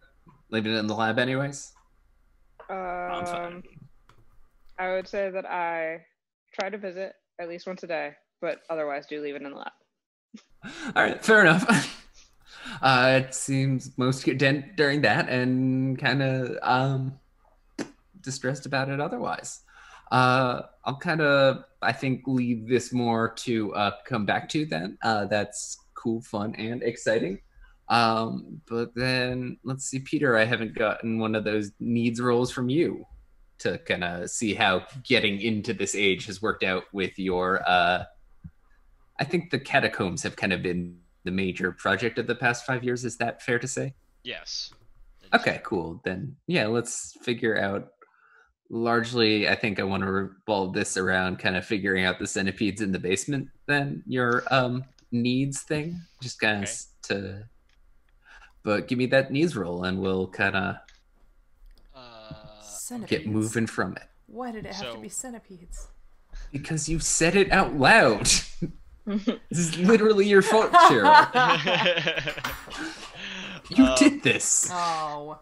Leaving it in the lab anyways? I'm fine. I would say that I try to visit at least once a day, but otherwise do leave it in the lab. All right, fair enough. It seems most content during that and kind of distressed about it otherwise. I'll kind of, I think, leave this more to come back to then. That's cool, fun, and exciting. But then, let's see, Peter, I haven't gotten one of those needs rolls from you to kind of see how getting into this age has worked out with your, I think the catacombs have kind of been the major project of the past 5 years. Is that fair to say? Yes. Okay, cool. Then, yeah, let's figure out. Largely, I think I want to revolve this around kind of figuring out the centipedes in the basement. Then your needs thing, just kind of to. But give me that needs roll, and we'll kind of get moving from it. Why did it have to be centipedes? Because you said it out loud. This is literally your fault, Sheryl. You did this. Oh.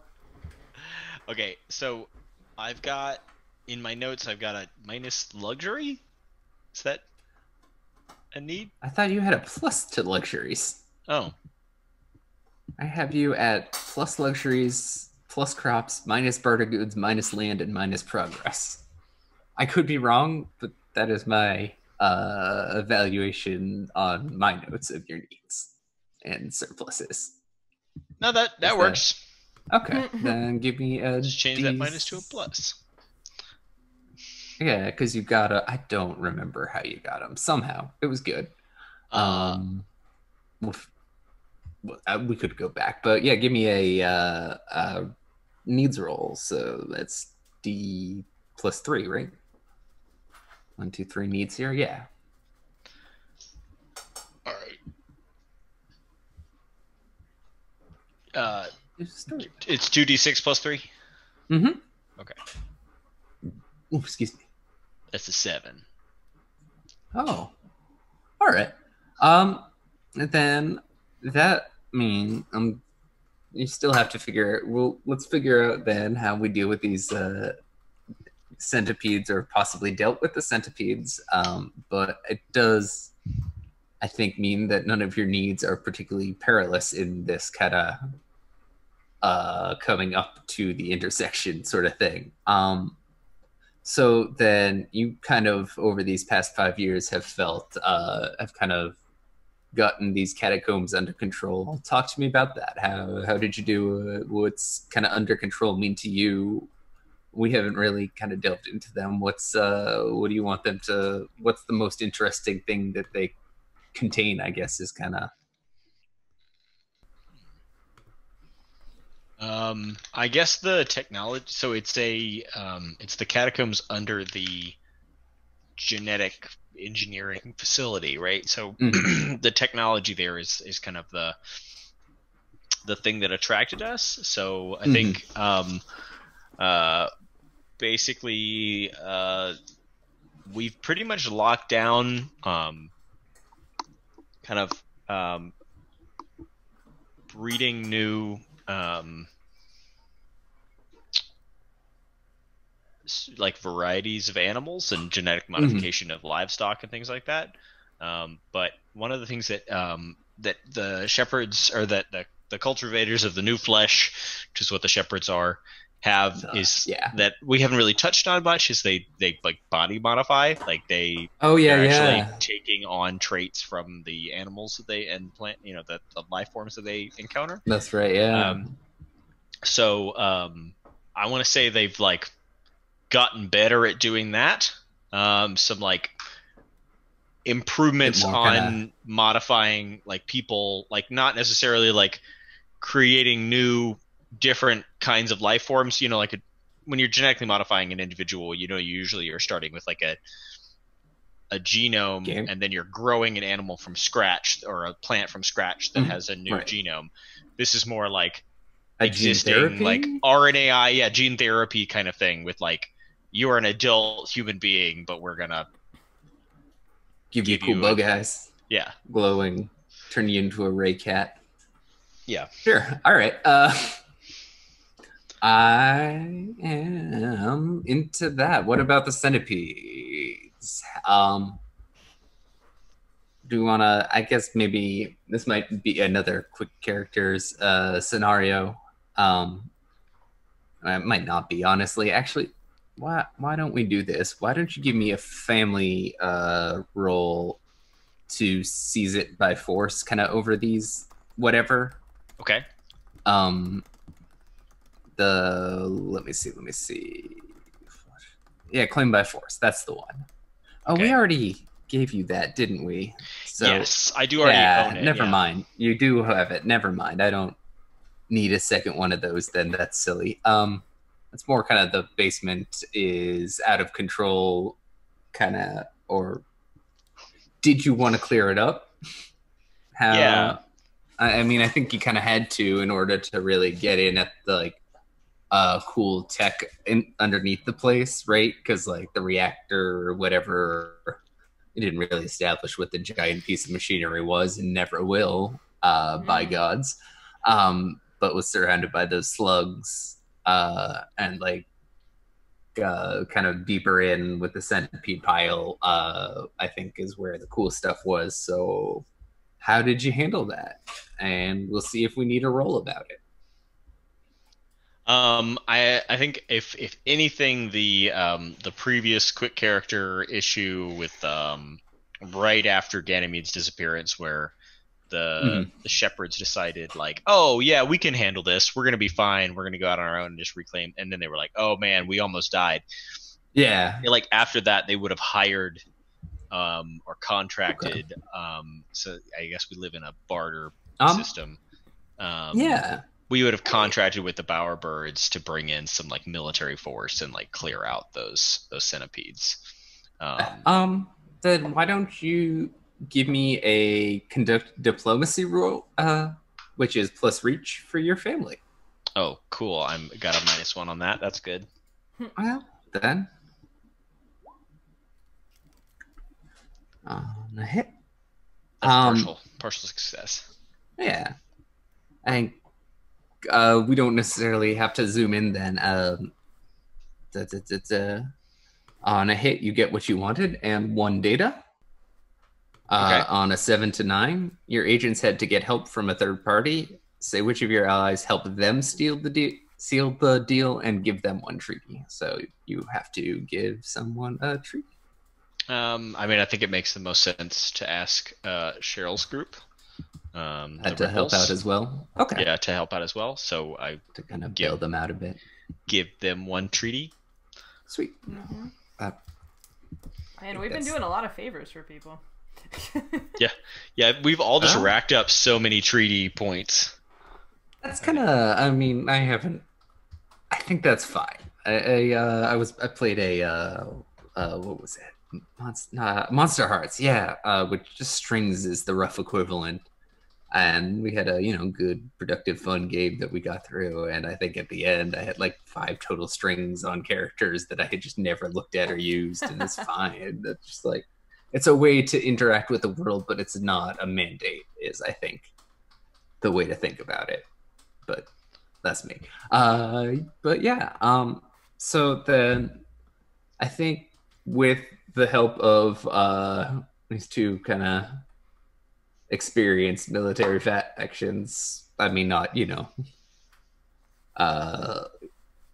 Okay, so I've got, in my notes, I've got a minus luxury? Is that a need? I thought you had a plus to luxuries. Oh. I have you at plus luxuries, plus crops, minus barter goods, minus land, and minus progress. I could be wrong, but that is my evaluation on my notes of your needs and surpluses. No, that works. Okay, then give me a Just change that minus to a plus. Yeah, because you got a. I don't remember how you got them. Somehow it was good. We could go back, but yeah, give me a needs roll. So that's D plus 3, right? 1, 2, 3 needs here. Yeah. All right. It's 2d6 plus 3. Mm-hmm. Okay. Ooh, excuse me. That's a 7. Oh. All right. And then that means you still have to figure. Well, let's figure out then how we deal with these centipedes, or possibly dealt with the centipedes. But it does, I think, mean that none of your needs are particularly perilous in this kind of coming up to the intersection sort of thing. So then you kind of, over these past 5 years, have kind of gotten these catacombs under control. Talk to me about that. How did you do? What's kind of under control mean to you? We haven't really kind of delved into them. What do you want them to? What's the most interesting thing that they contain? I guess is kind of. I guess the technology. So it's the catacombs under the genetic engineering facility, right? So the technology there is kind of the thing that attracted us. So I think basically we've pretty much locked down kind of breeding new like varieties of animals and genetic modification of livestock and things like that. But one of the things that that the shepherds, or that the cultivators of the new flesh, which is what the shepherds are, have that we haven't really touched on much, is they like body modify, like they're actually taking on traits from the animals that they and plant, the life forms that they encounter. That's right. Yeah. So I want to say they've like gotten better at doing that. Some like improvements on modifying like people, like not necessarily like creating new different kinds of life forms, like when you're genetically modifying an individual, you usually are starting with like a genome, and then you're growing an animal from scratch, or a plant from scratch that has a new genome. This is more like existing like RNAi, yeah, gene therapy kind of thing with like, you are an adult human being, but we're gonna give you cool bug eyes. Yeah. Glowing, turn you into a ray cat. Yeah. Sure. All right. I am into that. What about the centipedes? Do we want to? I guess maybe this might be another quick characters scenario. It might not be, honestly. Actually, why don't we do this? Why don't you give me a family role to seize it by force, kind of over these whatever. Okay. Let me see. Yeah, claim by force. That's the one. Oh, Okay. we already gave you that, didn't we? So, yes, I do already own it. Never mind. You do have it. Never mind. I don't need a second one of those then. That's silly. It's more kind of the basement is out of control, kind of, or did you want to clear it up? Yeah. I mean, I think you kind of had to in order to really get in at the like cool tech underneath the place, right? Because like the reactor or whatever, it didn't really establish what the giant piece of machinery was and never will, by gods. But was surrounded by those slugs, and like kind of deeper in with the centipede pile, I think is where the cool stuff was. So how did you handle that? And we'll see if we need a roll about it. I think if anything, the previous quick character issue with right after Ganymede's disappearance, where the shepherds decided like, oh yeah, we can handle this, we're gonna be fine, we're gonna go out on our own and just reclaim, and then they were like, oh man, we almost died. Yeah. Like after that, they would have hired or contracted. So I guess we live in a barter system. Yeah. We would have contracted with the Bowerbirds to bring in some like military force and like clear out those centipedes. Then why don't you give me a conduct diplomacy roll, which is plus reach for your family. Oh, cool. I'm got a -1 on that. That's good. Well, then on a hit. That's partial success. Yeah. And we don't necessarily have to zoom in then. On a hit, you get what you wanted and 1 data. Okay. On a 7 to 9, your agents had to get help from a third party. Say which of your allies helped them seal the deal and give them 1 treaty. So you have to give someone a treaty. I mean, I think it makes the most sense to ask Sheryl's group. Had to help out as well. Okay. Yeah, to help out as well. So to kind of bail them out a bit. Give them 1 treaty. Sweet. Mm-hmm. Man, we've been doing a lot of favors for people. Yeah. We've all just racked up so many treaty points. That's kind of. I mean, I haven't. I think that's fine. I played a what was it? Monster Hearts. Yeah, which just strings is the rough equivalent. And we had a good, productive, fun game that we got through. And I think at the end, I had like 5 total strings on characters that I had just never looked at or used, and it's fine. That's just like, it's a way to interact with the world, but it's not a mandate. Is I think the way to think about it. But that's me. But yeah. So then, I think with the help of these 2 kind of experienced military factions, I mean, not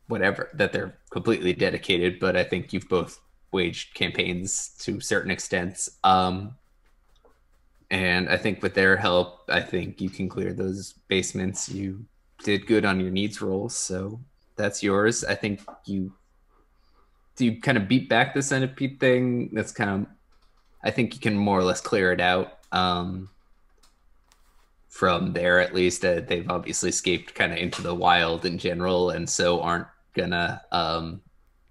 whatever, that they're completely dedicated, but I think you've both waged campaigns to certain extents, and I think with their help, I think you can clear those basements. You did good on your needs rolls, so that's yours. I think you kind of beat back the centipede thing. That's kind of, I think you can more or less clear it out. From there, at least, they've obviously escaped kind of into the wild in general, and so aren't gonna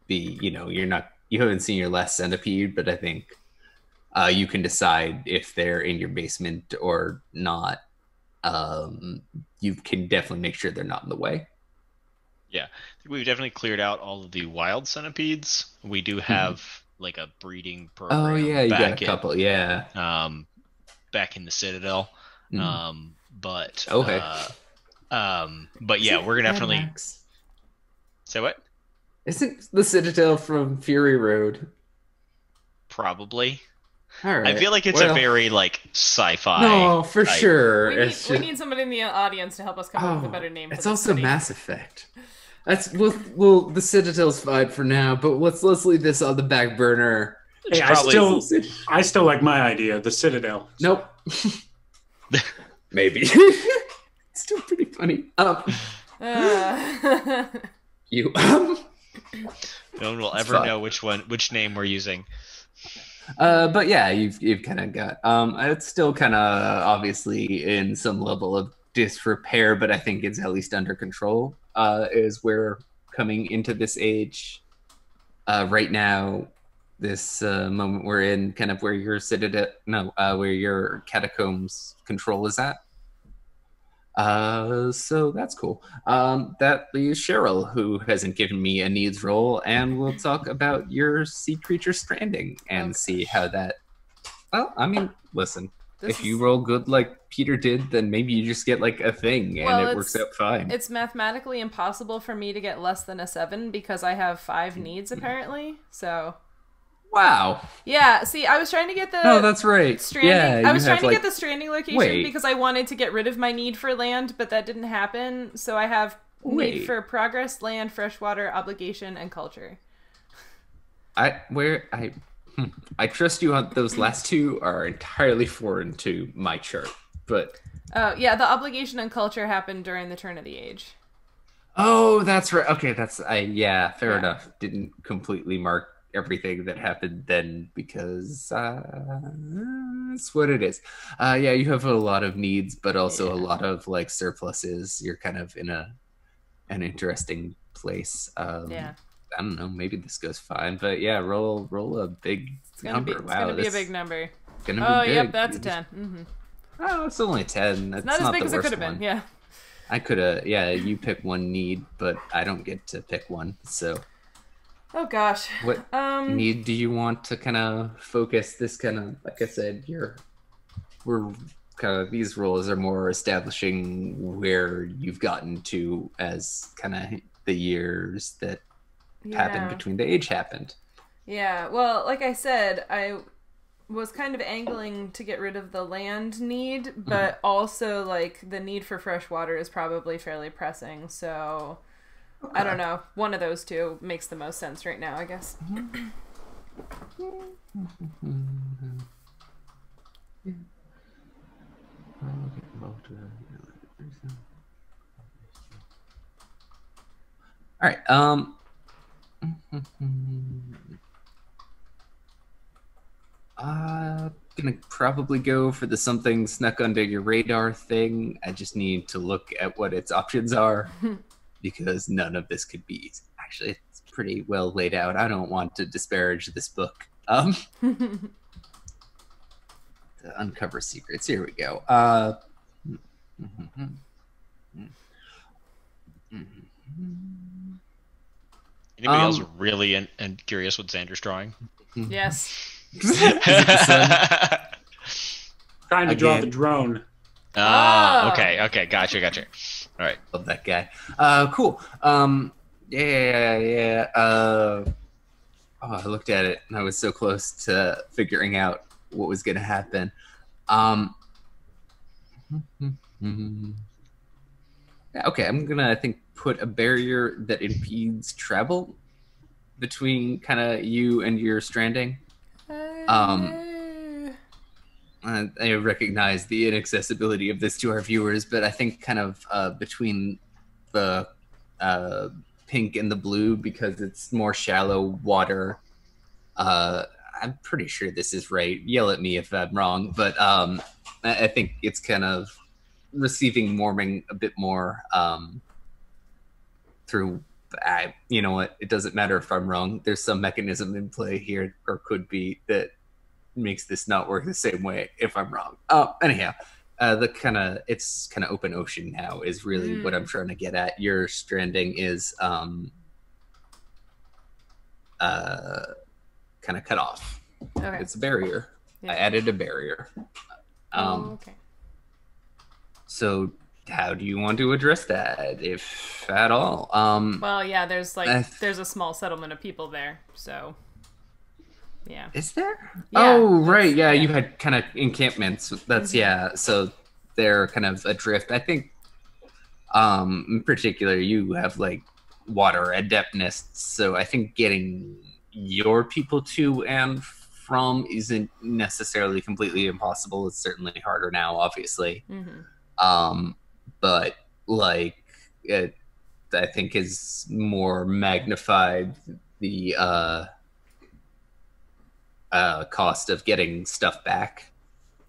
be, you haven't seen your last centipede, but I think you can decide if they're in your basement or not you can definitely make sure they're not in the way. Yeah, I think we've definitely cleared out all of the wild centipedes. We do have like a breeding program. Oh yeah, you got a couple. Yeah. Back in the Citadel. But Okay. but yeah, we're gonna definitely say what? Isn't the Citadel from Fury Road? Probably. All right. I feel like it's a very like sci-fi. No, for type. sure. We need somebody in the audience to help us come up with a better name. It's for also this Mass Effect. That's well, the Citadel's fine for now, but let's leave this on the back burner. Hey, I still like my idea, the Citadel. Nope. Maybe. It's still pretty funny. You. No one will ever know which name we're using. But yeah, you've kind of got. It's still kind of obviously in some level of disrepair, but I think it's at least under control. Is we're coming into this age. Right now, this moment we're in, kind of where your where your catacombs control is at. So that's cool. That leaves Sheryl, who hasn't given me a needs roll, and we'll talk about your sea creature stranding and see how that. Well, I mean, listen. If you roll good like Peter did, then maybe you just get like a thing and it works out fine. It's mathematically impossible for me to get less than a 7 because I have 5 needs apparently. So. Wow. Yeah. See, I was trying to get the. Oh, that's right. Stranding. Yeah, I was trying to get the stranding location because I wanted to get rid of my need for land, but that didn't happen. So I have need for progress, land, freshwater, obligation, and culture. I trust you on those last two are entirely foreign to my chart, but. Oh yeah, the obligation and culture happened during the turn of the age. Oh, that's right. Okay, fair enough. Didn't completely mark everything that happened then because that's what it is. Yeah, you have a lot of needs, but also a lot of like surpluses. You're kind of in an interesting place. I don't know. Maybe this goes fine, but yeah, roll a big number. It's gonna be a big number. Gonna be big. Yep, that's a 10. Mm-hmm. Oh, it's only 10. That's not as big as it could have one. been. Yeah. I could have. Yeah, you pick one need, but I don't get to pick one. So. Oh gosh. What need do you want to kind of focus? This kind of, like I said, we're kind of, these roles are more establishing where you've gotten to as kind of the years that happened between the age happened. Yeah, well, like I said, I was kind of angling to get rid of the land need, but also like the need for fresh water is probably fairly pressing, so I don't know. One of those two makes the most sense right now, I guess. All right. Gonna probably go for the something snuck under your radar thing. I just need to look at what its options are because none of this could be easy. Actually, it's pretty well laid out. I don't want to disparage this book. To uncover secrets. Here we go. Anybody else really and curious what Xander's drawing? Yes. Trying to draw the drone. Okay, gotcha. All right, love that guy. Cool. Yeah. I looked at it and I was so close to figuring out what was gonna happen. Okay, I'm gonna, I think, put a barrier that impedes travel between kind of you and your stranding. I recognize the inaccessibility of this to our viewers, but I think kind of between the pink and the blue, because it's more shallow water. I'm pretty sure this is right. Yell at me if I'm wrong, but I think it's kind of receiving warming a bit more through. You know what? It doesn't matter if I'm wrong. There's some mechanism in play here, or could be, that makes this not work the same way if I'm wrong. Anyhow, it's kind of open ocean now is really what I'm trying to get at. Your stranding is kind of cut off. Okay. It's a barrier. Yeah. I added a barrier. Okay. So how do you want to address that, if at all? Well, yeah, there's a small settlement of people there, so yeah. Is there? Yeah, oh, right. Yeah, yeah. you had kind of encampments. That's yeah. So they're kind of adrift. I think, in particular, you have like water adeptness. So I think getting your people to and from isn't necessarily completely impossible. It's certainly harder now, obviously. But like it, I think is more magnified the cost of getting stuff back.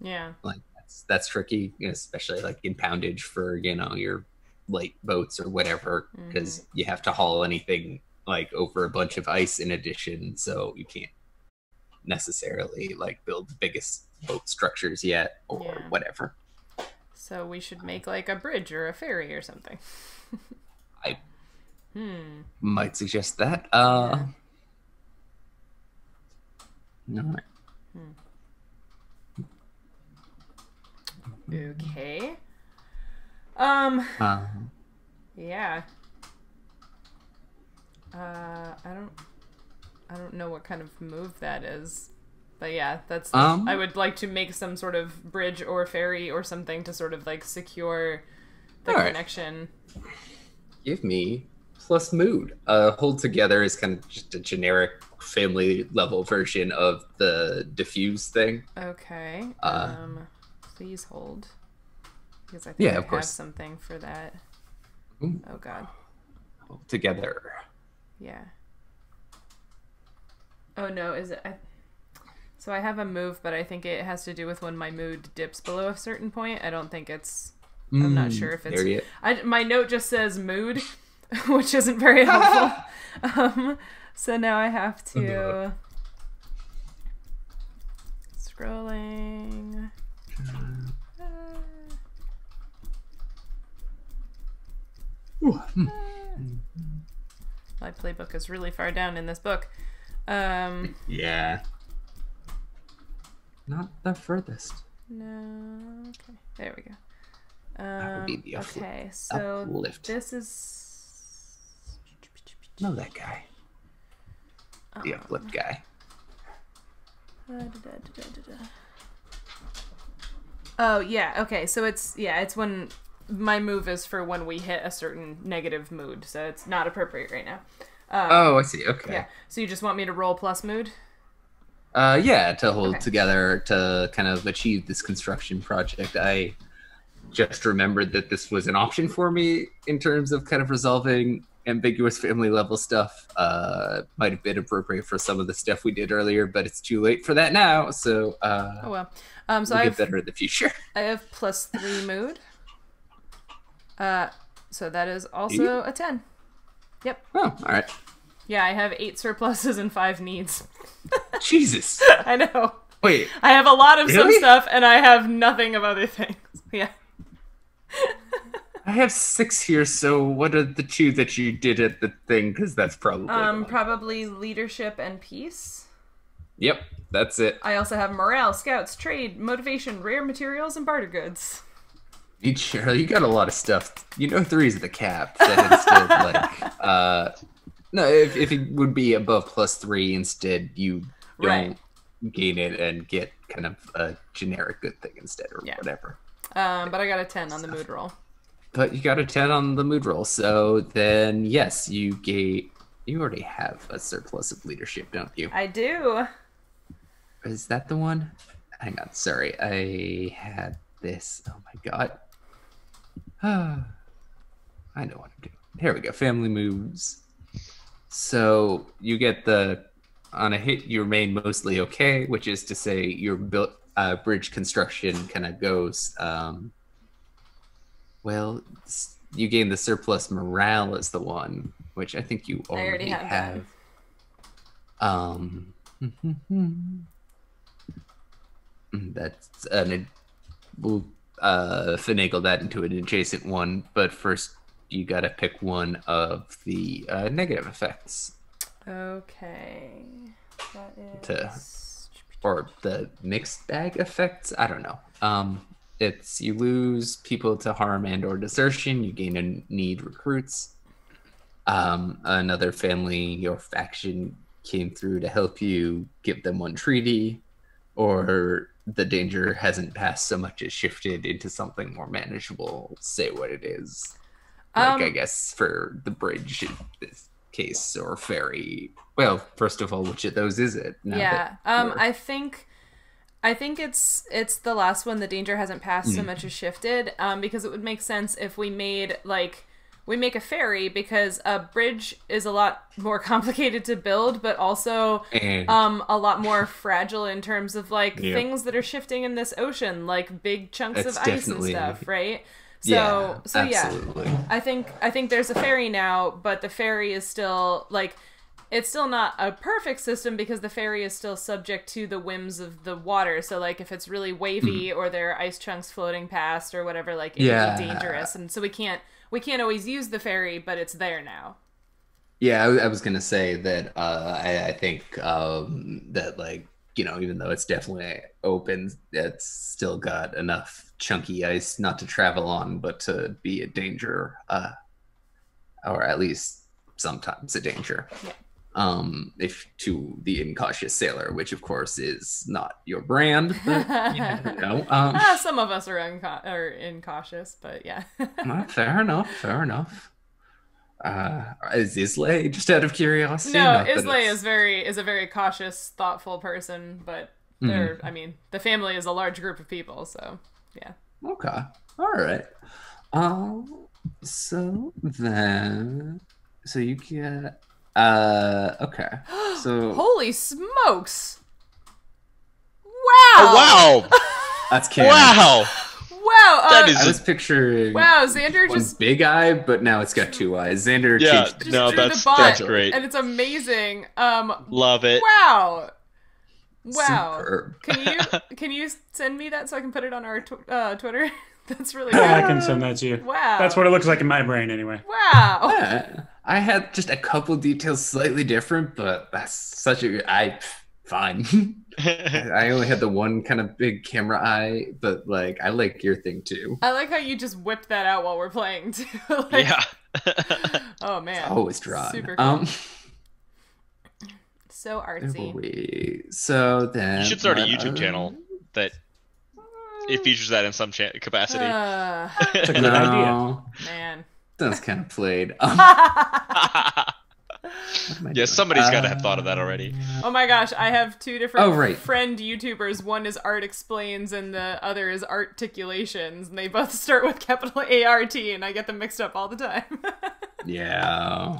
Yeah. Like that's tricky, especially like in poundage for your light boats or whatever, because you have to haul anything like over a bunch of ice in addition, so you can't necessarily like build the biggest boat structures yet or whatever. So we should make like a bridge or a ferry or something. I might suggest that. Yeah. No. Okay. Yeah. I don't know what kind of move that is. But yeah, that's I would like to make some sort of bridge or ferry or something to sort of like secure the connection. Give me plus mood. Hold together is kind of just a generic family level version of the diffuse thing. Okay. Please hold. Because I think I have something for that. Oh god. Hold together. Yeah. Oh no, is it? So I have a move, but I think it has to do with when my mood dips below a certain point. I don't think it's... I'm not sure if it's... my note just says mood, which isn't very helpful. So now I have to... Scrolling... My playbook is really far down in this book. Yeah. Not the furthest. No. Okay. There we go. That would be the okay, so uplift. This is... Know that guy. The uplift guy. Oh, yeah. Okay, so it's when my move is for when we hit a certain negative mood, so it's not appropriate right now. Oh, I see. Okay. Yeah. So you just want me to roll plus mood? Yeah, to hold together to kind of achieve this construction project. I just remembered that this was an option for me in terms of kind of resolving ambiguous family level stuff. Might have been appropriate for some of the stuff we did earlier, but it's too late for that now. So oh well. So we'll I get better in the future. I have +3 mood. So that is also a 10. Yep. Oh, all right. Yeah, I have 8 surpluses and 5 needs. Jesus. I know. Wait. I have a lot of really? some stuff, and I have nothing of other things. Yeah. I have 6 here, so what are the 2 that you did at the thing? Because that's probably probably leadership and peace. Yep, that's it. I also have morale, scouts, trade, motivation, rare materials, and barter goods. Sheryl, you got a lot of stuff. 3 is the cap. That instead, like, no, if it would be above +3, instead you don't gain it and get kind of a generic good thing instead, or whatever. But I got a 10 on the mood roll. But you got a 10 on the mood roll, so then yes, you already have a surplus of leadership, don't you? I do. Is that the one? Hang on, sorry, I had this. Oh my god. I know what I'm doing. Here we go. Family moves. So you get on a hit, you remain mostly okay, which is to say your bridge construction kind of goes, well, you gain the surplus morale as the one, which I think you already have. That's finagle that into an adjacent one, but first you gotta pick one of the negative effects. Okay. That is... Or the mixed bag effects? I don't know. It's you lose people to harm and or desertion. You gain a need recruits. Another family, your faction came through to help you, give them one treaty, or the danger hasn't passed so much as shifted into something more manageable. Say what it is. Like, I guess for the bridge in this case, or ferry. Well, first of all, which of those is it? I think it's the last one. The danger hasn't passed so much as shifted, because it would make sense if we made we make a ferry, because a bridge is a lot more complicated to build, but also a lot more fragile in terms of things that are shifting in this ocean, like big chunks of ice and stuff, right? So absolutely. Yeah, I think there's a ferry now, but the ferry is still it's still not a perfect system because the ferry is still subject to the whims of the water. So if it's really wavy or there are ice chunks floating past or whatever, it can be dangerous, and so we can't always use the ferry, but it's there now. Yeah, I was gonna say that I think that even though it's definitely open, it's still got enough chunky ice not to travel on, but to be a danger, or at least sometimes a danger. Yeah. If to the incautious sailor, which of course is not your brand, but you never know. Some of us are incautious, but yeah. Fair enough. Is Islae, just out of curiosity? No, Islae is a very cautious, thoughtful person, but the family is a large group of people, so yeah. Okay. All right. So you get okay. So holy smokes! Wow! Oh, wow! That's canon. Wow! Wow! I was picturing Xander one just big eye, but now it's got two eyes. Xander changed it. No, drew that's great, and it's amazing. Love it. Wow! Superb. Can you send me that so I can put it on our Twitter? That's really Yeah, I good. can send that to you. Wow. That's what it looks like in my brain anyway. Wow. Yeah. I had just a couple details slightly different, but that's such a good fine. I only had the one kind of big camera eye, but I like your thing too. I like how you just whipped that out while we're playing too. Yeah. Oh man. It's always drawn. Super cool. So artsy. So then You should start a YouTube channel that it features that in some capacity. That's a good idea. Man. That's kind of played. Yeah, somebody's got to have thought of that already. Oh my gosh, I have two different friend YouTubers. One is Art Explains and the other is Articulations, and they both start with capital ART, and I get them mixed up all the time. Yeah.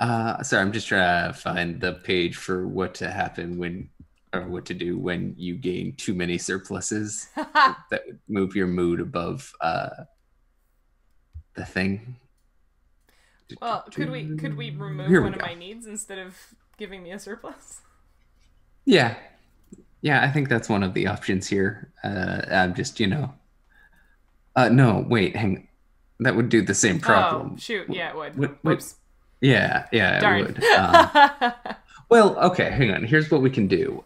Sorry, I'm just trying to find the page for what to do when you gain too many surpluses that would move your mood above the thing. Well, could we remove one of my needs instead of giving me a surplus? Yeah, I think that's one of the options here. I'm just no, wait, hang. That would do the same problem. Oh, shoot, yeah, it would. Whoops. Yeah, Darn. it would. Well, okay, hang on. Here's what we can do.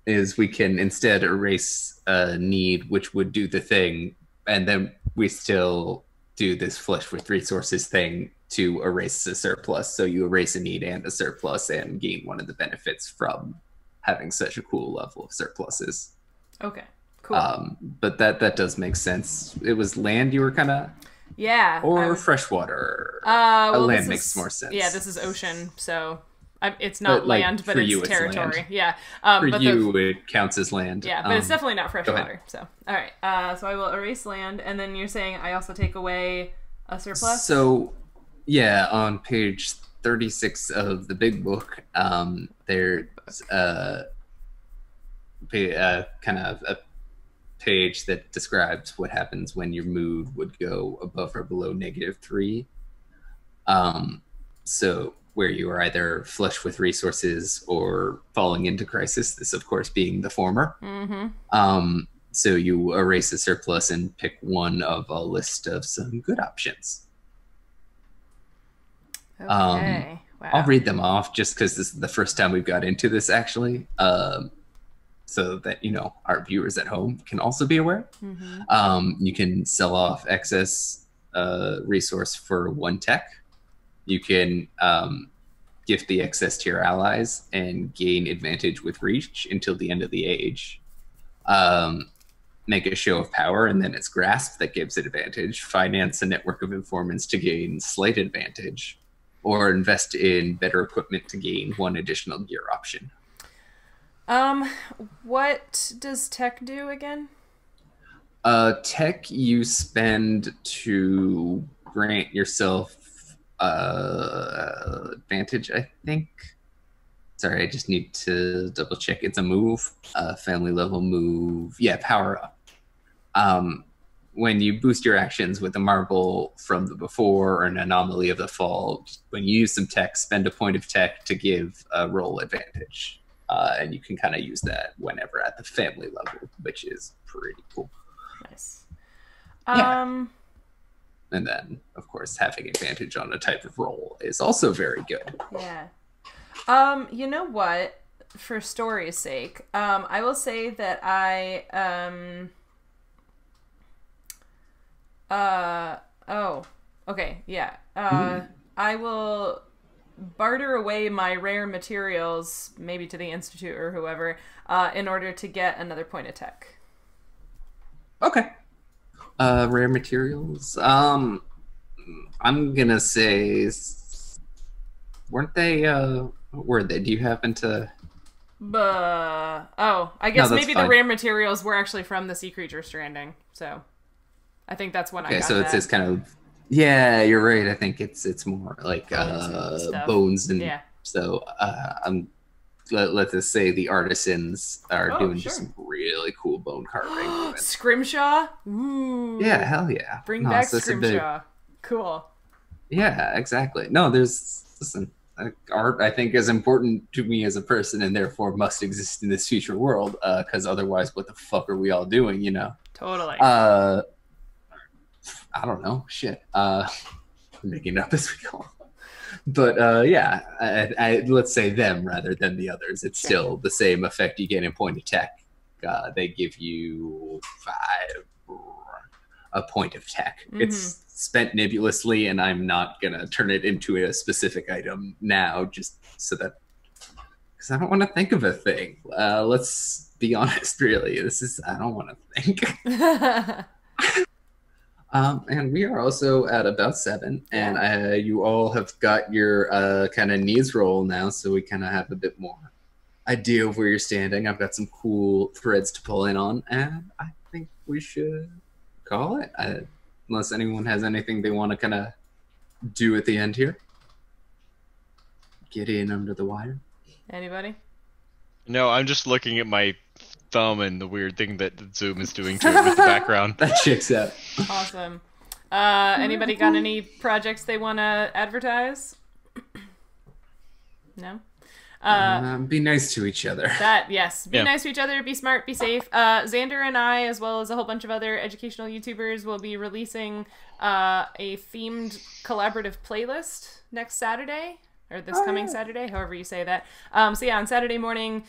Is we can instead erase a need, which would do the thing, and then we still do this flush with resources thing to erase a surplus. So you erase a need and a surplus and gain one of the benefits from having such a cool level of surpluses. Okay, cool. But that does make sense. It was land you were kind of... Yeah. Or freshwater. Land makes more sense. Yeah, this is ocean, so... It's not land, but it's territory. Land. Yeah. For you, it counts as land. Yeah, but it's definitely not freshwater. So, all right. So I will erase land, and then you're saying I also take away a surplus? So, yeah, on page 36 of the big book, there's kind of a page that describes what happens when your mood would go above or below -3. So where you are either flush with resources or falling into crisis, this of course being the former. Mm-hmm. So you erase a surplus and pick one of a list of some good options. Okay. Wow. I'll read them off just because this is the first time we've got into this, actually. So that, you know, our viewers at home can also be aware. You can sell off excess resource for 1 tech. You can gift the excess to your allies and gain advantage with reach until the end of the age. Make a show of power, and then it's grasp that gives it advantage. Finance a network of informants to gain slight advantage, or invest in better equipment to gain 1 additional gear option. What does tech do again? Tech you spend to grant yourself advantage, I think. Sorry, I just need to double check. It's a move, family level move. Yeah, power up. When you boost your actions with a marble from the before or an anomaly of the fall, when you use some tech, spend a point of tech to give a roll advantage. And you can kind of use that whenever at the family level, which is pretty cool. Nice. Yeah. And then, of course, having advantage on a type of roll is also very good. Yeah. You know what? For story's sake, I will say that I will barter away my rare materials, maybe to the Institute or whoever, in order to get another point of tech. Okay. Rare materials. I'm gonna say, weren't they? Were they? Do you happen to? I guess No, maybe fine. the rare materials were actually from the Sea Creature Stranding. So, I think that's when I got Okay, so that. it's this kind of. Yeah, you're right. I think it's more like bones and Yeah. so let's just say the artisans are doing sure. just some really cool bone carving. Scrimshaw? Ooh. Yeah, hell yeah. Bring No, back so it's a bit- Scrimshaw. Cool. Yeah, exactly. No, listen, art I think is important to me as a person and therefore must exist in this future world, because otherwise what the fuck are we all doing, you know? Totally. I don't know. Shit. I'm making it up as we go. But yeah, I let's say them rather than the others. It's still the same effect you get in point of tech. They give you a point of tech. It's spent nebulously, and I'm not gonna turn it into a specific item now, just so that because I don't want to think of a thing. Let's be honest, really. I don't want to think. And we are also at about 7, and you all have got your kind of needs roll now, so we kind of have a bit more idea of where you're standing. I've got some cool threads to pull in on, and I think we should call it. Unless anyone has anything they want to kind of do at the end here. Get in under the wire. Anybody? No, I'm just looking at my thumb and the weird thing that Zoom is doing to it with the background. That checks out. Awesome. Anybody got any projects they want to advertise? No? Be nice to each other. Yes. Be nice to each other, be smart, be safe. Xander and I, as well as a whole bunch of other educational YouTubers, will be releasing a themed collaborative playlist next Saturday, or this coming Saturday, however you say that. So yeah, on Saturday morning,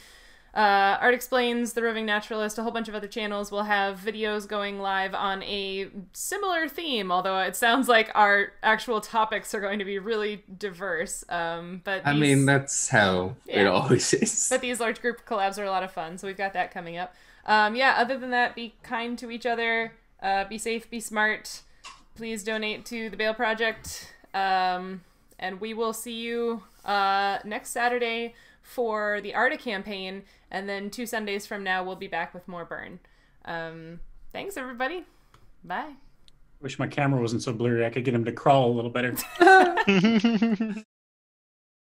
Art Explains, The Roving Naturalist, a whole bunch of other channels will have videos going live on a similar theme, although it sounds like our actual topics are going to be really diverse. But I mean, that's how it always is. But these large group collabs are a lot of fun, so we've got that coming up. Other than that, be kind to each other, be safe, be smart. Please donate to the Bail Project, and we will see you next Saturday for the Arda campaign, and then 2 Sundays from now we'll be back with more Burn. Thanks everybody. Bye. Wish my camera wasn't so blurry. I could get him to crawl a little better.